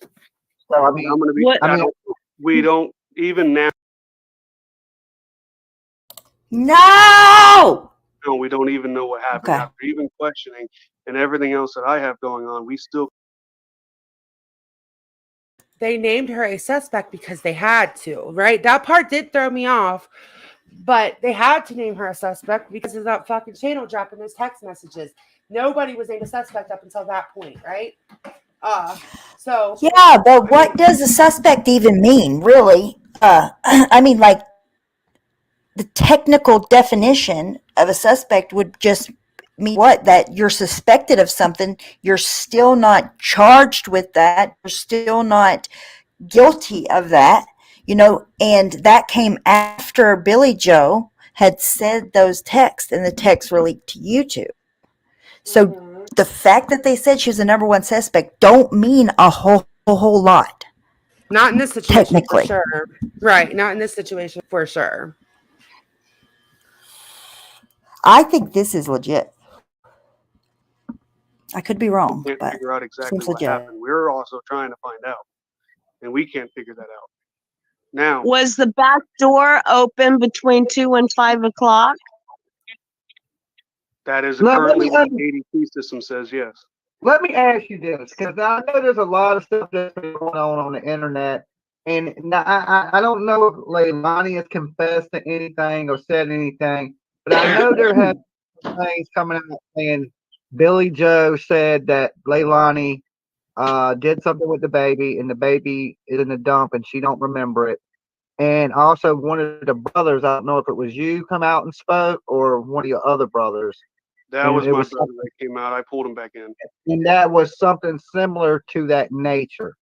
So I mean, we don't even now. No, we don't even know what happened after even questioning and everything else that I have going on. We still. They named her a suspect because they had to, right? That part did throw me off, but they had to name her a suspect because of that fucking channel dropping those text messages. Nobody was named a suspect up until that point, right? So yeah, but what does a suspect even mean, really? I mean, like, the technical definition of a suspect would just mean what? That you're suspected of something. You're still not charged with that. You're still not guilty of that, you know, and that came after Billy Joe had said those texts, and the texts were leaked to YouTube. So the fact that they said she was the number one suspect don't mean a whole lot. Not in this situation, technically. for sure. Right, not in this situation, for sure. I think this is legit. I could be wrong, Can't but figure out exactly seems what legit. happened. We're also trying to find out, and we can't figure that out. Now, Was the back door open between 2 and 5 o'clock? that is Now, currently what the ADP system says, yes. let me ask you this, because I know there's a lot of stuff that's been going on the internet, and now I don't know if Leilani has confessed to anything or said anything, but I know there have been things coming out saying Billy Joe said that Leilani did something with the baby, and the baby is in the dump, and she don't remember it. And also, one of the brothers, I don't know if it was you, come out and spoke, or one of your other brothers. That And was it my was brother that came out. I pulled him back in. and that was something similar to that nature.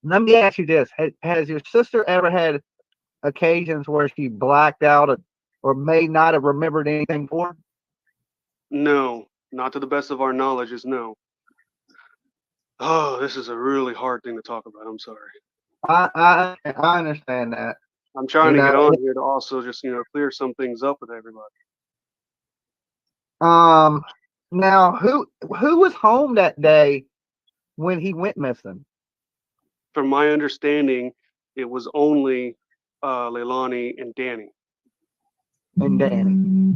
Let me ask you this: has your sister ever had occasions where she blacked out or may not have remembered anything before? No, not to the best of our knowledge, is no. Oh, this is a really hard thing to talk about. I'm sorry. I understand that. I'm trying You to get know, on here to also just, clear some things up with everybody. Now who was home that day when he went missing? From my understanding, it was only Leilani and Danny. And Danny.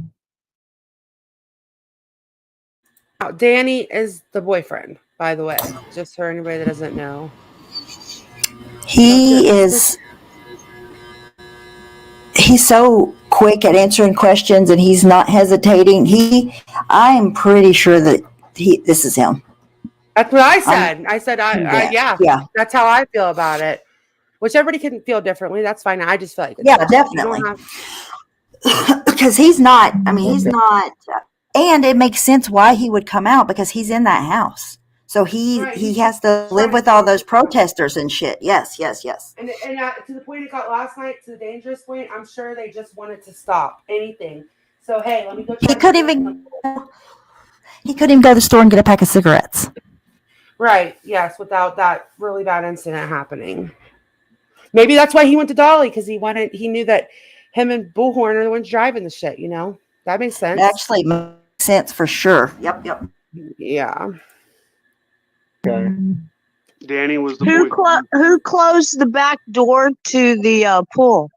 Now, Danny is the boyfriend, by the way, just for anybody that doesn't know. He is. He's so quick at answering questions, and he's not hesitating. I am pretty sure that this is him. That's what I said. I said, Yeah. That's how I feel about it. Which everybody can feel differently. That's fine. I just feel like it's Yeah, him. definitely. You don't have- Because he's not. I mean, he's not. And it makes sense why he would come out, because he's in that house. So he has to live with all those protesters and shit. Yes. And to the point it got last night, to the dangerous point, I'm sure they just wanted to stop anything. So hey, let me go. He couldn't even go to the store and get a pack of cigarettes. Right. Yes. Without that really bad incident happening. Maybe that's why he went to Dolly, because he knew that him and Bullhorn are the ones driving the shit. That makes sense. It actually makes sense for sure. Yep. Yeah. Okay. Danny was the Who closed the back door to the pool?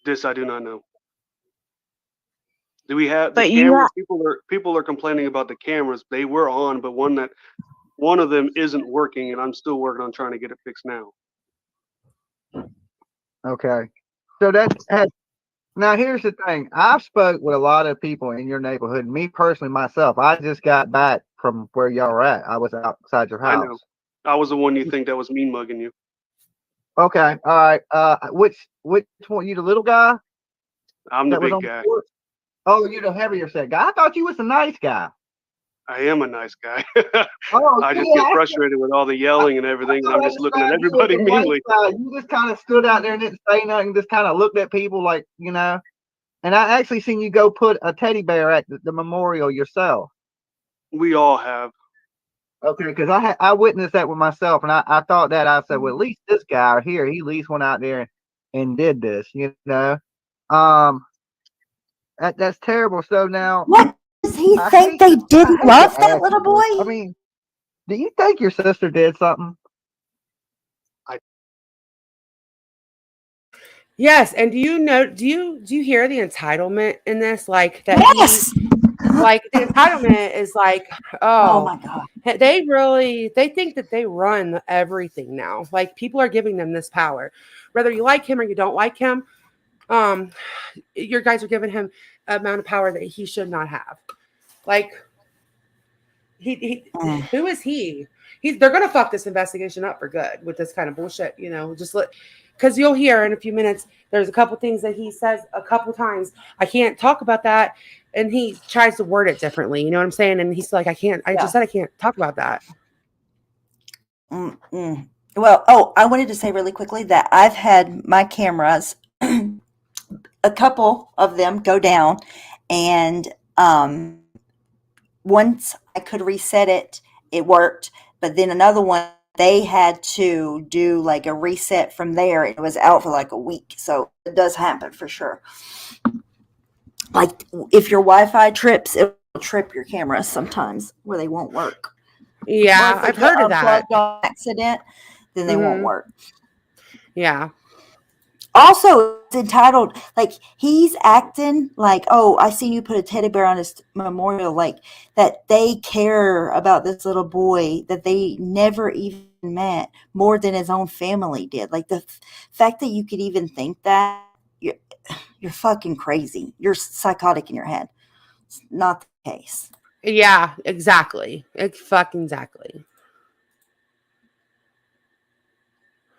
This I do not know. Do we have But the you cameras? People are complaining about the cameras. They were on, but one of them isn't working, and I'm still working on trying to get it fixed now. Okay. So now here's the thing. I've spoke with a lot of people in your neighborhood. Me personally, myself, I just got back from where y'all are at. I was outside your house. I know. I was the one you think that was mean mugging you. Okay. All right. Which one? You the little guy? I'm the that was big on guy. board? Oh, you're the heavier set guy. I thought you was the nice guy. I am a nice guy. Oh, I just yeah, get frustrated with all the yelling and everything, and I'm just looking at everybody meanly. You just kind of stood out there and didn't say nothing, just kind of looked at people like, And I actually seen you go put a teddy bear at the memorial yourself. We all have. Okay, because I witnessed that with myself, and I thought that. I said, well, at least this guy here, he at least went out there and did this, That's terrible. So now, what does he think they didn't love that little boy? I mean, do you think your sister did something? Yes, and do you hear the entitlement in this? Like that. Yes. Like the entitlement is like, Oh my God. they think that they run everything now. Like people are giving them this power, whether you like him or you don't like him. Your guys are giving him an amount of power that he should not have. Like who is he? They're gonna fuck this investigation up for good with this kind of bullshit. Because you'll hear in a few minutes. There's a couple things that he says a couple times. I can't talk about that. And he tries to word it differently. You know what I'm saying? And he's like, I just said I can't talk about that. Well, I wanted to say really quickly that I've had my cameras, a couple of them go down, and once I could reset it, it worked. But then another one, they had to do like a reset from there. It was out for like a week. So it does happen for sure. Like if your Wi-Fi trips, it will trip your cameras sometimes where they won't work. Yeah, Or if they I've get heard of that. unplugged on accident, then they won't work. Yeah. Also, it's entitled, like, he's acting like, oh, I seen you put a teddy bear on his memorial, like, that they care about this little boy that they never even met more than his own family did. Like, the fact that you could even think that, you're fucking crazy. You're psychotic in your head. It's not the case. Yeah, exactly. Exactly.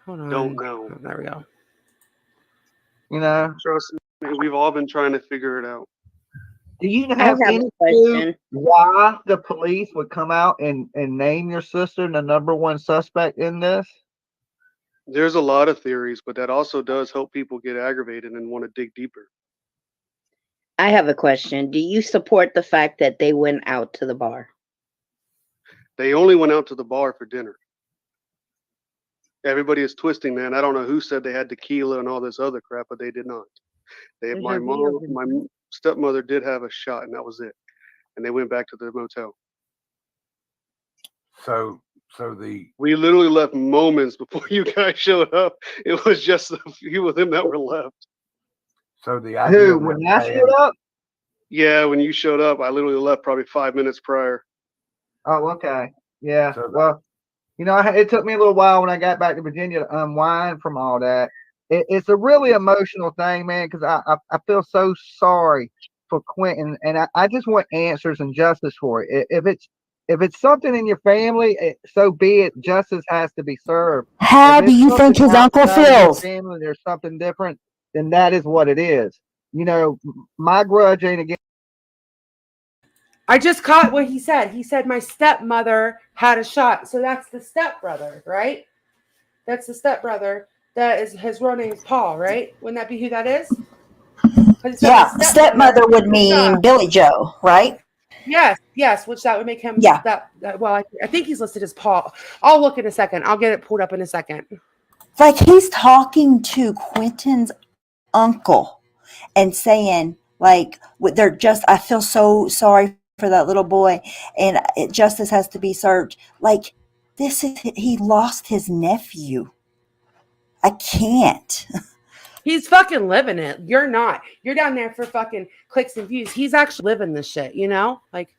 Hold on. Don't know. Oh, there we go. You know, Trust me, we've all been trying to figure it out. do you I have have any a clue question. why the police would come out and name your sister the number one suspect in this? There's a lot of theories, but that also does help people get aggravated and want to dig deeper. I have a question. Do you support the fact that they went out to the bar? They only went out to the bar for dinner. Everybody is twisting, man. I don't know who said they had tequila and all this other crap, but they did not. My stepmother did have a shot, and that was it. And they went back to the motel. So we literally left moments before you guys showed up. It was just a few of them that were left. So the idea Who, when I showed up? Yeah, when you showed up, I literally left probably 5 minutes prior. Oh, okay. Yeah. Well, you know, it took me a little while when I got back to Virginia to unwind from all that. It's a really emotional thing, man, because I feel so sorry for Quentin, and I just want answers and justice for it. If it's something in your family, so be it. Justice has to be served. How do you think his uncle feels? Family, there's something different, then that is what it is. You know, my grudge ain't against. I just caught what he said. He said my stepmother had a shot. So that's the stepbrother, right? That's the stepbrother. That is his real name is Paul, right? Wouldn't that be who that is? Yeah, stepmother would mean Billy Joe, right? Yes, which that would make him. Yeah. Well, I think he's listed as Paul. I'll look in a second. I'll get it pulled up in a second. Like he's talking to Quentin's uncle and saying, like, they're just, I feel so sorry for that little boy, and justice has to be served. Like, he lost his nephew. I can't. He's fucking living it. You're not. You're down there for fucking clicks and views. He's actually living this shit, you know? Like,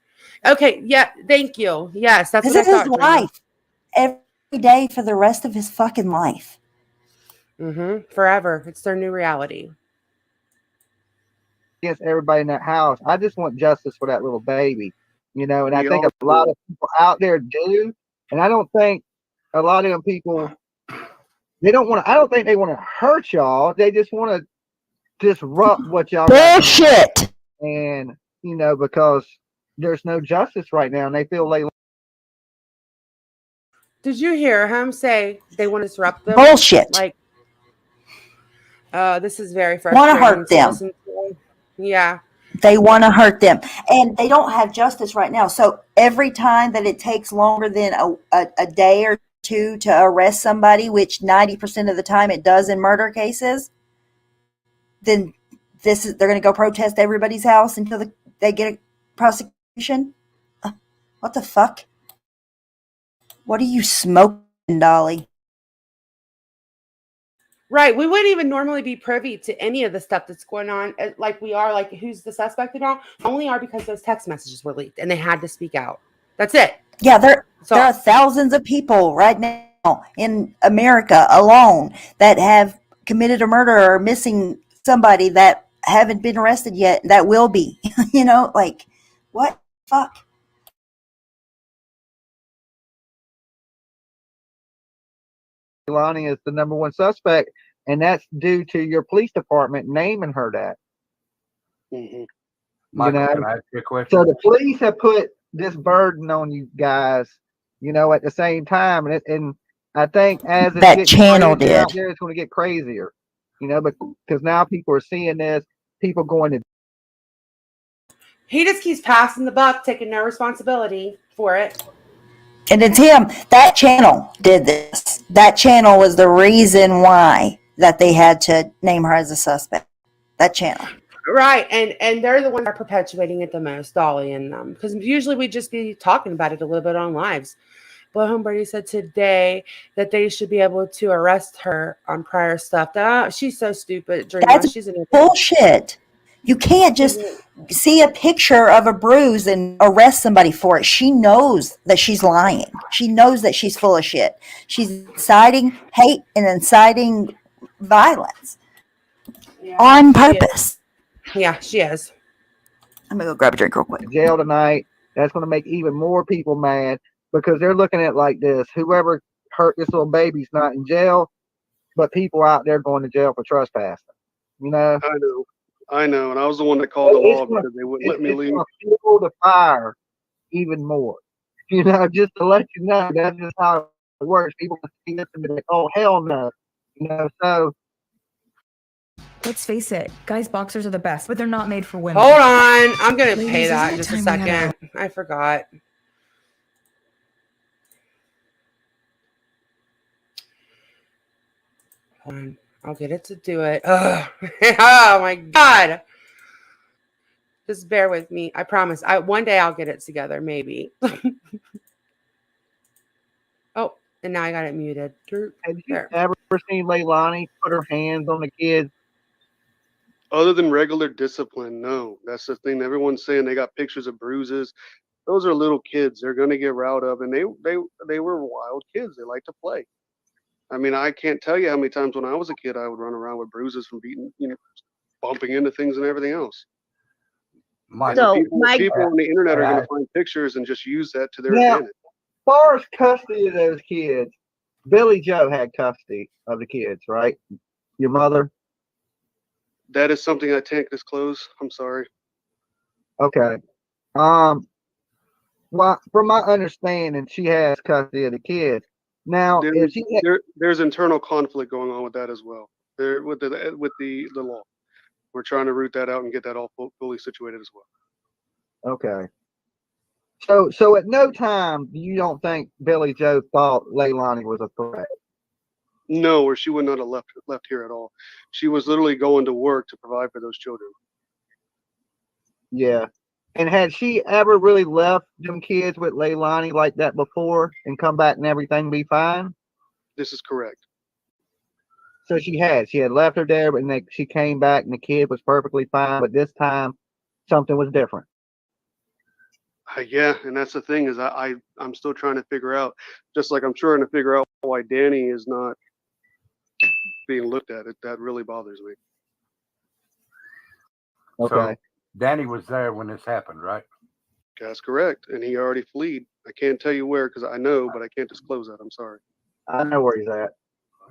okay, yeah, thank you. Yes, that's what I thought. This is his life. Every day for the rest of his fucking life. Forever. It's their new reality. Against everybody in that house. I just want justice for that little baby, you know, and I think a lot of people out there do, and I don't think a lot of them people, they don't want to, I don't think they want to hurt y'all. They just want to disrupt what y'all bullshit. And, you know, because there's no justice right now, and they feel like. Did you hear him say they want to disrupt them? Bullshit. Like, this is very frustrating. Want to hurt them. Yeah. They want to hurt them. And they don't have justice right now. So every time that it takes longer than a day or two to arrest somebody, which 90% of the time it does in murder cases, then they're going to go protest everybody's house until they get a prosecution. What the fuck? What are you smoking, Dolly? Right. We wouldn't even normally be privy to any of the stuff that's going on. Like we are, like who's the suspect and all. Only are because those text messages were leaked and they had to speak out. That's it. Yeah, there are thousands of people right now in America alone that have committed a murder or missing somebody that haven't been arrested yet. That will be, you know, like what the fuck? Lonnie is the number one suspect, and that's due to your police department naming her that. Michael, you know? can I ask you a question? So the police have put this burden on you guys, you know, at the same time, and I think as it's that getting channel crazier did out there, it's going to get crazier, you know, because now people are seeing this, people going to. He just keeps passing the buck, taking no responsibility for it. And it's him. That channel did this. That channel was the reason why that they had to name her as a suspect. That channel. Right, and they're the ones that are perpetuating it the most, Dolly and them, because usually we just be talking about it a little bit on lives. But Homebirdy said today that they should be able to arrest her on prior stuff. She's so stupid, Dreamer. That's She's an idiot. bullshit. You can't just see a picture of a bruise and arrest somebody for it. She knows that she's lying. She knows that she's full of shit. She's inciting hate and inciting violence on purpose. Yeah, she is. I'm gonna go grab a drink real quick. Jail tonight. That's going to make even more people mad because they're looking at it like this: whoever hurt this little baby's not in jail, but people out there going to jail for trespassing. You know. I know, and I was the one that called the law because they wouldn't let me leave. It's fuel the fire even more. You know, just to let you know, that's just how it works. People see this and be like, "Oh hell no," you know. So let's face it, guys' boxers are the best, but they're not made for women. Hold on, I'm gonna Ladies, pay that in isn't just it a time we had second. I forgot. Hold on, I'll get it to do it. Ugh. Oh my god! Just bear with me. I promise. One day I'll get it together, maybe. Oh, and now I got it muted. have you ever seen Leilani put her hands on the kids? Other than regular discipline, no. That's the thing. Everyone's saying they got pictures of bruises. Those are little kids. They're gonna get riled up, and they were wild kids. They like to play. I mean, I can't tell you how many times when I was a kid I would run around with bruises from beating, bumping into things and everything else. And So, people on the internet are going to find pictures and just use that to their advantage. As far as custody of those kids, Billy Joe had custody of the kids, right? Your mother? That is something I can't disclose. I'm sorry. Okay. Well, from my understanding, she has custody of the kids. Now, if she There's internal conflict going on with that as well. There with the law. We're trying to root that out and get that all fully situated as well. okay. So at no time you don't think Billy Joe thought Leilani was a threat? No, or she would not have left here at all. She was literally going to work to provide for those children. Yeah. And had she ever really left them kids with Leilani like that before and come back and everything be fine? This is correct. So she had left her there, but she came back and the kid was perfectly fine. But this time, something was different. Yeah, and that's the thing is I'm still trying to figure out, just like I'm trying to figure out why Danny is not being looked at. That really bothers me. Okay. So Danny was there when this happened, right? That's correct, and he already fled. I can't tell you where because I know, but I can't disclose that. I'm sorry. I know where he's at.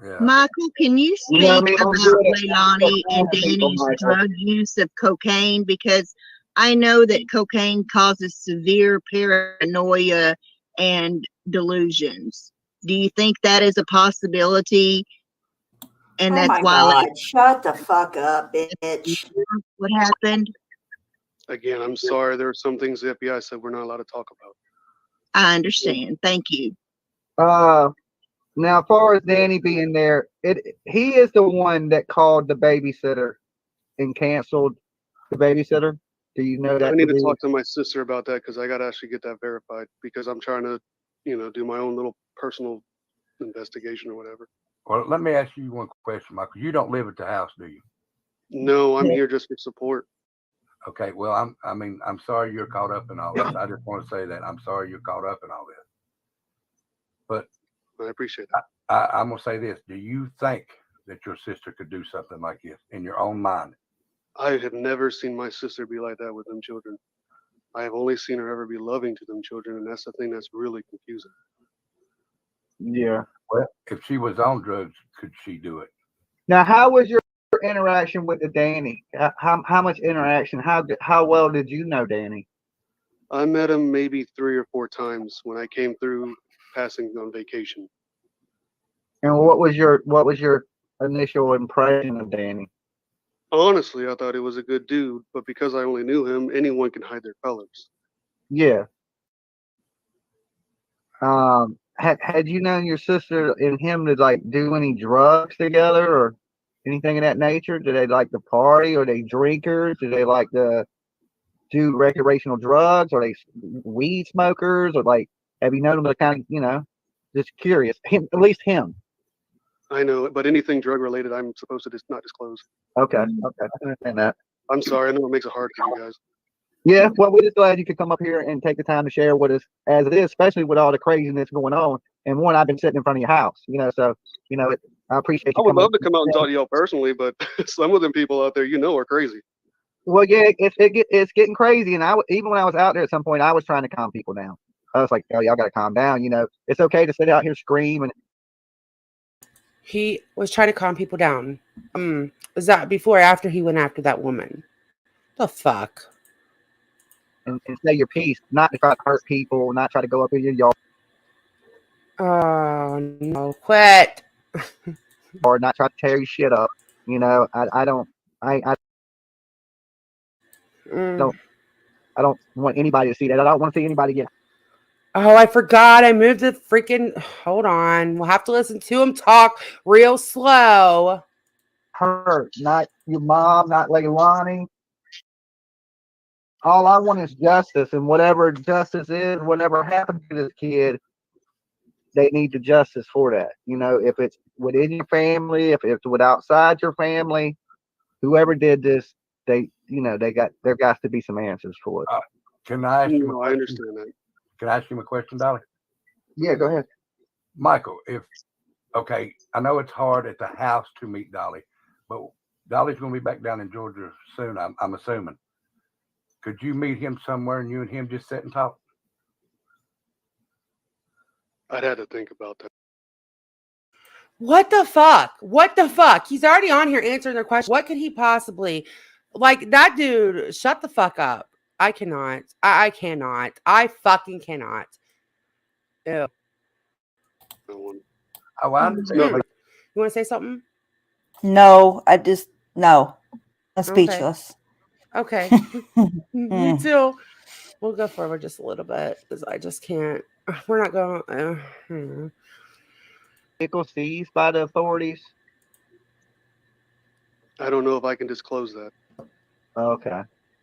Yeah. Michael, can you speak about Leilani and Danny's drug use of cocaine? Because I know that cocaine causes severe paranoia and delusions. Do you think that is a possibility? And that's why. Shut the fuck up, bitch. What happened? Again, I'm sorry. There are some things the FBI said we're not allowed to talk about. I understand. Thank you. Now, as far as Danny being there, he is the one that called the babysitter and canceled the babysitter. Do you know that? I need to talk to my sister about that because I got to actually get that verified because I'm trying to, do my own little personal investigation or whatever. Well, let me ask you one question, Michael. You don't live at the house, do you? No, I'm here just for support. Okay. Well, I'm sorry you're caught up in all this. I just want to say that I'm sorry you're caught up in all this. But I appreciate that. I'm gonna say this: do you think that your sister could do something like this in your own mind? I have never seen my sister be like that with them children. I have only seen her ever be loving to them children, and that's the thing that's really confusing. Yeah. Well, if she was on drugs, could she do it? Now, how was your interaction with the Danny? How much interaction? How well did you know Danny? I met him maybe 3 or 4 times when I came through passing on vacation. And what was your initial impression of Danny? Honestly, I thought he was a good dude, but because I only knew him, anyone can hide their colors. Yeah. Had you known your sister and him to like do any drugs together or? Anything of that nature? Do they like to party? Are they drinkers? Do they like to do recreational drugs? Are they weed smokers? Or like, have you known them to kind of, just curious? Him, at least him. I know, but anything drug related, I'm supposed to just not disclose. Okay, okay, I understand that. I'm sorry, I know it makes it hard for you guys. Yeah, well, we're just glad you could come up here and take the time to share with us as it is, especially with all the craziness going on. And one, I've been sitting in front of your house, so, I appreciate I you would coming love to come out and talk to y'all personally, but some of them people out there, are crazy. Well, yeah, it's getting crazy. And even when I was out there at some point, I was trying to calm people down. I was like, oh, y'all got to calm down. It's okay to sit out here scream. He was trying to calm people down. Was that before or after he went after that woman? The fuck? And say your piece, not to try to hurt people, not try to go up in your yard. Oh, no, quit. Or not try to tear your shit up. I don't want anybody to see that. I don't want to see anybody get. Oh, I forgot. I moved the freaking. Hold on. We'll have to listen to him talk real slow. Her, not your mom, not Leilani. All I want is justice, and whatever justice is, whatever happened to this kid, they need the justice for that. If it's within your family, if it's outside your family, whoever did this, there got to be some answers for it. Can I ask you a question? I understand that. Can I ask you a question, Dolly? Yeah, go ahead. Michael, I know it's hard at the house to meet Dolly, but Dolly's going to be back down in Georgia soon, I'm assuming. Could you meet him somewhere and you and him just sit and talk? I'd have to think about that. What the fuck? What the fuck? He's already on here answering their question. What could he possibly like? That dude, shut the fuck up. I cannot. I cannot. I fucking cannot. Ew. Oh, I understand. You want to say something? No, no. I'm speechless. Okay. Me too. We'll go forward just a little bit because I just can't. We're not going. Vehicle seized by the authorities. I don't know if I can disclose that. Okay.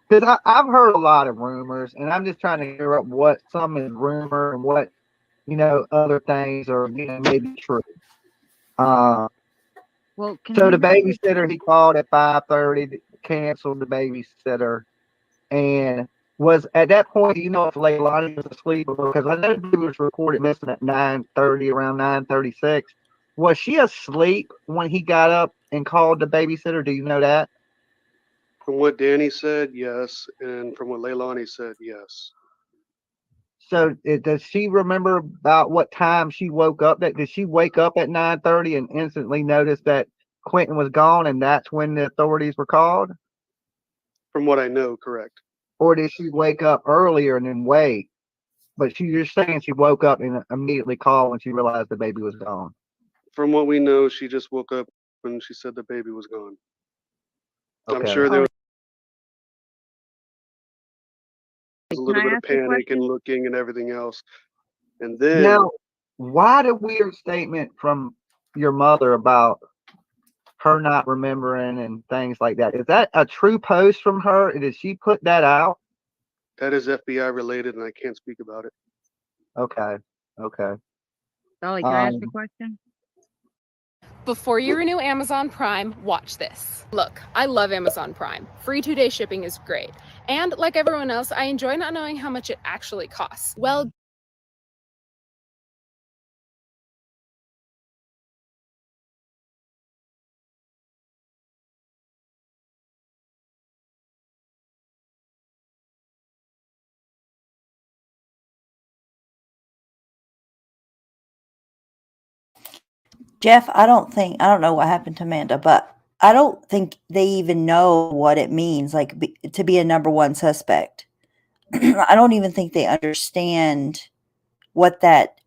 Because I've heard a lot of rumors, and I'm just trying to figure out what some is rumor and what, other things are, maybe true. Well, so the babysitter, he called at 5:30, canceled the babysitter, and was at that point, if Leilani was asleep, because I know he was reported missing at 9:30, around 9:36. Was she asleep when he got up and called the babysitter? Do you know that? From what Danny said, yes, and from what Leilani said, yes. So does she remember about what time she woke up? Did she wake up at 9:30 and instantly notice that Quentin was gone, and that's when the authorities were called? From what I know, correct. Or did she wake up earlier and then wait? But you're saying she woke up and immediately called when she realized the baby was gone. From what we know, she just woke up when she said the baby was gone. Okay. I'm sure there was a little bit of panic and looking and everything else. And then now, why the weird statement from your mother about her not remembering and things like that? Is that a true post from her? Did she put that out? That is FBI related, and I can't speak about it. Okay. Dolly, can I ask a question? Before you renew Amazon Prime, watch this. Look, I love Amazon Prime. Free 2-day shipping is great. And like everyone else, I enjoy not knowing how much it actually costs. Well, Jeff, I don't know what happened to Amanda, but I don't think they even know what it means, to be a number one suspect. I don't even think they understand what that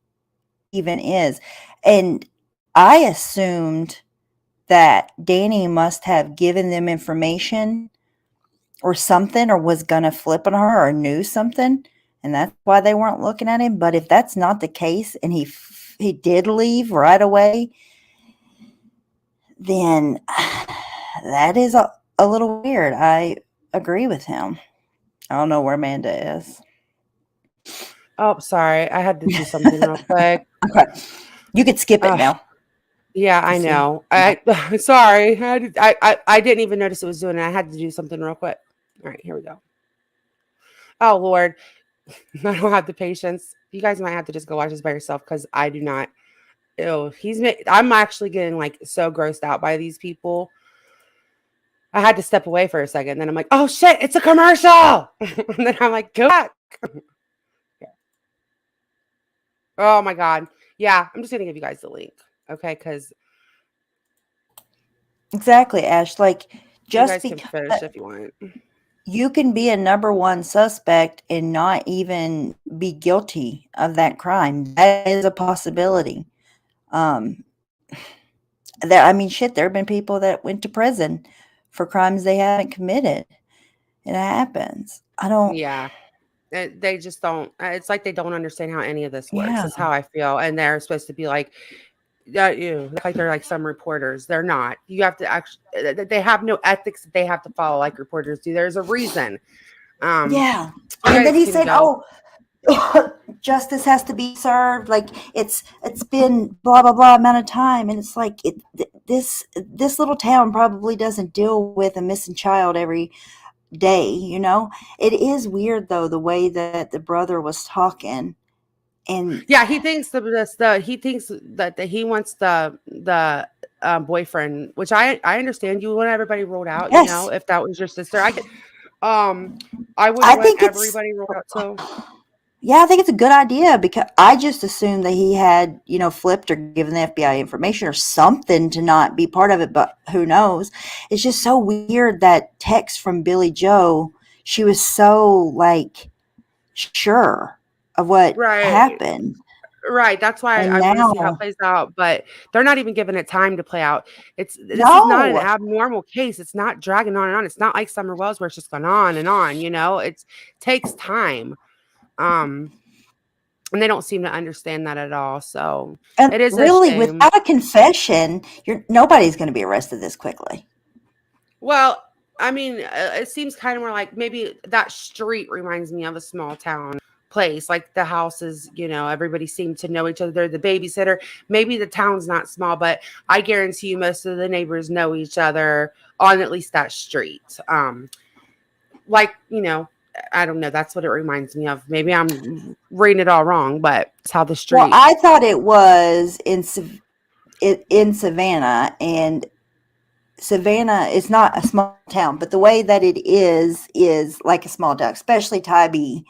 even is. And I assumed that Danny must have given them information or something, or was going to flip on her or knew something. And that's why they weren't looking at him. But if that's not the case and he did leave right away, then that is a little weird. I agree with him. I don't know where Amanda is. Oh, sorry. I had to do something real quick. Okay. You could skip it now. Yeah, I See? know. Sorry. I didn't even notice it was doing it. I had to do something real quick. All right, here we go. Oh, Lord. I don't have the patience. You guys might have to just go watch this by yourself because I do not. Ew, I'm actually getting like so grossed out by these people. I had to step away for a second. Then I'm like, oh shit, it's a commercial. And then I'm like, go back. Oh my God. Yeah, I'm just gonna give you guys the link. Okay, because Exactly, Ash. Like, you just guys can because finish if you want. you can be a number one suspect and not even be guilty of that crime. That is a possibility. I mean, shit, there have been people that went to prison for crimes they haven't committed. It happens. I don't. Yeah. They just don't. It's like they don't understand how any of this works. Yeah. That's how I feel. And they're supposed to be like, like they're like some reporters. They're not. You have to actually. They have no ethics that they have to follow like reporters do. There's a reason. Yeah. You And then guys he can said, go. "Oh, justice has to be served. Like it's been blah blah blah amount of time." And it's like this little town probably doesn't deal with a missing child every day. You know, it is weird though the way that the brother was talking. And Yeah, he thinks he thinks that he wants the boyfriend, which I understand. You want everybody rolled out, you know, yes, if that was your sister. I would I want think it's. everybody rolled out too. Yeah, I think it's a good idea because I just assumed that he had, flipped or given the FBI information or something to not be part of it, but who knows? It's just so weird that text from Billy Joe, she was so like sure of what Right. happened. Right. That's why And I want to see how it now, plays out, but they're not even giving it time to play out. This is not an no. abnormal case. It's not dragging on and on. It's not like Summer Wells where it's just gone on and on, it takes time. And they don't seem to understand that at all. So And it is a really, shame. without a confession, nobody's going to be arrested this quickly. Well, I mean, it seems kind of more like maybe that street reminds me of a small town place. Like the houses, everybody seemed to know each other. They're the babysitter. Maybe the town's not small, but I guarantee you most of the neighbors know each other on at least that street. I don't know. That's what it reminds me of. Maybe I'm reading it all wrong, but it's how the street. Well, I thought it was in Savannah, and Savannah is not a small town, but the way that it is like a small town, especially Tybee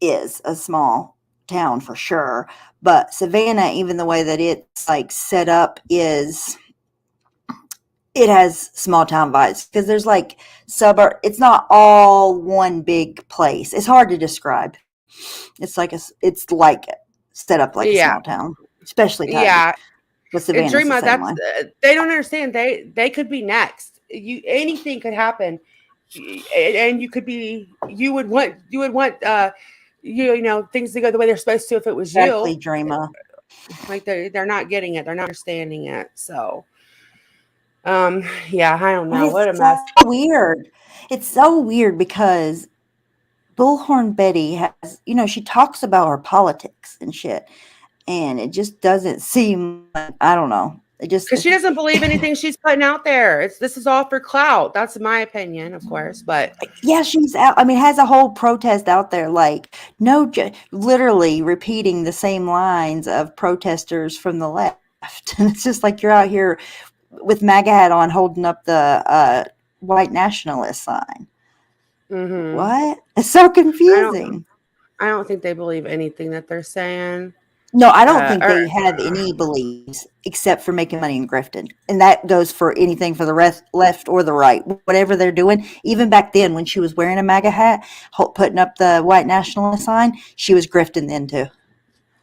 is a small town for sure. But Savannah, even the way that it's like set up it has small town vibes because there's like suburb. It's not all one big place. It's hard to describe. It's like set up like a small town, especially Tybee. Yeah. But Savannah's the Dreama, same way. they don't understand. They could be next. Anything could happen, and you would want things to go the way they're supposed to if it was Exactly, you. Dreama. Like they're not getting it. They're not understanding it. So, yeah, I don't know. What a mess. So weird. It's so weird because Bullhorn Betty has, she talks about her politics and shit, and it just doesn't seem like, I don't know. It just Because she doesn't believe anything she's putting out there. This is all for clout. That's my opinion, of course. But yeah, she's out. I mean, has a whole protest out there, like literally repeating the same lines of protesters from the left, and it's just like you're out here with MAGA hat on, holding up the white nationalist sign. Mm-hmm. What? It's so confusing. I don't think they believe anything that they're saying. No, I don't think they have any beliefs except for making money and grifting. And that goes for anything for the left or the right. Whatever they're doing. Even back then when she was wearing a MAGA hat, putting up the white nationalist sign, she was grifting then too.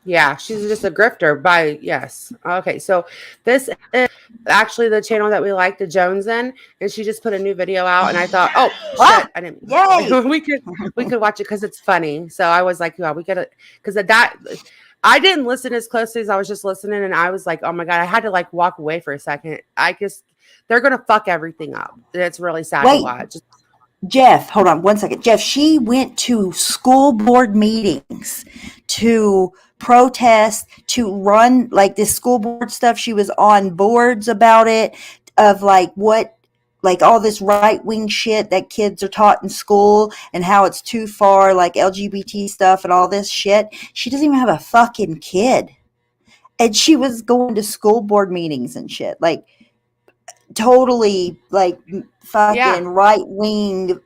Yeah, she's just a grifter yes. Okay, so this is actually the channel that we like, the Jonesin, and she just put a new video out, and I thought, oh shit, I didn't. Yay! we could watch it because it's funny. So I was like, yeah, we gotta, because that I didn't listen as closely as I was just listening, and I was like, oh my God, I had to like walk away for a second. They're gonna fuck everything up. It's really sad to watch. Jeff, hold on one second. Jeff, she went to school board meetings to protest, to run like this school board stuff. She was on boards about it, of like all this right wing shit that kids are taught in school and how it's too far, like LGBT stuff and all this shit. She doesn't even have a fucking kid. And she was going to school board meetings and shit. Like, totally like fucking right wing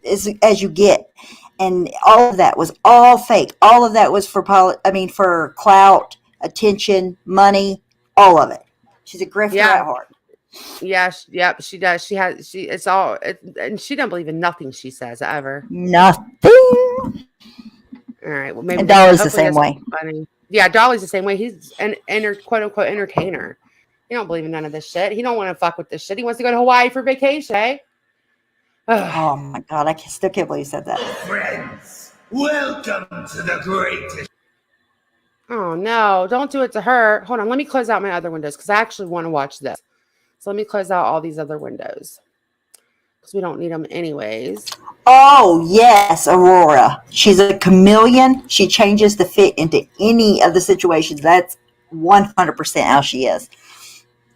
as you get, and all of that was all fake. All of that was for for clout, attention, money, all of it. She's a grifter at heart. Yeah, she does. And she don't believe in nothing she says ever. Nothing. All right. Well, maybe and Dolly's the same way. Funny. Yeah, Dolly's the same way. He's an quote unquote entertainer. He don't believe in none of this shit. He don't want to fuck with this shit. He wants to go to Hawaii for vacation, eh? Oh my God, I still can't believe you said that. Friends, welcome to the greatest. Oh no, don't do it to her. Hold on, let me close out my other windows because I actually want to watch this. So let me close out all these other windows because we don't need them anyways. Oh yes, Aurora. She's a chameleon. She changes to fit into any of the situations. That's 100% how she is.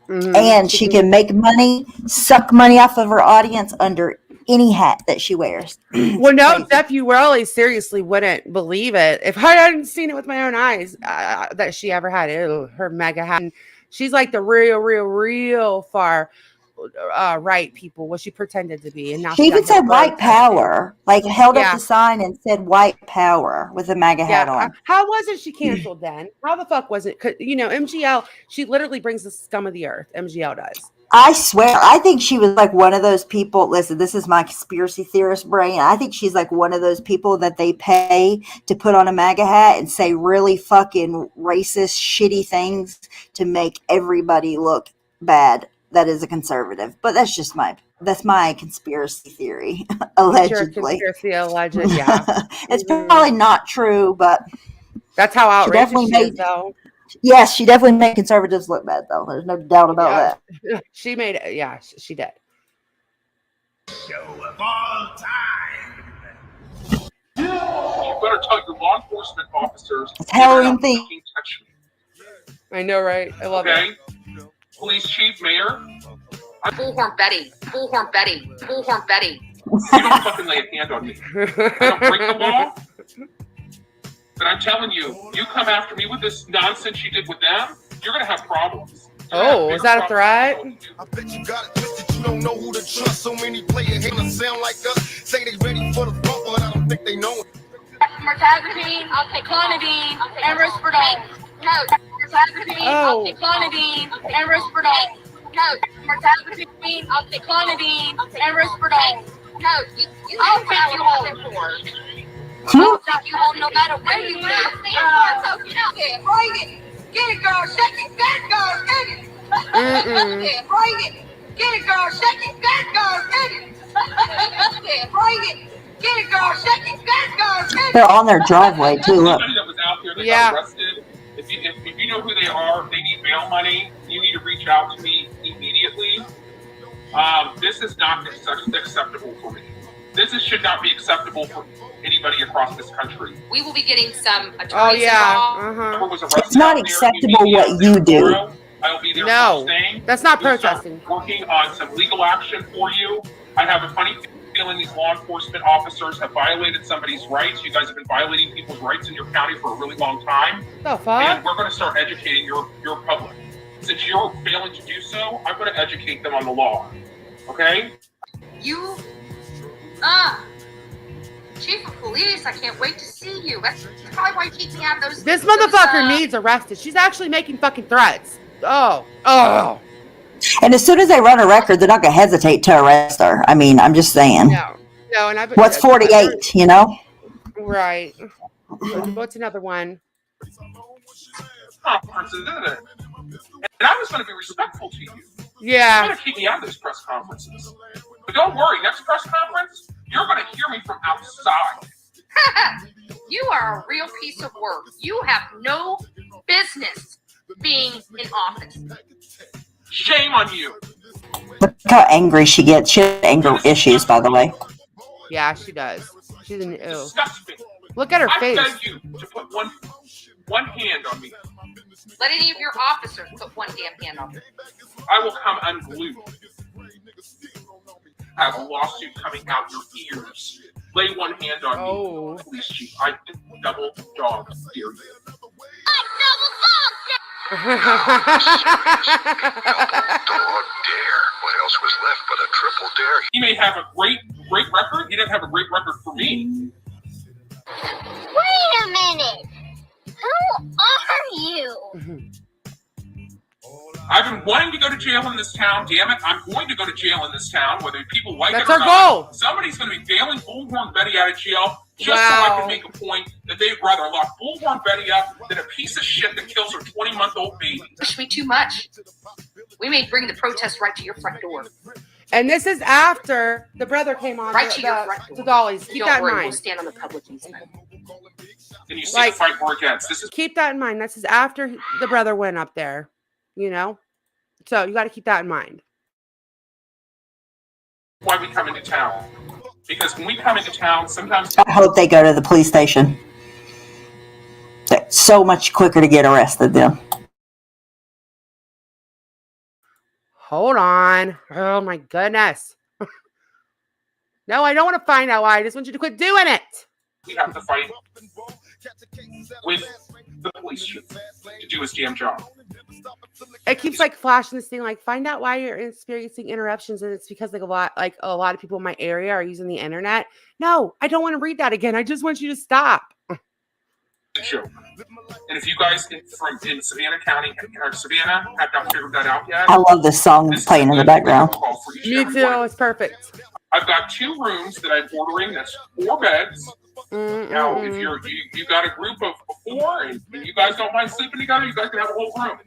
Mm-hmm. And she can make money, suck money off of her audience under any hat that she wears. Well, no, Steph, you really seriously wouldn't believe it if I hadn't seen it with my own eyes that she ever had her mega hat. And she's like the real far right people, what she pretended to be. And now she even said white power, like held up the sign and said white power with a MAGA hat on. How wasn't she canceled then? How the fuck was it? MGL, she literally brings the scum of the earth. MGL does. I swear, I think she was like one of those people. Listen, this is my conspiracy theorist brain. I think she's like one of those people that they pay to put on a MAGA hat and say really fucking racist, shitty things to make everybody look bad. That is a conservative, but that's my conspiracy theory. Allegedly, conspiracy alleged, yeah. It's probably not true, but that's how outrageous she is, though. Yes, she definitely made conservatives look bad, though. There's no doubt about that. She made it. Yeah, she did. Show of all time. You better tell your law enforcement officers. It's Halloween thing. I know, right? I love it. Police chief, mayor. Bullhorn Betty. Bullhorn Betty. Bullhorn Betty. You don't fucking lay a hand on me. I don't break the law. But I'm telling you, you come after me with this nonsense you did with them, you're going to have problems. Oh, is that a threat? I bet you got it twisted. You don't know who to trust. So many players haters sound like us. Say they ready for the rumble, and I don't think they know it. Mirtazapine, I'll take clonidine, and risperidone. No, mirtazapine, I'll take clonidine, and risperidone. No, mirtazapine, I'll take clonidine, and risperidone. No, I'll take you home. I'll take you home no matter where you live. Yeah, bring it. Get it, girl. Shake it. Get it, girl. Get it. Yeah, bring it. Get it, girl. Shake it. Get it, girl. Get it. Yeah, bring it. Get it, girl. Shake it. Get it, girl. Get it. They're on their driveway, too. Look. Anybody that was out there that got arrested, if you know who they are, they need bail money, you need to reach out to me immediately. This is not acceptable for me. This should not be acceptable for anybody across this country. We will be getting some attorneys involved. It's not acceptable what you do. I will be there that's not protesting. Working on some legal action for you. I have a funny feeling these law enforcement officers have violated somebody's rights. You guys have been violating people's rights in your county for a really long time. The fuck? And we're going to start educating your public. Since you're failing to do so, I'm going to educate them on the law. Okay? You, Chief of Police, I can't wait to see you. That's probably why you keep me out of those. This motherfucker needs arrested. She's actually making fucking threats. Oh. And as soon as they run a record, they're not going to hesitate to arrest her. I mean, I'm just saying. No, and what's 48, you know? Right. What's another one? Conference, isn't it? And I was going to be respectful to you. Yeah. You're going to keep me out of those press conferences. But don't worry, next press conference, you're going to hear me from outside. You are a real piece of work. You have no business being in office. Shame on you. Look how angry she gets. She has anger issues, by the way. Yeah, she does. She's an ew. Disgust me. Look at her I face. beg you to put one hand on me. Let any of your officers put one damn hand on me. I will come unglued. Have a lawsuit coming out your ears. Lay one hand on me, police chief. I double dog dare you. Dog dare. What else was left but a triple dare? He may have a great record. He didn't have a great record for me. Wait a minute. Who are you? I've been wanting to go to jail in this town. Damn it, I'm going to go to jail in this town, whether people like That's it or our not. goal. Somebody's going to be bailing Bullhorn Betty out of jail just so I can make a point that they'd rather lock Bullhorn Betty up than a piece of shit that kills her 20-month-old baby. Push me too much. We may bring the protest right to your front door. And this is after the brother came on Right to your front door. to Dolly's. Keep Don't that in worry, mind. we'll stand on the public easement. And you see the fight we're against. This is Keep that in mind. This is after the brother went up there, you know? So you got to keep that in mind. why we come into town. Because when we come into town, sometimes I hope they go to the police station. It's so much quicker to get arrested then. Hold on. Oh my goodness. No, I don't want to find out why. I just want you to quit doing it. we have to fight with the police chief to do his damn job. It keeps like flashing this thing, like find out why you're experiencing interruptions, and it's because like a lot of people in my area are using the internet. No, I don't want to read that again. I just want you to stop. Show. And if you guys from in Savannah County or Savannah have not figured that out yet, I love this song playing in the background. Me too. It's perfect. I've got 2 rooms that I'm ordering. That's 4 beds. Now, if you got a group of 4 and you guys don't mind sleeping together, you guys can have a whole room.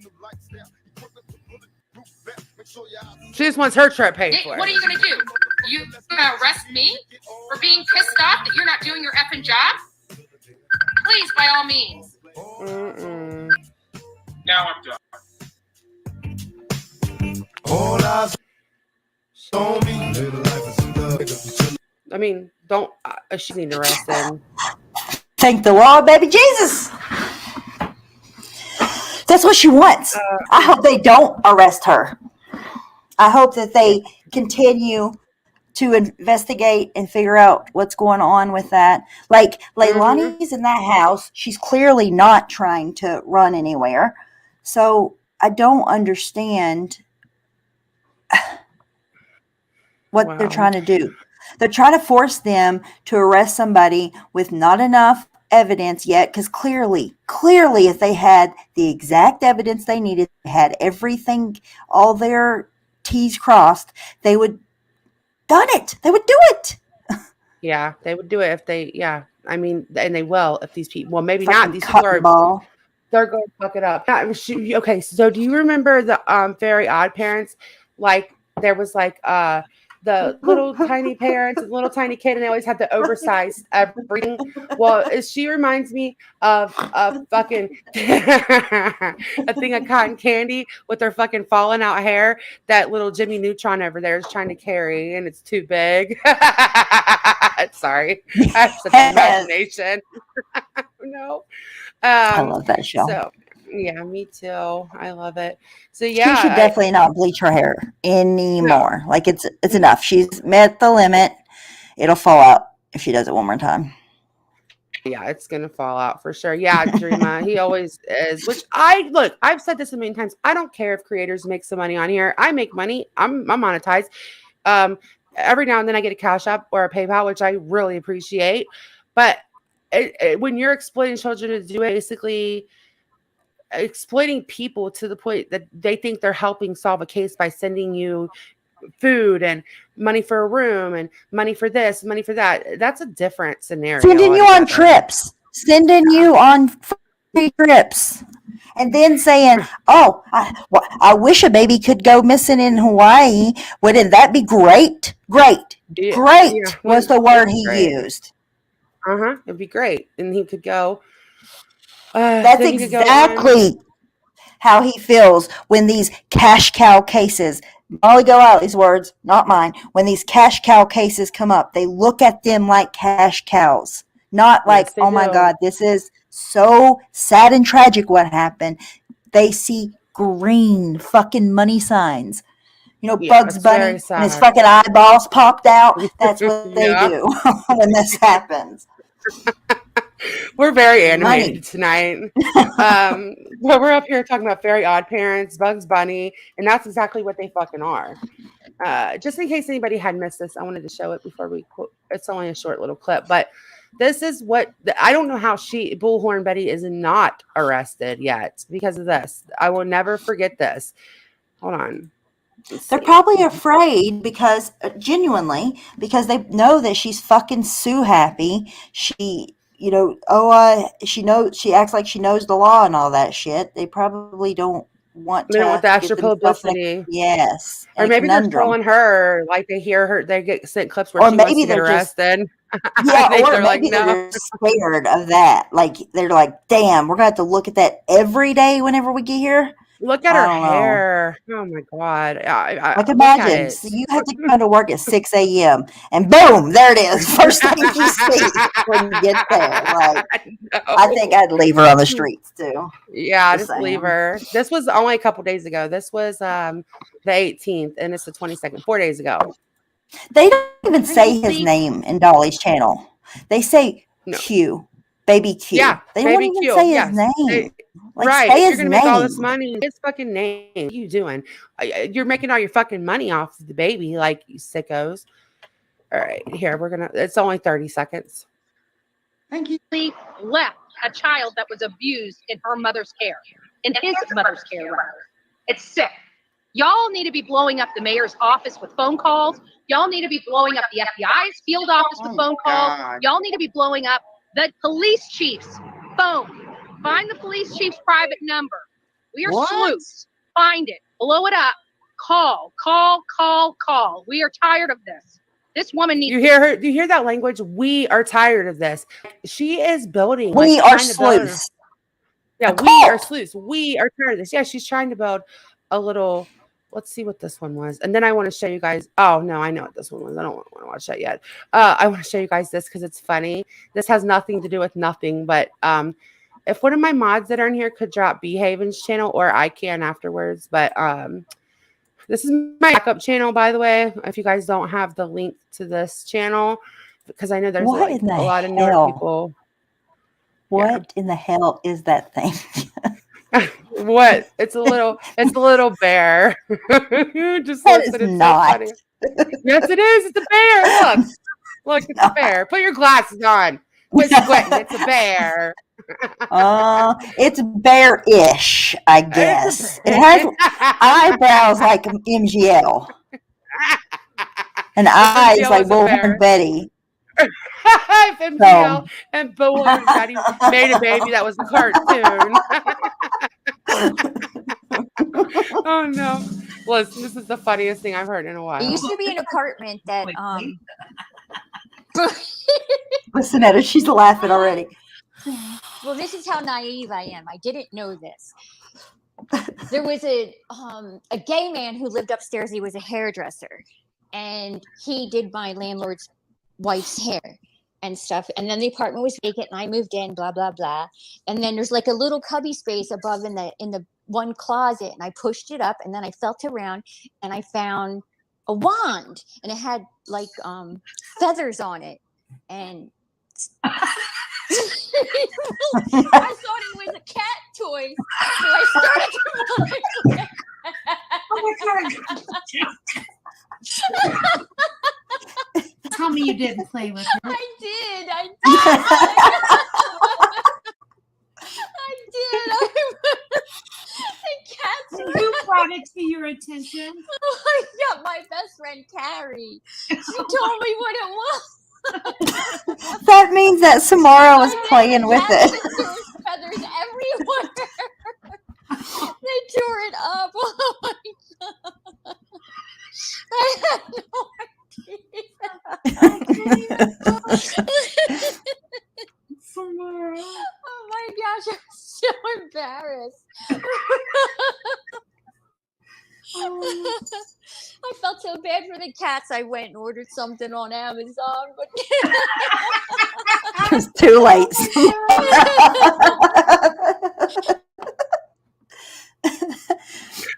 She just wants her trip paid for. What are you going to do? You going to arrest me for being pissed off that you're not doing your effing job? Please, by all means. Now I'm done. I mean, don't. She's need arrested. Thank the Lord, baby Jesus. That's what she wants. I hope they don't arrest her. I hope that they continue to investigate and figure out what's going on with that. Like, Leilani's in that house. She's clearly not trying to run anywhere. So I don't understand what they're trying to do. They're trying to force them to arrest somebody with not enough evidence yet, because clearly, if they had the exact evidence they needed, had everything, all their T's crossed, they would done it. They would do it. Yeah, they would do it if they. Yeah, I mean, and they will if these people. Well, maybe not. These people are. Ball. They're going to fuck it up. Okay, so do you remember the Very Odd Parents? Like there was like the little tiny parents, and little tiny kid, and they always had the oversized everything. Well, she reminds me of a fucking a thing of cotton candy with their fucking falling out hair that little Jimmy Neutron over there is trying to carry, and it's too big. Sorry, I have such an imagination. No, I love that show. So yeah, me too. I love it. So yeah, she should definitely not bleach her hair anymore. No. Like it's enough. She's met the limit. It'll fall out if she does it one more time. Yeah, it's gonna fall out for sure. Yeah, Dreama, he always is. Which I've said this a million times. I don't care if creators make some money on here. I make money. I'm monetized. Every now and then I get a Cashap or a PayPal, which I really appreciate. But when you're exploiting children to do it, basically exploiting people to the point that they think they're helping solve a case by sending you food and money for a room and money for this, money for that. That's a different scenario. Sending you on trips, sending you on free trips, and then saying, "Oh, I wish a baby could go missing in Hawaii. Wouldn't that be great? Great was the word he used." It'd be great, and he could go. That's then he could go on. exactly how he feels when these cash cow cases, Molly go out these words, not mine. When these cash cow cases come up, they look at them like cash cows, not like, Yes, they oh my do. God, this is so sad and tragic what happened. They see green fucking money signs. You know, Yeah, Bugs it's very Bunny and his sad. fucking eyeballs popped out. That's what they Yeah. do when this happens. We're very animated Money. tonight. But we're up here talking about Very Odd Parents, Bugs Bunny, and that's exactly what they fucking are. Just in case anybody had missed this, I wanted to show it before we quote. It's only a short little clip, but this is what I don't know how Bullhorn Betty is not arrested yet because of this. I will never forget this. Hold on. They're probably afraid because genuinely because they know that she's fucking Sue happy. She, she knows, she acts like she knows the law and all that shit. They probably don't want They don't want to the get extra themselves publicity. yes, Or in a maybe they're conundrum. trolling her. Like they hear her, they get sent clips where Or she wants maybe to get they're just arrested. yeah, I think or they're like, maybe no. they're just scared of that. Like they're like, damn, we're gonna have to look at that every day whenever we get here. Look at I her don't know. hair. Oh my God. Like Look at imagine, it. so you have to go to work at 6 a.m. and boom, there it is. First thing you see when you get there. Like, I think I'd leave her on the streets too. Yeah, Just just leave saying. her. This was only a couple days ago. This was the 18th and it's the 22nd, 4 days ago. They don't even say his name in Dolly's channel. They say Q, baby Q. Yeah, They baby won't even Q. say Yes. his name. Like, Right. say If you're his gonna make all this name. money, his fucking name. What are you doing? You're making all your fucking money off the baby, like you sickos. All right, here it's only 30 seconds. Thank you. Left a child that was abused in her mother's care, in his mother's care, rather. It's sick. Y'all need to be blowing up the mayor's office with phone calls. Y'all need to be blowing up the FBI's field office with phone calls. Y'all need to be blowing up the police chief's phone. Find the police chief's private number. We are sleuths. Find it. Blow it up. Call. We are tired of this. This woman needs. You hear her? Do you hear that language? We are tired of this. She is building. We like, are trying to build sleuths. Yeah, A we are cult. sleuths. We are tired of this. Yeah, she's trying to build a little. Let's see what this one was. And then I want to show you guys. Oh, no, I know what this one was. I don't want to watch that yet. I want to show you guys this because it's funny. This has nothing to do with nothing. But if one of my mods that are in here could drop Behaven's channel, or I can afterwards. But this is my backup channel, by the way. If you guys don't have the link to this channel, because I know there's What like in the a lot of newer hell? people. What in the hell is that thing? What? It's a little bear. Just That listen, is it's not. so funny. Yes, it is. It's a bear. Look, it's a bear. Put your glasses on. Quit sweating. It's a bear. It's bear-ish, I guess. It has eyebrows like MGL. And eyes MGL like is a bear. Bullhorn Betty. If MGL and Bullhorn Betty made a baby that was a cartoon. Oh no. Listen, this is the funniest thing I've heard in a while. It used to be an apartment that Listen at her, she's laughing already. well, this is how naive I am. I didn't know this. There was a gay man who lived upstairs. He was a hairdresser, and he did my landlord's wife's hair and stuff. And then the apartment was vacant, and I moved in. Blah blah blah. And then there's like a little cubby space above in the one closet, and I pushed it up, and then I felt around, and I found a wand, and it had like feathers on it, and I thought it was a cat toy, so I started to Oh my God. Tell me you didn't play with it. I did. The cat toy. Who brought it to your attention? Yeah, my best friend Carrie. She told me what it was. That means that Samara was playing with it. There was feathers everywhere. They tore it up. Oh my God. I had no idea. I felt so bad for the cats. I went and ordered something on Amazon, but It's too late.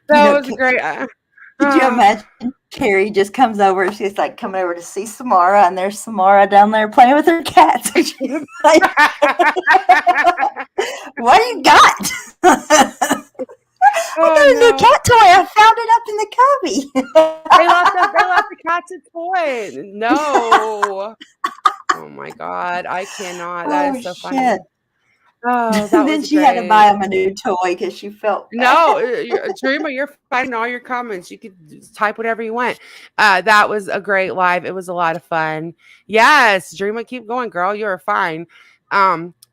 That was great. Could you imagine Carrie just comes over? She's like coming over to see Samara, and there's Samara down there playing with her cats. She's like, what do you got? There's a cat toy. I found it up in the cubby. They left the cats a toy. No. Oh my God. I cannot. That is so funny. Oh, that then was she had to great. buy him a new toy because she felt No, Dreamer, you're finding all your comments. You could just type whatever you want. That was a great live. It was a lot of fun. Yes, Dreamer, keep going, girl. You're fine.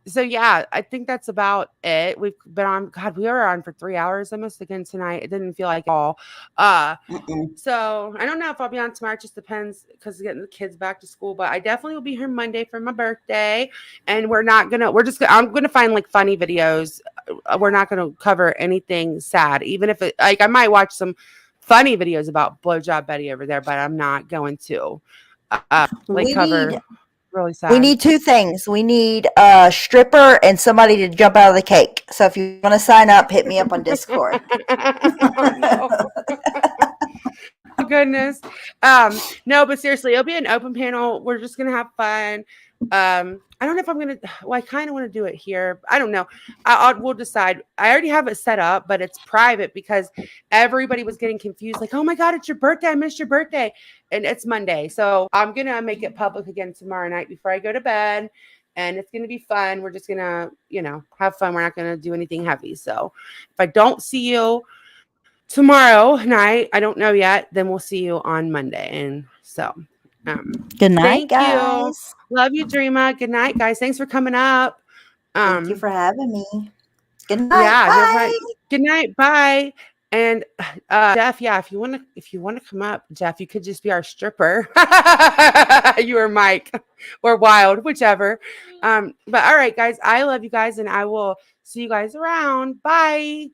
So yeah, I think that's about it. We've been on. God, we were on for 3 hours almost again tonight. It didn't feel like it all. So I don't know if I'll be on tomorrow. It just depends because getting the kids back to school. But I definitely will be here Monday for my birthday. And I'm gonna find like funny videos. We're not gonna cover anything sad, even if I might watch some funny videos about Blowjob Betty over there, but I'm not going to cover really sad. We need two things. We need a stripper and somebody to jump out of the cake. So if you want to sign up, hit me up on Discord. Oh, goodness. No, but seriously, it'll be an open panel. We're just gonna have fun. I don't know if I'm gonna. Well, I kind of want to do it here. I don't know. We'll decide. I already have it set up, but it's private because everybody was getting confused. Like, oh my God, it's your birthday! I missed your birthday, and it's Monday. So I'm gonna make it public again tomorrow night before I go to bed, and it's gonna be fun. We're just gonna, have fun. We're not gonna do anything heavy. So if I don't see you tomorrow night, I don't know yet. Then we'll see you on Monday, and so. Good night, thank guys. you. Love you, Dreama. Good night, guys. Thanks for coming up. Thank you for having me. Good night. Yeah, Bye. Good night. Bye. And Jeff, yeah, if you want to come up, Jeff, you could just be our stripper. You or Mike or Wild, whichever. But all right, guys, I love you guys, and I will see you guys around. Bye.